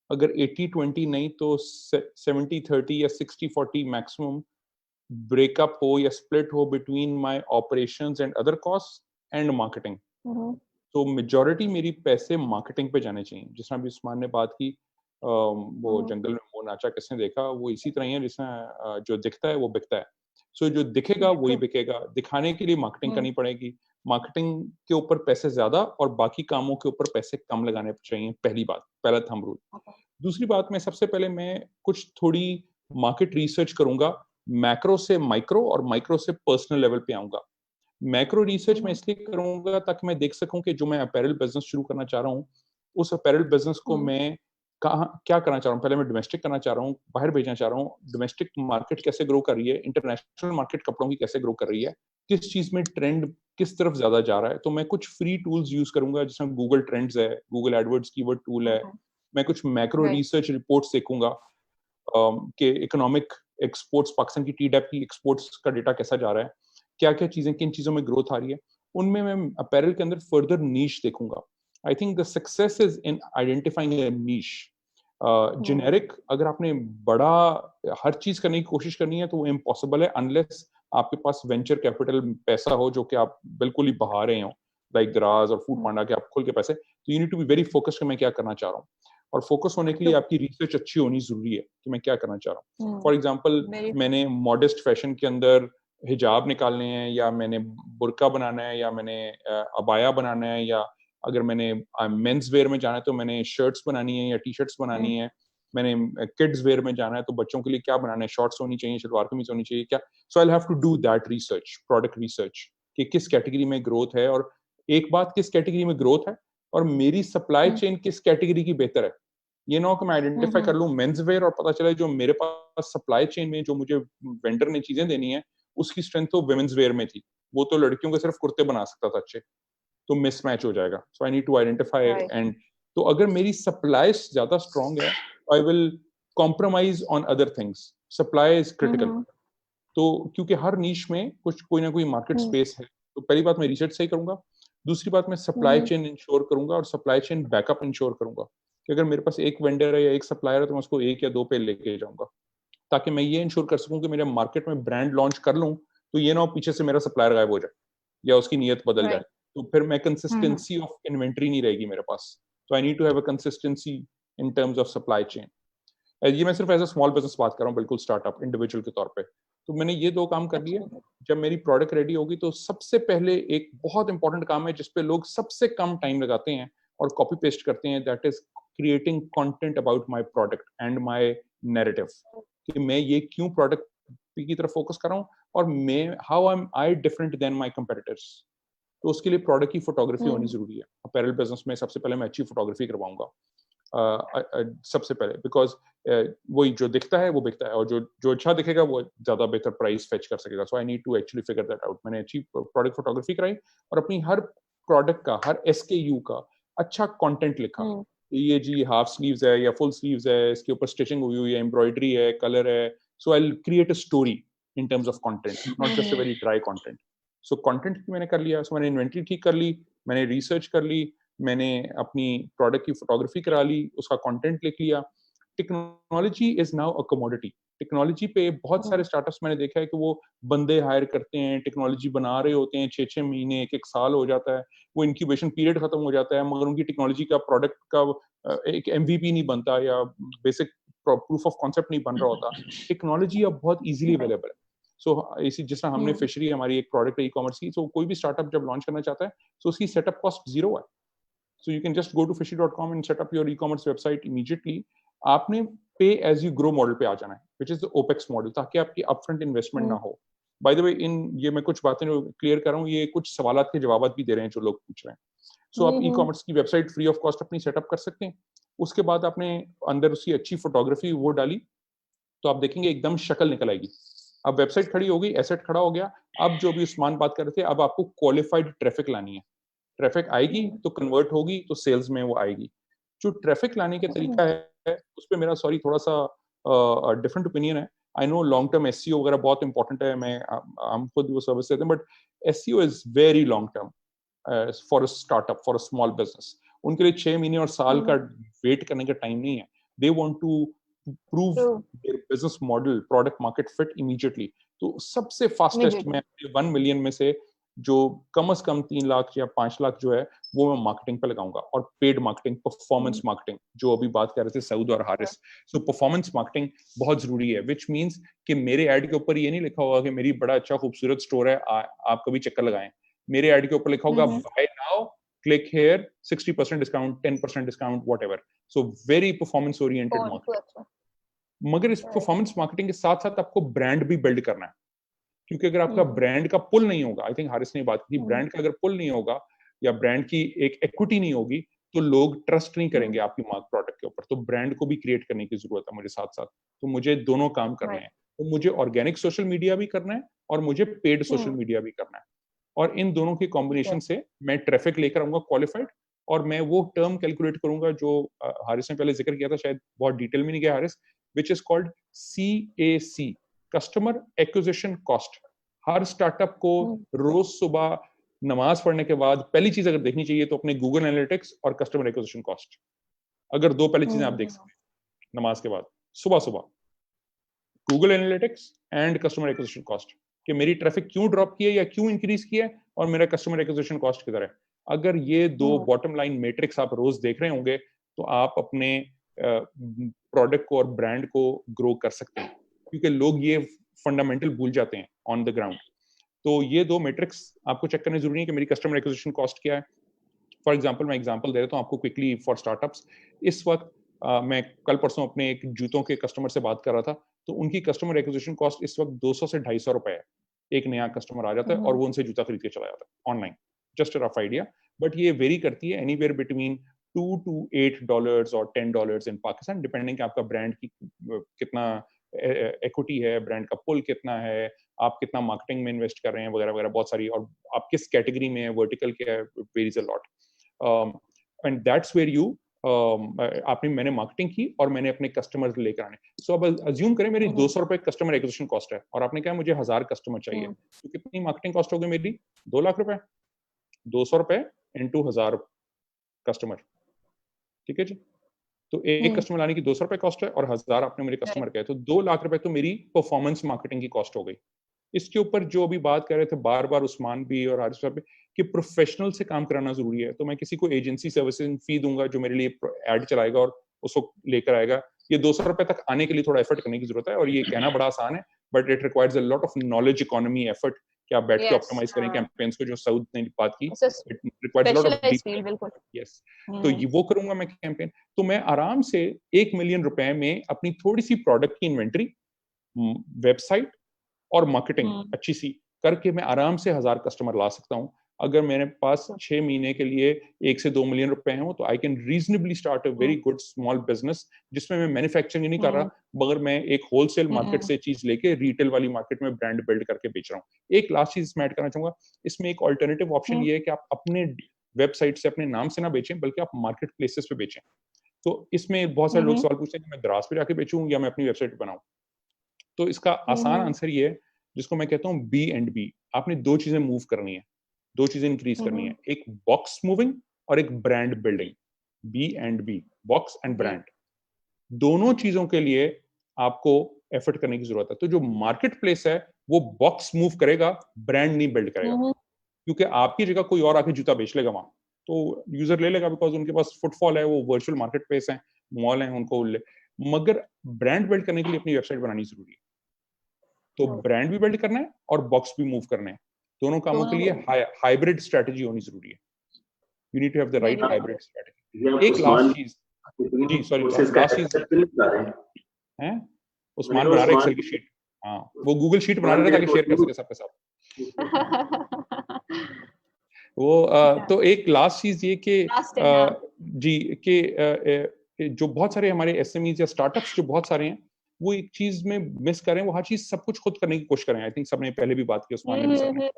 अगर 80-20 नहीं तो 70-30 या 60-40 मैक्सिमम ब्रेकअप हो या स्प्लिट हो between my operations and other cost and marketing. तो मेजॉरिटी मेरी पैसे मार्केटिंग पे जाने चाहिए. जिस तरह अभी उस्मान ने बात की वो जंगल में वो नाचा किसने देखा, वो इसी तरह ही है जिसमें जो दिखता है वो बिकता है. सो जो दिखेगा वही बिकेगा. दिखाने के लिए मार्केटिंग करनी पड़ेगी. मार्केटिंग के ऊपर पैसे ज्यादा और बाकी कामों के ऊपर पैसे कम लगाने चाहिए. पहली बात, पहला थंब रूल. दूसरी बात, मैं सबसे पहले मैं कुछ थोड़ी मार्केट रिसर्च करूंगा. मैक्रो से माइक्रो और माइक्रो से पर्सनल लेवल पे आऊंगा. मैक्रो रिसर्च मैं इसलिए करूंगा ताकि मैं देख सकूं कि जो मैं अपैरल बिजनेस शुरू करना चाह रहा हूं, उस अपैरल बिजनेस को मैं क्या करना चाह रहा हूं. पहले मैं डोमेस्टिक करना चाह रहा हूं, बाहर भेजना चाह रहा हूं. डोमेस्टिक मार्केट कैसे ग्रो कर रही है, इंटरनेशनल मार्केट कपड़ों की कैसे ग्रो कर रही है, किस चीज में ट्रेंड किस तरफ ज्यादा जा रहा है. तो मैं कुछ फ्री टूल्स यूज करूंगा, जिसमें गूगल ट्रेंड्स है, गूगल एडवर्ड्स कीवर्ड टूल है. मैं कुछ मैक्रो रिसर्च रिपोर्ट्स देखूंगा कि इकोनॉमिक एक्सपोर्ट्स, पाकिस्तान की टीडैप की एक्सपोर्ट्स का डेटा कैसा जा रहा है, क्या क्या चीजें, किन चीजों में ग्रोथ आ रही है. उनमें मैं अपैरल के अंदर फर्दर नीश देखूंगा. I think the success is in identifying a niche. Generic अगर आपने बड़ा हर चीज करने की कोशिश करनी है तो वो इम्पॉसिबल है अनलेस आपके पास वेंचर कैपिटल पैसा हो जो कि आप बिल्कुल ही बहा रहे हो, लाइक दराज और फूड पांडा के आप खुल के पैसे. तो you need to be very focused कि मैं क्या करना चाह रहा हूँ. और फोकस होने के लिए आपकी रिसर्च अच्छी होनी जरूरी है कि मैं क्या करना चाह रहा हूँ. फॉर एग्जाम्पल मैंने मॉडेस्ट फैशन के अंदर हिजाब निकालने हैं, या मैंने बुर्का बनाना है, या मैंने अबाया बनाना है, या अगर मैंने मेंस वेयर में जाना है तो मैंने शर्ट्स बनानी है या टी शर्ट्स बनानी है. मैंने किड्स वेयर में जाना है तो बच्चों के लिए क्या बनाना है, शॉर्ट्स होनी चाहिए, शलवार कमीज होनी चाहिए क्या. So I have to do that research, product research, कि किस कैटेगरी में ग्रोथ है. और एक बात, किस कैटेगरी में ग्रोथ है और मेरी सप्लाई चेन किस कैटेगरी की बेहतर है. ये ना हो कि मैं आइडेंटिफाई कर लूं मेंस वेयर और पता चले जो मेरे पास सप्लाई चेन में जो मुझे वेंडर ने चीजें देनी है उसकी स्ट्रेंथ तो वुमेन्स वेयर में थी, वो तो लड़कियों के सिर्फ कुर्ते बना सकता था अच्छे, तो मिसमैच हो जाएगा. So I need to identify. And तो अगर मेरी सप्लाई ज्यादा स्ट्रांग है, I will compromise on other things. Supply is critical. तो क्योंकि हर नीश में कुछ कोई ना कोई मार्केट स्पेस है. तो पहली बात, मैं रिसर्च सही करूंगा. दूसरी बात, मैं सप्लाई चेन इंश्योर करूंगा और सप्लाई चेन बैकअप इंश्योर करूंगा कि अगर मेरे पास एक वेंडर है या एक सप्लायर है तो मैं उसको 1 या 2 पे लेके जाऊंगा, ताकि मैं ये इंश्योर कर सकूं कि मेरे मार्केट में ब्रांड लॉन्च कर लूं तो ये ना हो पीछे से मेरा सप्लायर गायब हो जाए या उसकी नीयत बदल जाए. तो फिर मैं कंसिस्टेंसी ऑफ इन्वेंट्री नहीं रहेगी मेरे पास. तो I need to have a consistency in terms of supply chain. ये मैं सिर्फ एज अ स्मॉल बिजनेस बात कर रहा हूँ, बिल्कुल स्टार्टअप इंडिविजुअल के तौर पे. तो मैंने ये 2 काम कर लिए. जब मेरी प्रोडक्ट रेडी होगी तो सबसे पहले एक बहुत इंपॉर्टेंट काम है जिसपे लोग सबसे कम टाइम लगाते हैं और कॉपी पेस्ट करते हैं, that is creating content about my product and my narrative, कि मैं ये क्यों प्रोडक्ट की तरफ फोकस कर रहा हूँ और मैं how am I different than my competitors. तो उसके लिए प्रोडक्ट की फोटोग्राफी होनी जरूरी है. अपैरल बिजनेस में सबसे पहले मैं अच्छी फोटोग्राफी करवाऊंगा सबसे पहले, बिकॉज वही जो दिखता है वो बिकता है और जो अच्छा दिखेगा वो ज्यादा बेहतर प्राइस फेच कर सकेगा. So I need to actually figure that out. मैंने अच्छी प्रोडक्ट फोटोग्राफी कराई और अपनी हर प्रोडक्ट का, हर SKU का अच्छा कंटेंट लिखा. ये जी हाफ स्लीव्स है या फुल स्लीव्स है, इसके ऊपर स्टिचिंग हुई हुई है, एम्ब्रॉयडरी है, कलर है. So I will create a story in terms of content, not just a very dry content. So content मैंने कर लिया. सो मैंने इन्वेंटरी ठीक कर ली, मैंने रिसर्च कर ली, मैंने अपनी प्रोडक्ट की फोटोग्राफी करा ली, उसका कंटेंट लिख लिया. Technology is now a commodity. Technology पे बहुत सारे स्टार्टअप्स मैंने देखा है कि वो बंदे हायर करते हैं, टेक्नोलॉजी बना रहे होते हैं, 6-6 महीने 1-1 साल हो जाता है, वो इंक्यूबेशन पीरियड खत्म हो जाता है, मगर उनकी टेक्नोलॉजी का प्रोडक्ट का एक MVP नहीं बनता या बेसिक प्रूफ ऑफ कॉन्सेप्ट नहीं बन रहा होता. टेक्नोलॉजी अब बहुत इजीली अवेलेबल है. सो इसी जिस तरह हमने फिशरी, हमारी एक प्रोडक्ट है ई-कॉमर्स की, तो कोई भी स्टार्टअप जब लॉन्च करना चाहता है तो उसकी सेटअप कॉस्ट 0 है. So you can just go to fishery.com and set up your e-commerce website immediately. आपने पे एज यू ग्रो मॉडल पे आ जाना है, which is the opex model, ताकि आपकी अपफ्रंट इन्वेस्टमेंट ना हो. बाय द वे, ये मैं कुछ बातें जो क्लियर कर रहा हूँ, ये कुछ सवालात के जवाब भी दे रहे हैं जो लोग पूछ रहे हैं. सो आप ई-कॉमर्स की वेबसाइट फ्री ऑफ कॉस्ट अपनी सेटअप कर सकते हैं. उसके बाद आपने अंदर उसकी अच्छी फोटोग्राफी वो डाली, तो आप देखेंगे एकदम शक्ल निकल आएगी. अब वेबसाइट खड़ी हो गई, एसेट खड़ा हो गया. अब जो भी उस्मान बात कर रहे थे, अब आपको क्वालिफाइड ट्रैफिक लानी है. ट्रैफिक आएगी तो कन्वर्ट होगी, तो सेल्स में वो आएगी. जो ट्रैफिक लाने का तरीका है, उस पर मेरा थोड़ा सा डिफरेंट ओपिनियन है. I know long term SEO वगैरह बहुत इंपॉर्टेंट है, हम खुद वो सर्विस देते हैं, but SEO is very long term for a startup, for a small business. उनके लिए 6 महीने और साल का वेट करने का टाइम नहीं है. They want to prove their business model, product market fit immediately. तो सबसे फास्टेस्ट में 1 मिलियन में से जो कम से कम 3 लाख या 5 लाख जो है वो मैं मार्केटिंग पे लगाऊंगा, और पेड मार्केटिंग, परफॉर्मेंस मार्केटिंग, जो अभी बात कर रहे थे सऊद और हारिस. सो परफॉर्मेंस मार्केटिंग बहुत जरूरी है, विच मीन्स कि मेरे एड के ऊपर ये नहीं लिखा होगा कि मेरी बड़ा अच्छा खूबसूरत स्टोर है, आप कभी चक्कर लगाएं. मेरे एड के ऊपर लिखा होगा buy now, click here, 60% discount, 10% discount, whatever. So very performance oriented marketing. मगर इस परफॉर्मेंस मार्केटिंग के साथ साथ आपको ब्रांड भी बिल्ड करना है, क्योंकि अगर आपका ब्रांड का पुल नहीं होगा, आई थिंक हारिस ने बात की, ब्रांड का अगर पुल नहीं होगा या ब्रांड की एक इक्विटी नहीं होगी, तो लोग ट्रस्ट नहीं करेंगे आपकी मार्क प्रोडक्ट के ऊपर. तो ब्रांड को भी क्रिएट करने की जरूरत है मुझे साथ साथ. तो मुझे दोनों काम करने हैं. तो मुझे ऑर्गेनिक सोशल मीडिया भी करना है और मुझे पेड सोशल मीडिया भी करना है. और इन दोनों के कॉम्बिनेशन से मैं ट्रैफिक लेकर आऊंगा क्वालिफाइड, और मैं वो टर्म कैलकुलेट करूंगा जो हारिस ने पहले जिक्र किया था, शायद बहुत डिटेल में नहीं गया Haris, which is called CAC, Customer Acquisition Cost. Her startup को रोज सुबह नमाज पढ़ने के बाद पहली चीज अगर देखनी चाहिए तो अपने गूगल एनालिटिक्स और कस्टमर एक्विजिशन कॉस्ट. अगर दो पहली चीजें आप देख सकते हैं नमाज के बाद, सुबह सुबह Google analytics and customer acquisition cost, कि मेरी ट्रैफिक क्यों ड्रॉप की है या क्यों इंक्रीज किया है, और मेरा कस्टमर एक्विजिशन कॉस्ट किधर है. अगर ये दो बॉटम लाइन मैट्रिक्स आप रोज देख रहे होंगे, तो आप अपने प्रोडक्ट को और ब्रांड को ग्रो कर सकते हैं, क्योंकि लोग ये फंडामेंटल भूल जाते हैं ऑन द ग्राउंड. तो ये दो मैट्रिक्स आपको चेक करने जरूरी है कि मेरी कस्टमर एक्विजिशन कॉस्ट क्या है. फॉर एग्जांपल, मैं एग्जांपल दे देता हूँ आपको क्विकली फॉर स्टार्टअप्स. इस वक्त मैं कल परसों अपने एक जूतों के कस्टमर से बात कर रहा था, तो उनकी कस्टमर एक्विजिशन कॉस्ट इस वक्त 200 से 250 रुपए है. एक नया कस्टमर आ जाता है और वो उनसे जूता खरीद के चला जाता है online. Just a rough idea, but ये वेरी करती है एनीवेयर बिटवीन $2 to $8 और $10 इन पाकिस्तान, डिपेंडिंग आपका ब्रांड की कितना इक्विटी है, ब्रांड का पुल कितना है, आप कितना मार्केटिंग में इन्वेस्ट कर रहे हैं, वगैरह वगैरह बहुत सारी, और आप किस कैटेगरी में है, वर्टिकल क्या है, varies a lot. And that's where you मैंने मार्केटिंग की और मैंने अपने कस्टमर्स लेकर आने. सो अब अज्यूम करें मेरी 200 रुपए कस्टमर एक्विजिशन कॉस्ट है, और आपने कहा मुझे 1000 कस्टमर चाहिए, तो कितनी मार्केटिंग कॉस्ट होगी मेरी? 2 लाख रुपए. 200 रुपए इंटू 1000 कस्टमर, ठीक है जी. तो एक कस्टमर लाने की 200 रुपए कॉस्ट है और 1000 आपने मेरे कस्टमर कहे, तो 2 लाख रुपए तो मेरी परफॉर्मेंस मार्केटिंग की कॉस्ट हो गई. इसके ऊपर जो अभी बात कर रहे थे बार बार उस्मान भी और हारिस साहब भी, कि प्रोफेशनल से काम कराना जरूरी है. तो मैं किसी को एजेंसी सर्विसिंग फी दूंगा जो मेरे लिए एड चलाएगा और उसको लेकर आएगा. ये 200 रुपए तक आने के लिए थोड़ा एफर्ट करने की जरूरत है, और ये कहना बड़ा आसान है, but it requires a lot of knowledge economy effort, कि आप बैठ के ऑप्टिमाइज करें कैंपेन्स को, जो सऊद ने बात की. It requires a lot of बिल्कुल. यस. तो ये वो करूंगा मैं कैंपेन. तो मैं आराम से 1 मिलियन रुपए में अपनी थोड़ी सी प्रोडक्ट की इन्वेंट्री, वेबसाइट और मार्केटिंग अच्छी सी करके मैं आराम से 1000 कस्टमर ला सकता हूं. अगर मेरे पास 6 महीने के लिए 1 से 2 मिलियन रुपए हैं, तो I can reasonably start a very good small business, जिसमें मैं मैन्युफैक्चरिंग नहीं कर रहा, मगर मैं एक होलसेल मार्केट से चीज लेके रिटेल वाली मार्केट में ब्रांड बिल्ड करके बेच रहा हूँ. एक लास्ट चीज मैं ऐड करना चाहूंगा, इसमें एक ऑल्टरनेटिव ऑप्शन ये है कि आप अपने वेबसाइट से अपने नाम से ना बेचें, बल्कि आप मार्केट प्लेसेस पे बेचें. तो इसमें बहुत सारे लोग सवाल पूछते हैं कि मैं दराज पे जाके बेचूं या मैं अपनी वेबसाइट बनाऊं. तो इसका आसान आंसर ये है, जिसको मैं कहता हूँ B&B. आपने दो चीजें मूव करनी है, दो चीजें इंक्रीज करनी है, एक बॉक्स मूविंग और एक brand building. B&B, box and brand, दोनों चीजों के लिए आपको एफर्ट करने की जरूरत है. तो जो मार्केट प्लेस है वो बॉक्स मूव करेगा, ब्रांड नहीं बिल्ड करेगा, क्योंकि आपकी जगह कोई और आके जूता बेच लेगा वहां, तो यूजर ले लेगा, बिकॉज उनके पास फुटफॉल है, वो वर्चुअल मार्केट प्लेस है, मॉल है, उनको ले. मगर ब्रांड बिल्ड करने के लिए अपनी वेबसाइट बनानी जरूरी है. तो ब्रांड भी बिल्ड करना है और बॉक्स भी मूव करना है. दोनों कामों के लिए हाइब्रिड स्ट्रेटजी होनी जरूरी है. You need to have the right hybrid strategy. एक लास्ट चीज, जी सॉरी, लास्ट चीज हैं, उस्मान बना रहा है एक्सेल की शीट, हाँ वो गूगल शीट बना रहा है ताकि शेयर कर सके सबके साथ। वो तो एक लास्ट चीज ये कि जी कि जो बहुत सारे हमारे एसएमईज या स्टार्टअप्स जो बहुत सारे हैं वो एक चीज में मिस कर रहे हैं, वो हर चीज सब कुछ खुद करने की कोशिश कर रहे हैं। आई थिंक सबने पहले भी बात की, उस्मान ने भी, सबने।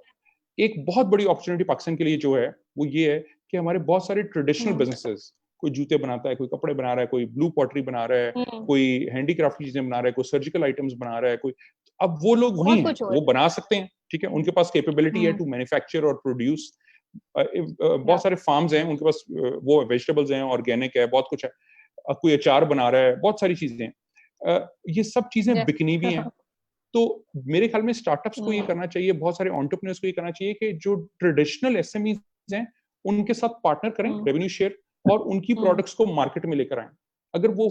एक बहुत बड़ी अपॉर्चुनिटी पाकिस्तान के लिए जो है वो ये है कि हमारे बहुत सारे ट्रेडिशनल बिजनेसेस, कोई जूते बनाता है, कोई कपड़े बना रहा है, कोई ब्लू पॉटरी बना रहा है, कोई हैंडीक्राफ्ट की चीजें बना रहा है, कोई सर्जिकल आइटम्स बना रहा है, कोई, अब वो लोग वही हैं, वो बना सकते हैं, ठीक है, उनके पास कैपेबिलिटी है टू मैन्युफैक्चर और प्रोड्यूस। बहुत सारे फार्म्स हैं उनके पास, वो वेजिटेबल्स हैं, ऑर्गेनिक है, बहुत कुछ है, कोई अचार बना रहा है, बहुत सारी चीजें हैं, ये सब चीजें बिकनी भी हैं। तो मेरे ख्याल में स्टार्टअप्स को ये करना चाहिए, बहुत सारे एंटरप्रेन्योर्स को ये करना चाहिए कि जो ट्रेडिशनल एसएमईज हैं उनके साथ पार्टनर करें, रेवेन्यू शेयर, और उनकी प्रोडक्ट्स को मार्केट में लेकर आएं। अगर वो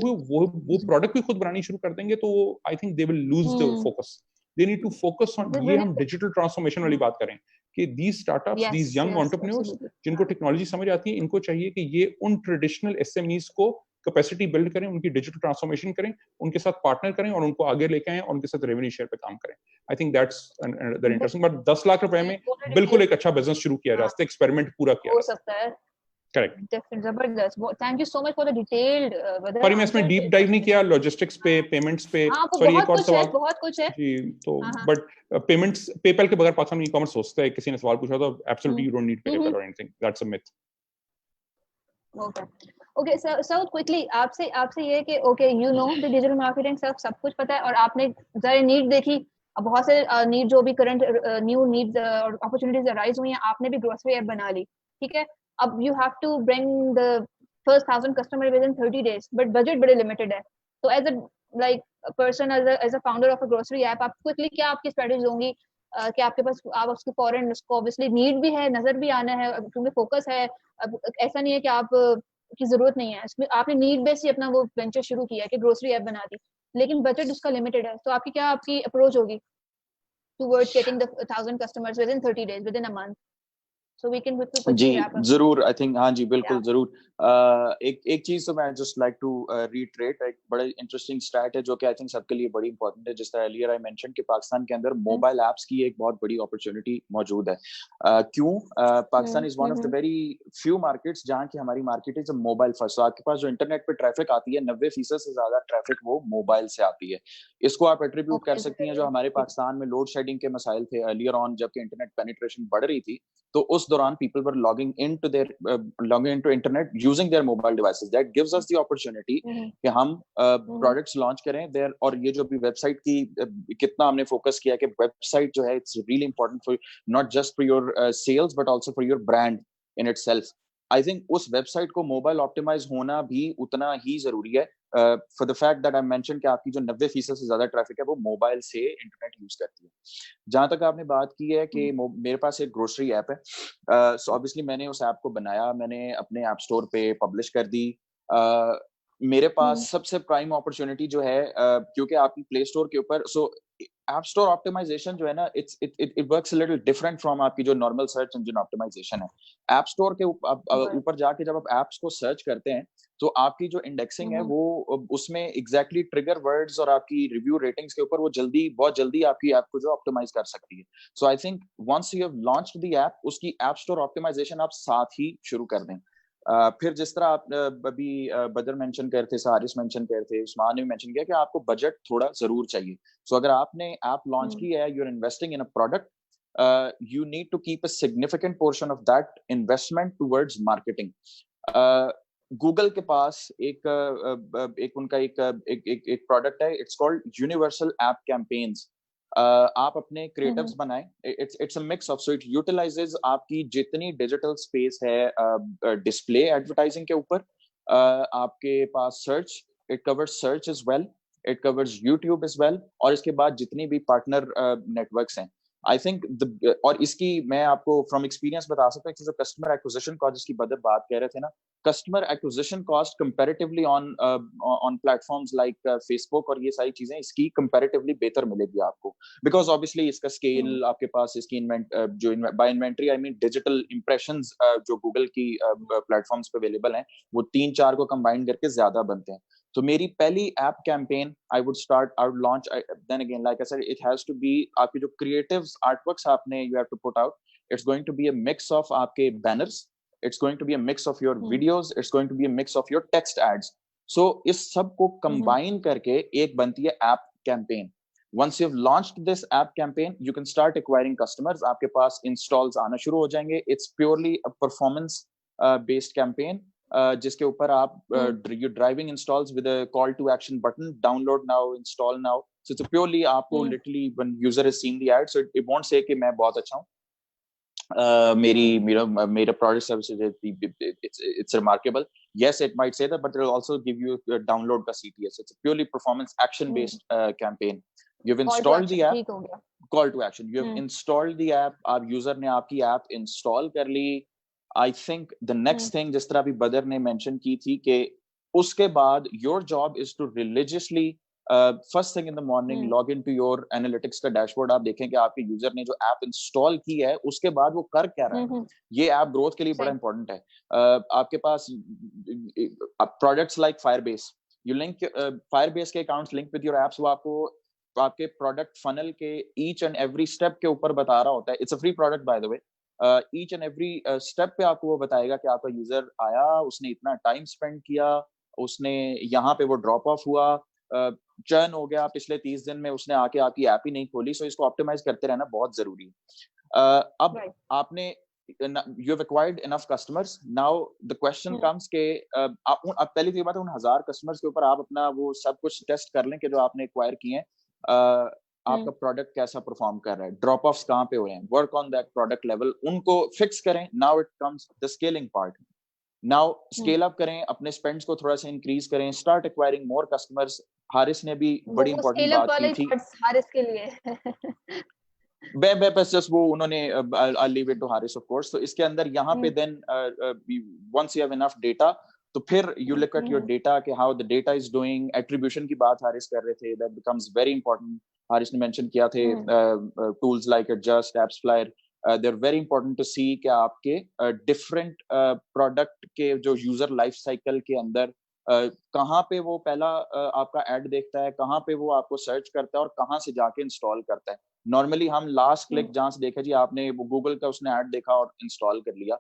प्रोडक्ट भी खुद बनानी शुरू कर देंगे तो I think they will lose the focus. They need to focus on, ये हम डिजिटल ट्रांसफॉर्मेशन वाली बात करें कि these startups, these young entrepreneurs जिनको टेक्नोलॉजी समझ आती है, इनको चाहिए कि ये उन ट्रेडिशनल एसएमईज को कैपेसिटी बिल्ड करें, उनकी डिजिटल ट्रांसफॉर्मेशन करें, उनके साथ पार्टनर करें और उनको आगे लेके आएं और उनके साथ रेवेन्यू शेयर पे काम करें। I think that's very interesting. But 10 lakh रुपए में बिल्कुल एक अच्छा बिजनेस शुरू किया जा सकता है, एक्सपेरिमेंट पूरा किया जा सकता है। करेक्ट, डेफिनेटली, जबरदस्त। Thank you so much for the detailed. पर मैं इसमें डीप डाइव नहीं किया लॉजिस्टिक्स पे, पेमेंट्स पे। सॉरी, एक और सवाल, बहुत कुछ है जी, तो बट पेमेंट्स, पेपैल के बगैर पाकिस्तान में ई-कॉमर्स हो सकता है, किसी ने सवाल पूछा था, absolutely you don't need PayPal और anything, that's a myth. Okay sir, quickly आपसे ये कि okay you know the digital marketing, सब कुछ पता है, और आपने जरा नीड देखी, अब बहुत से नीड जो भी करंट न्यू नीड्स और अपॉर्चुनिटीज अराइज हुई हैं, आपने भी ग्रोसरी ऐप बना ली, ठीक है। अब you have to bring the first 1000 customer within 30 days, but budget बड़े लिमिटेड है। तो as a like person, as a founder of a grocery app, आप क्विकली क्या आपकी स्ट्रेटजी होंगी कि आपके पास, आप उसको फॉरन, उसको ऑब्वियसली नीड भी है, नजर भी आना है, क्योंकि फोकस है। अब ऐसा नहीं है कि आप की जरूरत नहीं है, इसमें आपने नीड बेस ही अपना वो वेंचर शुरू किया कि ग्रोसरी ऐप बना दी, लेकिन बजट उसका लिमिटेड है। तो आपकी अप्रोच होगी towards getting the 1000 customers within 30 days, within a month? So we can जी जरूर, आई थिंक, हाँ जी बिल्कुल जरूर। एक चीज तो मैं जस्ट लाइक टू रीट्रेट, एक बड़ा इंटरेस्टिंग स्टैट है जो कि आई थिंक सबके लिए बड़ी इंपॉर्टेंट है। जिस तरह अर्लियर आई मेंशन कि पाकिस्तान के अंदर मोबाइल एप्स की एक बहुत बड़ी अपॉर्चुनिटी मौजूद है। क्यों? Pakistan is one of the very few markets जहाँ की हमारी मार्केट इज मोबाइल फर्स्ट। आपके पास जो इंटरनेट पे ट्रैफिक आती है, 90% से ज्यादा ट्रैफिक वो मोबाइल से आती है। इसको आप एट्रीब्यूट कर सकती हैं जो हमारे पाकिस्तान में लोड शेडिंग के मसाइल थे अर्लियर ऑन, जबकि इंटरनेट पेनिट्रेशन बढ़ रही थी, तो उस दौरान people were logging into internet using their mobile devices. That gives us the opportunity कि हम products launch करें there, और ये जो भी वेबसाइट की कितना हमने फोकस किया कि वेबसाइट जो है it's really important for not just for your sales but also for your brand in itself. I think उस वेबसाइट को मोबाइल ऑप्टिमाइज होना भी उतना ही जरूरी है, for the fact that I mention कि आपकी जो 90% से ज्यादा ट्रैफिक है वो मोबाइल से इंटरनेट यूज करती है। जहां तक आपने बात की है कि मेरे पास एक ग्रोसरी ऐप है, सो ऑब्वियसली मैंने उस ऐप को बनाया, मैंने अपने ऐप स्टोर पे पब्लिश कर दी। मेरे पास सबसे प्राइम अपॉर्चुनिटी जो है, क्योंकि आपकी प्ले स्टोर के ऊपर, सो ऐप स्टोर ऑप्टिमाइजेशन जो है ना, it works a little different from आपकी जो नॉर्मल सर्च इंजन ऑप्टिमाइजेशन है। ऐप स्टोर के ऊपर जाके जब आप ऐप्स को सर्च करते हैं तो आपकी जो इंडेक्सिंग है वो उसमें एग्जैक्टली ट्रिगर वर्ड्स और आपकी रिव्यू रेटिंग्स के ऊपर वो बहुत जल्दी आपकी ऐप को जो ऑप्टिमाइज कर सकती है। So I think once you have launched the app, उसकी ऐप स्टोर ऑप्टिमाइजेशन आप साथ ही शुरू कर दें। फिर जिस तरह आप अभी बदर मेंशन कर थे, सारिस मेंशन कर थे, उस्मान ने मेंशन किया कि आपको बजट थोड़ा जरूर चाहिए। सो अगर आपने ऐप लॉन्च की है, you are investing in a product, you need to keep a significant portion of that investment towards marketing. Google के पास एक उनका एक प्रोडक्ट है, it's called universal app campaigns. आप अपने क्रिएटिव्स बनाएं, it's a mix of, so it utilises आपकी जितनी डिजिटल स्पेस है डिस्प्ले एडवर्टाइजिंग के ऊपर, आपके पास search, it covers search as well, it covers YouTube as well, और इसके बाद जितनी भी पार्टनर नेटवर्क्स हैं। आई थिंक और इसकी मैं आपको फ्रॉम एक्सपीरियंस बता सकता हूँ कि जो कस्टमर एक्विजिशन कॉस्ट जिसकी बदर बात कह रहे थे ना, customer acquisition cost comparatively on platforms like Facebook और ये सारी चीजें इसकी कंपैरेटिवली बेहतर मिलेगी आपको, बिकॉज ऑब्वियसली इसका स्केल आपके पास, इसकी जो buy inventory I mean digital impressions जो गूगल की प्लेटफॉर्म्स पे अवेलेबल हैं वो 3-4 को कंबाइन करके ज्यादा बनते हैं। तो मेरी पहली app campaign I would launch, then again like I said, it has to be आपके जो creatives artworks आपने you have to put out, it's going to be a mix of आपके banners, it's going to be a mix of your videos, it's going to be a mix of your text ads. So इस सब को combine करके एक बनती है app campaign. Once you've launched this app campaign, you can start acquiring customers. आपके पास installs आना शुरू हो जाएंगे. It's purely a performance based campaign. जिसके ऊपर आप you're driving installs with a call to action button, download now, install now. So it's purely आपको literally when user is seeing the ad, so it won't say कि मैं बहुत अच्छा हूँ, मेरा product service it's remarkable. Yes, it might say that, but it will also give you a download का CTS. It's a purely performance action based campaign. You've installed the app, call to action. You've installed the app, आप user ने आपकी app install कर ली. I think the next thing जिस तरह अभी बदर ने mention की थी कि उसके बाद your job is to religiously first thing in the morning log into your analytics का dashboard. आप देखें कि आपके user ने जो app install की है उसके बाद वो कर क्या रहा है. ये app growth के लिए बड़ा important है. आपके पास products like Firebase, you link Firebase के accounts link with your apps, वो आपको आपके product funnel के each and every step के ऊपर बता रहा होता है. It's a free product by the way. Each and every step पे आपको वो बताएगा कि आपका यूजर आया, उसने इतना टाइम स्पेंड किया, उसने यहाँ पे वो ड्रॉप ऑफ हुआ, चर्न हो गया पिछले 30 दिन में, उसने आके आपकी ऐप ही नहीं खोली. सो इसको ऑप्टिमाइज करते रहना बहुत जरूरी है. अब आपने you have acquired enough customers. Now the question comes के अब पहली तो ये बात है, उन 1000 कस्टमर्स के ऊपर आप अपना वो सब कुछ टेस्ट कर लें कि जो आपने एक्वायर किए हैं, आपका प्रोडक्ट कैसा परफॉर्म कर रहा है, ड्रॉप ऑफ्स कहाँ पे हो रहे हैं, work on that product level, उनको फिक्स करें. Now it comes the scaling part. Now scale up करें, अपने स्पेंड्स को थोड़ा सा इंक्रीज करें, start acquiring more customers. Haris ने भी बड़ी इंपॉर्टेंट बात की थी हारिस के लिए. बस जस्ट वो उन्होंने I'll leave it to Haris of course. तो इसके अंदर यहाँ पे then once you have enough data, तो फिर you look at your data कि how the data is doing. Attribution की बात हारिस कर रहे थे, that becomes very important. Haris ने मेंशन किया थे tools like Adjust, AppsFlyer, they're very important to see कि आपके different product के जो user life cycle के अंदर कहाँ पे वो पहला आपका ad देखता है, कहाँ पे वो आपको सर्च करता है और कहाँ से जाके इंस्टॉल करता है. नॉर्मली हम लास्ट क्लिक जहां से देखा जी आपने वो गूगल का उसने ऐड देखा और इंस्टॉल कर लिया.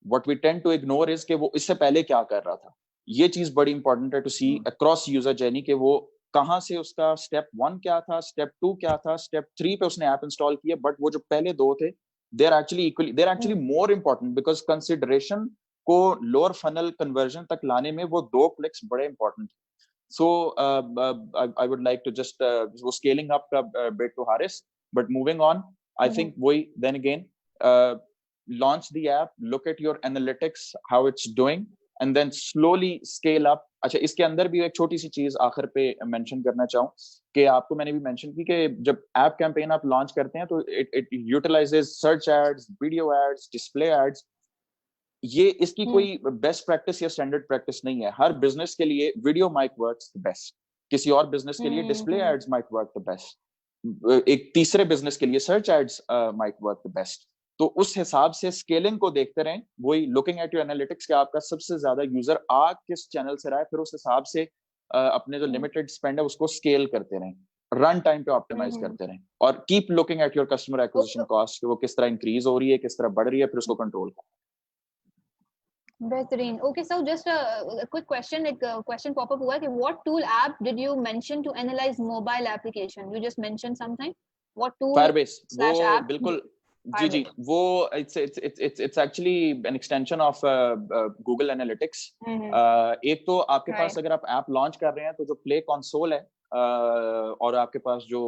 What we tend to ignore is कि वो इससे पहले क्या कर रहा था. ये चीज बड़ी इंपॉर्टेंट है to see across user journey के वो कहाँ से उसका स्टेप 1 क्या था, स्टेप 2 क्या था, स्टेप 3 पे उसने ऐप इंस्टॉल किया. बट वो जो पहले 2 थे they are actually more important because consideration को लोअर फनल कन्वर्जन तक लाने में वो 2 क्लिक्स बड़े important. So I would like to just scaling up a bit to Haris, but moving on, I think we then again launch the app, look at your analytics, how it's doing, and then slowly scale up. अच्छा, इसके अंदर भी एक छोटी सी चीज आखिर पे mention करना चाहूँ कि आपको मैंने भी मेंशन की कि जब ऐप कैंपेन आप लॉन्च करते हैं तो it utilizes search ads, video ads, display ads. ये इसकी कोई बेस्ट प्रैक्टिस या स्टैंडर्ड प्रैक्टिस नहीं है. हर बिजनेस के लिए video might works the best, किसी और बिजनेस के लिए display ads might work the best, एक तीसरे बिजनेस के लिए search ads might work the best. तो उस हिसाब से स्केलिंग को देखते रहें. वही लुकिंग एट योर एनालिटिक्स कि आपका सबसे ज्यादा यूजर आ किस चैनल से रहा है, फिर उस हिसाब से अपने जो लिमिटेड स्पेंड है उसको स्केल करते रहें, रन टाइम पे ऑप्टिमाइज करते रहें और keep looking at your customer acquisition cost, वो किस तरह इंक्रीज हो रही है, किस तरह बढ़ रही है, फिर उसको कंट्रोल करें. बेहतरीन. Okay, so just a quick question, एक question pop up हुआ कि what tool app did you mention to analyze mobile application? You just mentioned something. What tool? Firebase. वो app? बिल्कुल. जी वो it's actually an extension of Google Analytics. एक तो आपके पास अगर आप ऐप लॉन्च कर रहे हैं तो जो प्ले कंसोल है और आपके पास जो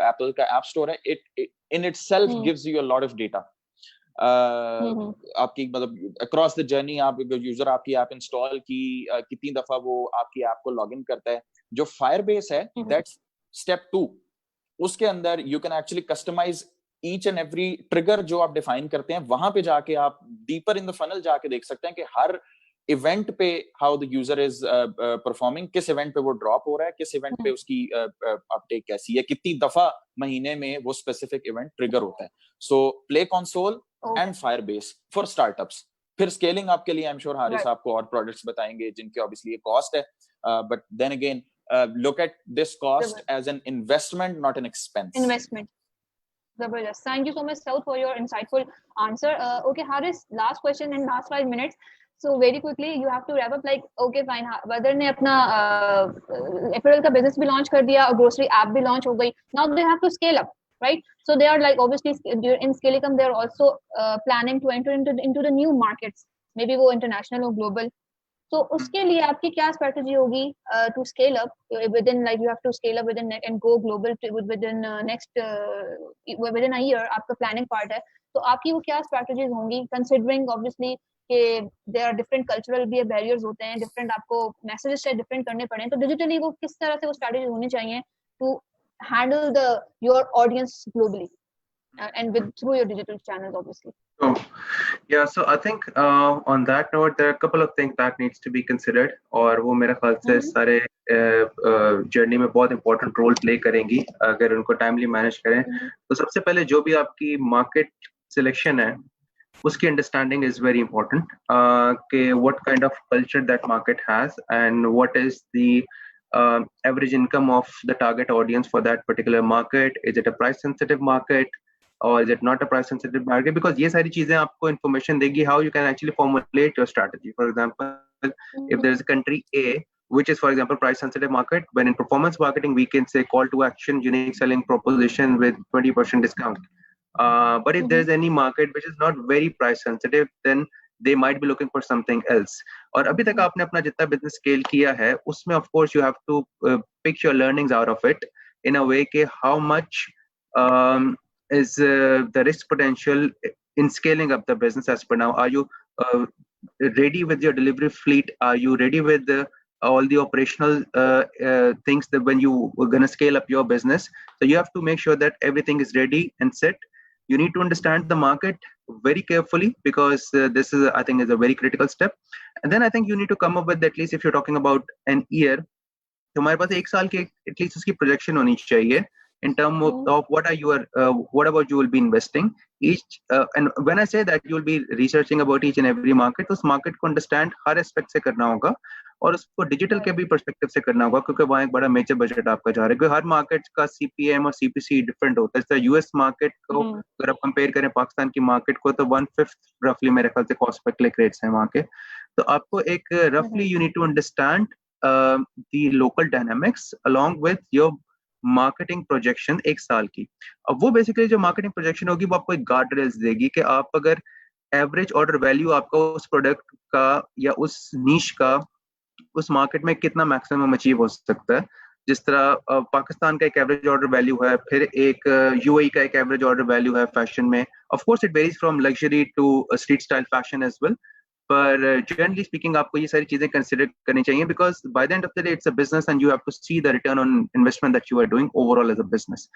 Apple का ऐप स्टोर है, it in itself gives you a lot of data. आपकी मतलब अक्रॉस द जर्नी आप यूजर आपकी ऐप इंस्टॉल की कितनी दफा वो आपकी ऐप को लॉगिन करता है. जो Firebase है दैट्स स्टेप 2. उसके अंदर you can actually customize each and every trigger जो आप डिफाइन करते हैं. वहां पे जाके आप डीपर इन द फनल जाके देख सकते हैं कि हर इवेंट पे how the user is performing, किस इवेंट पे वो ड्रॉप हो रहा है, किस इवेंट पे उसकी अपटेक कैसी है, कितनी दफा महीने में वो स्पेसिफिक इवेंट ट्रिगर होता है. So play console and Firebase for startups. फिर स्केलिंग अप के लिए आई एम श्योर हारिस आपको और प्रोडक्ट्स बताएंगे जिनके ऑब्वियसली कॉस्ट है. but then again, look at this cost as an investment, not an expense. Investment. Zabardast. Thank you so much, Saud, for your insightful answer. Okay, Haris, last question in last 5 minutes. So very quickly, you have to wrap up. Like, okay, fine. Whether ने अपना apparel का business भी launch कर दिया और grocery app भी launch हो गई. Now they have to scale up, right? So they are like obviously in Scalicum they are also planning to enter into the new markets. Maybe वो international or global. So उसके लिए आपकी क्या strategy होगी to scale up within, like you have to scale up within and go global within next within a year आपका planning part है. तो आपकी वो क्या strategies होंगी considering obviously कि there are different cultural भी barriers होते हैं, different आपको messages शायद different करने पड़े हैं. तो digitally वो किस तरह से वो strategies होनी चाहिए to handle your audience globally and through your digital channels obviously. Oh, yeah, so I think on that note, there are a couple of things that needs to be considered, और वो मेरे ख्याल से सारे journey में बहुत important role play करेंगी अगर उनको timely manage करें. तो सबसे पहले जो भी आपकी market selection है, उसकी understanding is very important. कि what kind of culture that market has and what is the average income of the target audience for that particular market. Is it a price sensitive market? Or is it not a price sensitive market? Because ये सारी चीजें आपको information देगी how you can actually formulate your strategy. For example, if there is a country A, which is for example price sensitive market, when in performance marketing we can say call to action, unique selling proposition with 20% discount. But if there is any market which is not very price sensitive, then they might be looking for something else. और अभी तक आपने अपना जितना business scale किया है, उसमें of course you have to pick your learnings out of it in a way कि how much is the risk potential in scaling up the business as per now. Are you ready with your delivery fleet? Are you ready with all the operational things that when you were going to scale up your business? So you have to make sure that everything is ready and set. You need to understand the market very carefully because this is, I think, is a very critical step. And then I think you need to come up with, at least if you're talking about an year, तो हमारे पास एक साल की at least उसकी projection होनी चाहिए. In terms of what about you will be investing each and when I say that you will be researching about each and every market, तो उस market को understand हर aspect से करना होगा और उसको digital के भी perspective से करना होगा क्योंकि वहाँ एक बड़ा major budget आपका जा रहा है क्योंकि हर market का CPM और CPC different होता है. जैसे US market को अगर आप compare करें पाकिस्तान की market को तो 1/5 roughly मेरे ख्याल से cost per click rates हैं वहाँ के. तो आपको एक roughly you need to understand the local dynamics along with your marketing projection एक साल की. अब वो बेसिकली जो मार्केटिंग प्रोजेक्शन होगी वो आपको एक गार्ड रेल्स देगी कि आप अगर एवरेज ऑर्डर वैल्यू आपका उस प्रोडक्ट का या उस नीश का उस मार्केट में कितना मैक्सिमम अचीव हो सकता है. जिस तरह पाकिस्तान का एक एवरेज ऑर्डर वैल्यू है, फिर एक यूएई का एक एवरेज ऑर्डर वैल्यू है फैशन में. Of course it varies from luxury to street style fashion as well. पर generally speaking आपको ये सारी चीजें कंसिडर करनी चाहिए because by the end of the day it's a business and you have to see the return on investment that you are doing overall as a business.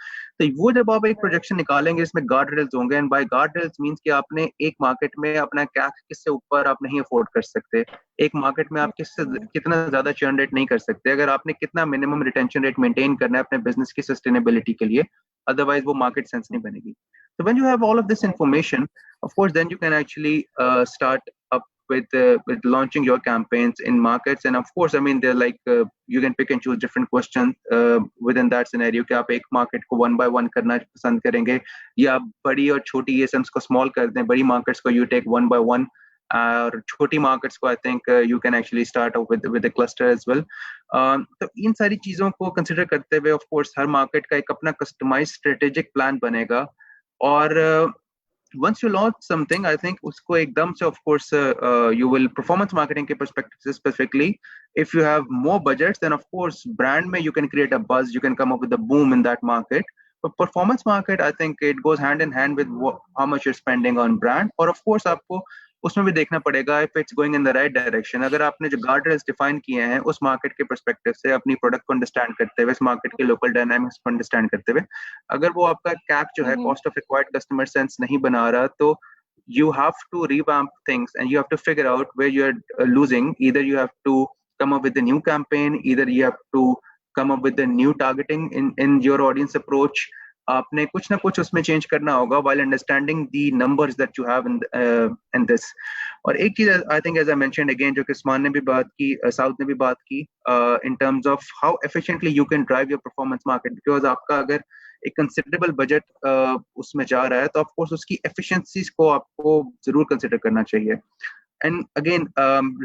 तो वो जब आप एक प्रोजेक्शन निकालेंगे इसमें गार्ड रेल्स होंगे and by guard rails means कि आपने एक मार्केट में अपना कैश किससे ऊपर आप नहीं अफोर्ड कर सकते, एक मार्केट में आप किससे कितना ज्यादा चर्न रेट नहीं कर सकते, अगर आपने कितना मिनिमम रिटेंशन रेट मेंटेन करना है अपने बिजनेस की सस्टेनेबिलिटी के लिए, अदरवाइज वो मार्केट सेंस नहीं बनेगी. So when you have all of this information, of course then you can actually start up with launching your campaigns in markets. And of course I mean they're like you can pick and choose different questions within that scenario कि आप एक market को one by one करना पसंद करेंगे या बड़ी और छोटी ASMs को small कर दें, बड़ी मार्केट्स को you take one by one और छोटी मार्केट्स को I think you can actually start off with a cluster as well. तो इन सारी चीजों को कंसिडर करते हुए of course हर मार्केट का एक अपना कस्टमाइज्ड स्ट्रेटेजिक प्लान बनेगा और once you launch something, I think उसको एकदम से of course you will performance marketing के perspective specifically. If you have more budgets, then of course brand में you can create a buzz, you can come up with a boom in that market. But performance market, I think it goes hand in hand with how much you're spending on brand. और of course आपको उसमें भी देखना पड़ेगा if it's going in the right direction. अगर आपने जो guard rails define किए हैं उस मार्केट के परस्पेक्टिव से अपनी प्रोडक्ट को अंडरस्टैंड करते हुए, इस मार्केट के लोकल डायनामिक्स को अंडरस्टैंड करते हुए, अगर वो आपका कैक जो है cost of acquired customer sense नहीं बना रहा तो you have to revamp things and you have to figure out where you're losing. Either you have to come up with a new campaign, either you have to come up with a new targeting in your audience approach. आपने कुछ ना कुछ उसमें change करना होगा while understanding the numbers that you have in this. और एक चीज I think as I mentioned again, जो कि उस्मान ने भी बात की, साउथ ने भी बात की, इन terms of how efficiently you can drive your performance market, because आपका अगर एक कंसिडरेबल बजट उसमें जा रहा है तो ऑफकोर्स उसकी एफिशिएंसीज को आपको जरूर कंसिडर करना चाहिए. And again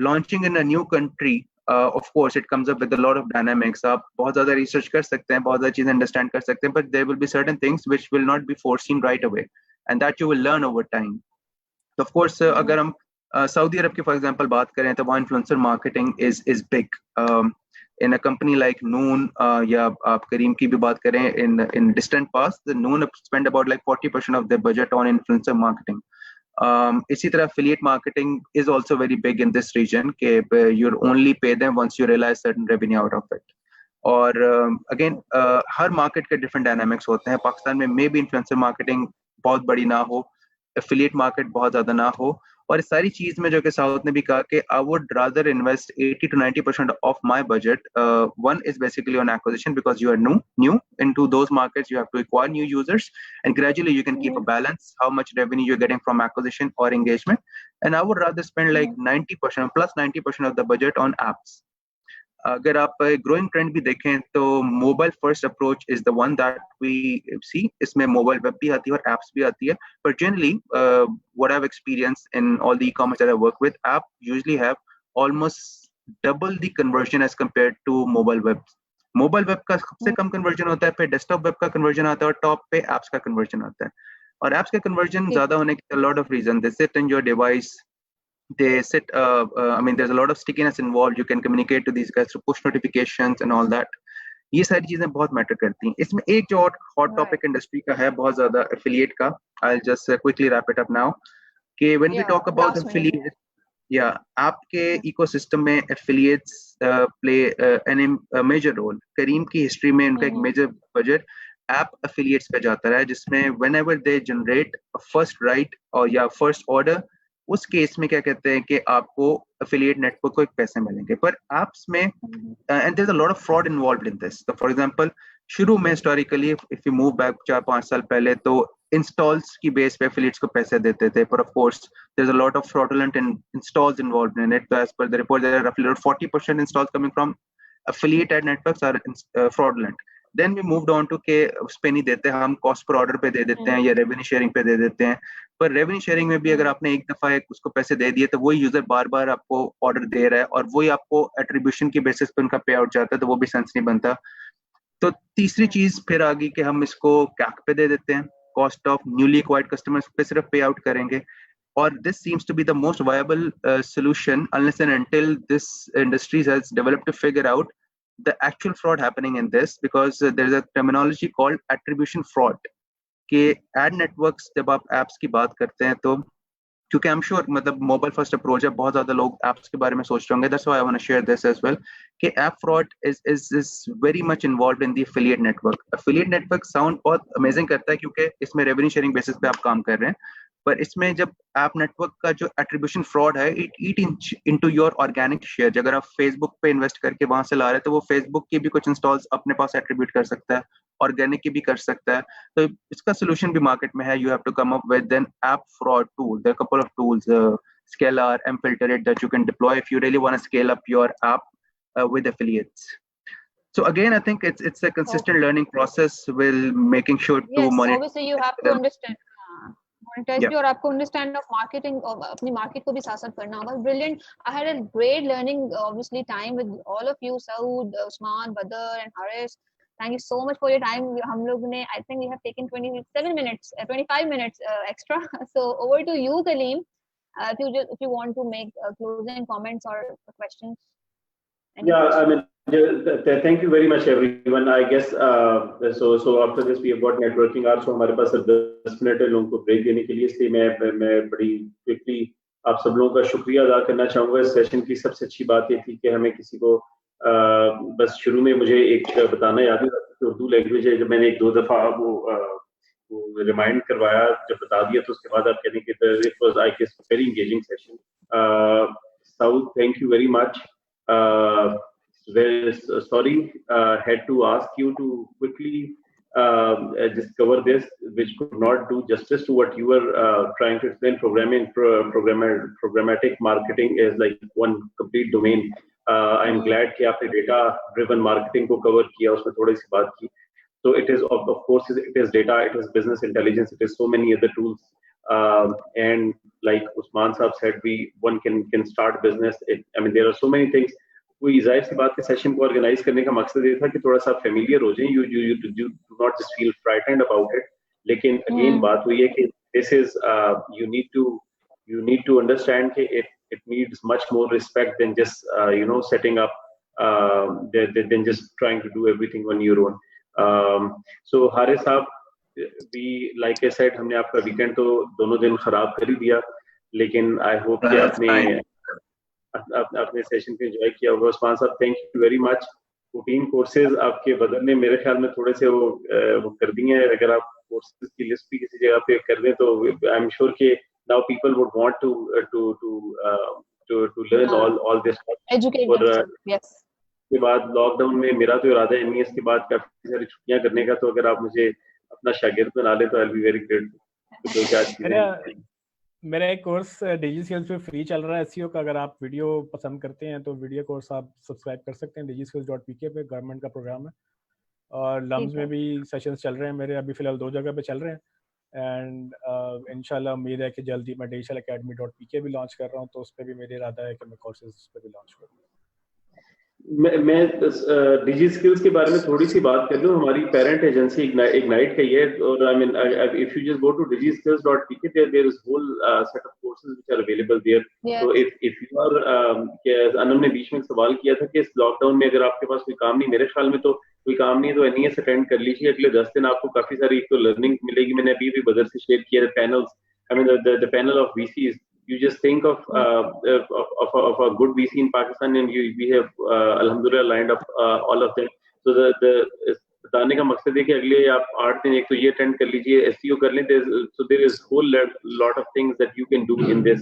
launching in a new country, of course it comes up with a lot of dynamics. आप बहुत ज्यादा रिसर्च कर सकते हैं, बहुत ज्यादा चीजें अंडरस्टैंड कर सकते हैं, but there will be certain things which will not be foreseen right away, and that you will learn over time. तो ऑफ कोर्स अगर हम सऊदी अरब की फॉर एग्जांपल बात करें तो वहाँ influencer marketing is big. in a company like Noon, या आप करीम की भी बात करें, in distant past, the Noon spend about like 40% of their budget on influencer marketing. इसी तरह affiliate marketing is also very big in this region, कि you only pay them once you realize certain revenue out of it. और again हर market के different dynamics होते हैं. पाकिस्तान में may be influencer marketing बहुत बड़ी ना हो, एफिलिएट मार्केट बहुत ज्यादा ना हो, और इस सारी चीज में जो कि साउथ ने भी कहा कि I would rather invest 80 to 90% of my budget. One is basically on acquisition, because you are new into those markets, you have to acquire new users, and gradually you can keep a balance how much revenue you're getting from acquisition or engagement. And I would rather spend like 90% plus 90% of the budget on apps. अगर आप growing trend भी देखें तो mobile first approach is the one that we see. इसमें mobile web भी आती है और एप्स भी आती है, पर generally what I have experience in all the e-commerce that I work with, app usually have almost double the conversion as compared to mobile web. Mobile web का सबसे कम कन्वर्जन होता है, फिर डेस्कटॉप वेब का कन्वर्जन आता है, और top पे एप्स का कन्वर्जन आता है. और एप्स का कन्वर्जन ज्यादा होने के lot of reason. They sit in your device, they sit I mean there's a lot of stickiness involved. You can communicate to these guys through push notifications and all that. ये सारी चीजें बहुत matter करती हैं. इसमें एक जो hot topic industry का है बहुत ज्यादा, एफिलिएट का. I'll just quickly wrap it up now. कि when we talk about affiliate, yeah, आपके इकोसिस्टम में affiliates play a major role. करीम की हिस्ट्री में उनका एक मेजर बजट ऐप affiliates पे जाता है, जिसमें whenever they generate a first right और या first order, उस केस में क्या कहते हैं कि आपको एफिलिएट नेटवर्क को एक पैसे मिलेंगे. पर एप्स में and there is a lot of fraud involved in this. तो फॉर एग्जांपल शुरू में historically if you move back 4-5 साल पहले, तो इंस्टॉल्स की बेस पे एफिलिएट्स को पैसे देते थे, पर of course there is a lot of fraudulent installs involved in it. तो as per the report there are रफली 40% installs coming from affiliate ad networks are fraudulent. Then we moved on to के उस पे नहीं देते, हम cost per order पे दे देते हैं या रेवेन्यू शेयरिंग पे दे देते हैं. पर रेवेन्यू शेयरिंग में भी अगर आपने एक दफा उसको पैसे दे दिए तो वही यूजर बार बार आपको ऑर्डर दे रहा है और वही आपको एट्रीब्यूशन की बेसिस पे उनका पे आउट जाता है, तो वो भी सेंस नहीं बनता. तो तीसरी चीज फिर आ गई कि हम इसको कैक पे दे देते हैं, cost of newly acquired customers पे सिर्फ पे आउट करेंगे. और this seems to be the most viable solution unless and until this industry has developed to figure out the actual fraud happening in this, because there is a terminology called attribution fraud. कि ad networks जब आप apps की बात करते हैं तो क्योंकि I'm sure मतलब mobile first approach है, बहुत ज़्यादा लोग apps के बारे में सोच रहे होंगे. That's why I want to share this as well. कि app fraud is very much involved in the affiliate network. Affiliate network sound बहुत amazing करता है क्योंकि इसमें revenue sharing basis पे आप काम कर रहे हैं, पर इसमें जब ऐप नेटवर्क का जो एट्रीब्यूशन फ्रॉड है, it eat into your organic share. अगर आप फेसबुक पे इन्वेस्ट करके वहां से ला रहे हैं तो वो फेसबुक की भी कुछ इंस्टॉल्स अपने पास एट्रीब्यूट कर सकता है, ऑर्गेनिक की भी कर सकता है. तो इसका सोल्यूशन भी मार्केट में है. You have to come up with an app fraud tool. There are couple of tools, Scalar, mFilter, that you can deploy if you really want to scale up your app with affiliates. So again, I think it's a consistent learning process while making sure to monitor. Obviously you have to understand monetize भी, और आपको understand of marketing, अपनी market को भी साथ साथ करना होगा. Brilliant. I had a great learning obviously time with all of you, Saud, Usman, Badr and Haris. Thank you so much for your time. हम लोग ने, I think we have taken 25 minutes extra. So over to you, Kaleem. If you want to make closing comments or questions. Yeah, I mean, thank you very much, everyone. I guess so after this we have got networking hours, so हमारे पास 10 minute है लोगों को break देने के लिए. इसलिए मैं बड़ी क्विकली आप सब लोगों का शुक्रिया अदा करना चाहूँगा. इस सेशन की सबसे अच्छी बात ये थी कि हमें किसी को बस शुरू में मुझे एक बताना याद है कि उर्दू लैंग्वेज है. जब मैंने 1-2 दफा वो रिमाइंड करवाया, जब बता दिया, तो उसके बाद आप कहने कि it was I guess very engaging session. साउथ, thank you very much. Sorry, had to ask you to quickly just cover this, which could not do justice to what you were trying to explain. Programmatic marketing is like one complete domain. I'm glad कि आपने data driven marketing को cover किया, उसमें थोड़ी सी बात की. So it is of course it is data, it is business intelligence, it is so many other tools. And like Usman Saab said, one can start business. I mean, there are so many things. कोई जाहिर सी बात है, session को organise करने का मकसद ये था कि थोड़ा सा फेमिलियर हो जाए, you do not just feel frightened about it. लेकिन अगेन बात हुई है कि this is you need to understand कि it needs much more respect than just setting up than just trying to do everything on your own. So Haris साहब, we like I said, हमने आपका weekend तो दोनों दिन खराब कर ही दिया, लेकिन आई होप कि आपने अपने सेशन को एंजॉय किया होगा. उस्मान साहब, thank you very much. 14 courses आपके बदल ने मेरे ख्याल में थोड़े से वो कर दिए हैं. अगर आप कोर्सेज की लिस्ट भी किसी जगह पे कर दें तो आई एम श्योर कि now people would want to learn all this educate. Yes, के बाद लॉकडाउन में मेरा तो इरादा है एमईएस के बाद काफी सारी छुट्टियां करने का, तो अगर आप मुझे अपना शागिर्द बना ले तो I will be very grateful. मेरा एक कोर्स डिजिस्किल्स पे फ्री चल रहा है एसईओ का. अगर आप वीडियो पसंद करते हैं तो वीडियो कोर्स आप सब्सक्राइब कर सकते हैं. digiskills.pk पे गवर्नमेंट का प्रोग्राम है, और लम्स में भी सेशंस चल रहे हैं मेरे. अभी फिलहाल 2 जगह पे चल रहे हैं, एंड इंशाल्लाह उम्मीद है कि जल्दी मैं digitalacademy.pk भी लॉन्च कर रहा हूँ, तो उस पर भी मेरा इरादा है कि मैं कोर्सेज उस पर भी लॉन्च करूँ. मैं डिजी स्किल्स के बारे में थोड़ी सी बात कर लूं. हमारी पेरेंट एजेंसी इग्नाइट का ये, और I mean if you just go to digiskills.pk there is whole set of courses which are available there. तो इफ यू आर अनम ने बीच में सवाल किया था कि इस लॉकडाउन में अगर आपके पास कोई काम नहीं, मेरे ख्याल में तो कोई काम नहीं है तो एनईएस अटेंड कर लीजिए. अगले 10 दिन आपको काफी सारी तो लर्निंग मिलेगी. मैंने अभी भी बदर से शेयर किया panels, I mean the panel of VCs. You just think of a good VC in Pakistan, and we have alhamdulillah lined up all of them. So the बताने का मकसद है कि अगले आप 8 दिन एक तो ये अटेंड कर लीजिए, एसईओ कर लें. So there is whole lot of things that you can do in this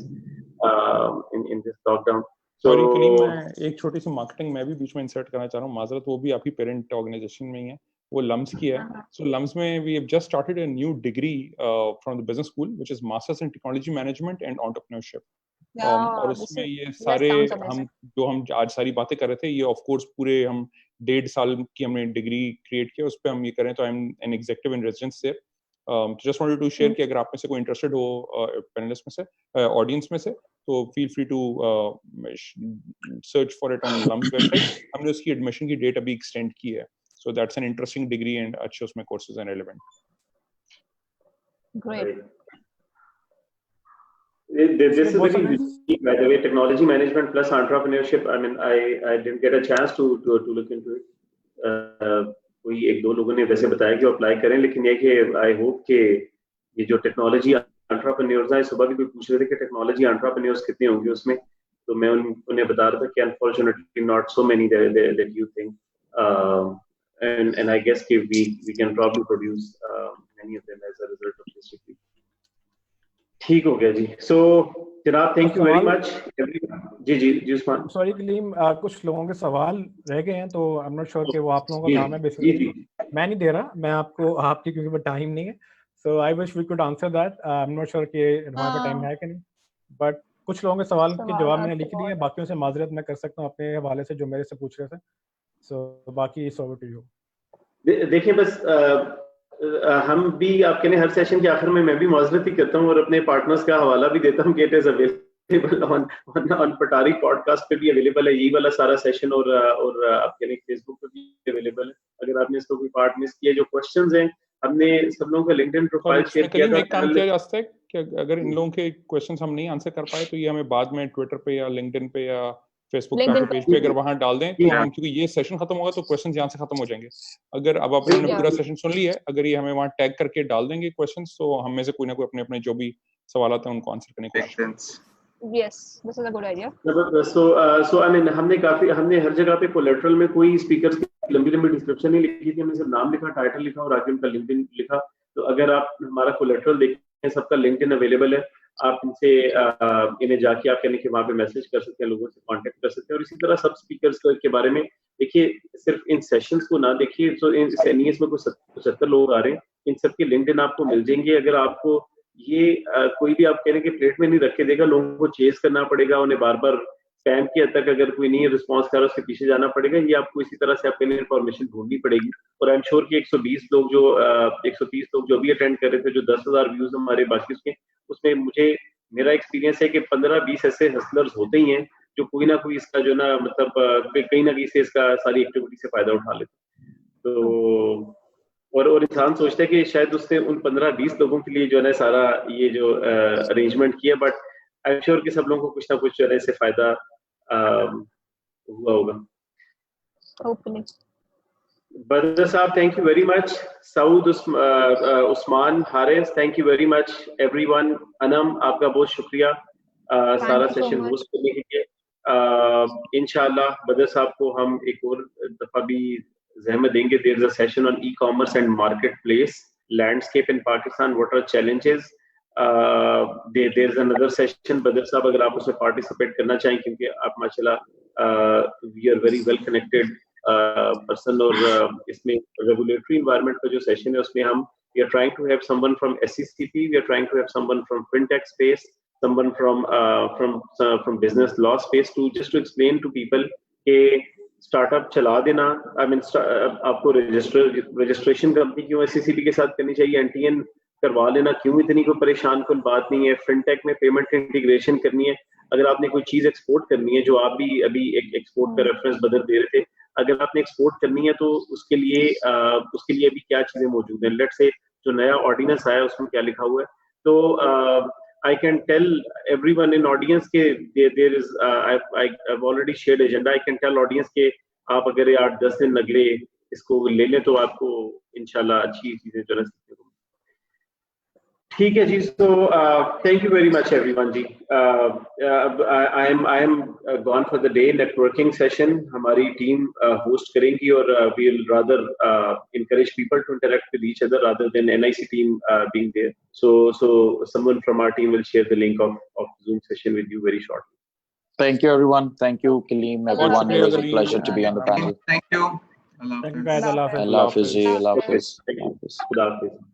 lockdown. So मैं एक छोटी सी मार्केटिंग मैं भी बीच में इंसर्ट करना चाह रहा हूँ, माजरत. वो भी आपकी पेरेंट ऑर्गेनाइजेशन में ही है, वो लम्स की है. सो लम्स में we have just started a new degree from the business school which is masters in technology management and entrepreneurship. और उसमें ये सारे हम आज सारी बातें कर रहे थे, ये ऑफ कोर्स पूरे हम 1.5 साल की हमने डिग्री क्रिएट किया, उस पे हम ये करें. तो I am an executive in residence there. Just wanted to share कि अगर आप में से कोई इंटरेस्टेड हो पैनलिस्ट में से, ऑडियंस में से, तो feel free to search for it on LUMS website. हमने उसकी एडमिशन की डेट अभी एक्सटेंड की है. So that's an interesting degree, and अच्छे उसमें courses are relevant. Great. This is very unique, by the way, technology management plus entrepreneurship. I mean, I didn't get a chance to look into it. कोई 1-2 लोगों ने वैसे बताया कि apply करें, लेकिन ये कि I hope कि ये जो टेक्नोलॉजी एंटरप्रेन्योर्स हैं, सुबह भी कोई पूछ रहे थे कि टेक्नोलॉजी एंटरप्रेन्योर्स कितने होंगे उसमें, तो मैं उन्हें बता रहा था कि unfortunately not so many that you think. And I guess we can probably produce many of them as a result of this degree. ठीक हो गया जी. So जनाब, thank you very much. Ji Usman. Sorry Kaleem, कुछ लोगों के सवाल रह गए हैं, तो I'm not sure कि वो आप लोगों का काम है बेसिकली. मैं नहीं दे रहा, मैं आपकी क्योंकि वो टाइम नहीं है. So I wish we could answer that. I'm not sure कि हमारे पास टाइम है कि नहीं, but कुछ लोगों के सवाल के जवाब मैंने लिख दिए हैं. बाकियों से माजरत मैं कर सकता हूँ अपने हवाले से जो मेरे से पूछ रहे थे. So बाकी इट्स ओवर टू यू. देखिए, बस हम भी आपके हर सेशन के आखिर में मैं भी माजरत ही करता हूँ और अपने पार्टनर्स का हवाला भी देता हूँ कि it is available on पटारी podcast पे भी अवेलेबल है ये वाला सारा सेशन, और आपके फेसबुक पे भी अवेलेबल है. अगर आपने इसको कोई पार्ट मिस किया, जो क्वेश्चंस हैं हमने सब लोगों का लिंक्डइन प्रोफाइल शेयर किया था. काम किया जा सकता है कि अगर इन लोगों के क्वेश्चंस हम नहीं आंसर कर पाए तो ये हमें बाद में ट्विटर पे या लिंक्डइन पे या फेसबुक पेज पे अगर वहां डाल दें तो हम, क्योंकि ये सेशन खत्म होगा तो क्वेश्चंस यहाँ से खत्म हो जाएंगे. अगर अब आपने पूरा सेशन सुन लिया है, अगर ये हमें वहां टैग करके डाल देंगे क्वेश्चंस, तो हम में से कोई ना कोई अपने जो भी सवाल आते हैं उनको आंसर करने की कोशिश करेंगे. Yes, this is a good idea. So I mean, हमने हर जगह पे कोलेटरल में कोई स्पीकर्स की लंबी डिस्क्रिप्शन नहीं लिखी थी. हमने सिर्फ नाम लिखा, टाइटल लिखा और आगे उनका लिंक्डइन लिखा. तो अगर आप हमारा कोलेटरल देखें, सबका लिंक्डइन अवेलेबल है. आप इनसे इन्हें जाके आप कहने के वहाँ पे मैसेज कर सकते हैं, लोगों से कांटेक्ट कर सकते हैं. और इसी तरह सब स्पीकर्स के बारे में देखिए, सिर्फ इन सेशंस को ना देखिए. तो इन एनईएस में कुछ 70 लोग आ रहे हैं, इन सब के लिंक्डइन आपको मिल जाएंगे। अगर आपको ये कोई भी आप कहने के प्लेट में नहीं रख के देगा, लोगों को चेस करना पड़ेगा, उन्हें बार बार स्पैम की हद तक अगर कोई नहीं रिस्पॉन्स कर रहा उसके पीछे जाना पड़ेगा, ये आपको इसी तरह से आपके लिए इन्फॉर्मेशन ढूंढनी पड़ेगी। और आई एम श्योर कि 120 लोग जो 130 लोग जो भी अटेंड कर रहे थे, जो 10,000 व्यूज हमारे बाकी उसमें मुझे मेरा एक्सपीरियंस है कि 15-20 ऐसे हसलर्स होते ही हैं जो कोई ना कोई इसका जो ना मतलब कहीं ना कहीं से इसका सारी एक्टिविटी से फायदा उठा लेते। तो और इंसान सोचता है कि शायद उसने उन 15-20 लोगों के लिए जो है ना सारा ये जो अरेंजमेंट किया, बट आई एम श्योर कि सब लोगों को कुछ ना कुछ जो है इससे फायदा हुआ होगा। Badr Saab, thank you very much. Saud, Usman, Haris, thank you very much. Everyone, Anam, आपका बहुत शुक्रिया सारा सेशन होस्ट करने के लिए। इंशाल्लाह बदर साहब को हम एक और दफा भी ज़हमत देंगे। There is a session on e-commerce and marketplace landscape in Pakistan. What are challenges? There is another session. बदर साहब अगर आप उसमें पार्टिसिपेट करना चाहें, क्योंकि आप माशाल्लाह we are very well connected person, और इसमें रेगुलेटरी एनवायरनमेंट का जो सेशन है उसमें हम we are trying to have someone from SCCP, we are trying to have someone from fintech space, someone from business law space to just to explain to people कि startup चला देना, I mean आपको registration company क्यों SCCP के साथ करनी चाहिए, NTN करवा लेना क्यों इतनी कोई परेशान कुल बात नहीं है। फिनटेक में पेमेंट इंटीग्रेशन करनी है, अगर आपने कोई चीज एक्सपोर्ट करनी है, जो आप भी अभी एक एक्सपोर्ट का रेफरेंस बदल दे रहे थे, अगर आपने एक्सपोर्ट करनी है तो उसके लिए अभी क्या चीजें मौजूद हैं। लेट्स से जो नया ऑर्डिनेंस आया उसमें क्या लिखा हुआ है, तो I can tell everyone in audience के there is I have already shared agenda. I can tell audience के आप अगर 8-10 दिन लगे इसको ले लें तो आपको इंशाल्लाह अच्छी चीजें जो है सीखने को। ठीक है जी, so thank you very much everyone जी। I am gone for the day. Networking session हमारी टीम होस्ट करेंगी, और we will rather encourage people to interact with each other rather than NIC team being there. So someone from our team will share the link of Zoom session with you very shortly. Thank you everyone. Thank you Kaleem, everyone. It was a pleasure to be on the panel. Thank you. Thank you guys. Allah Hafiz. Allah Hafiz. Good afternoon.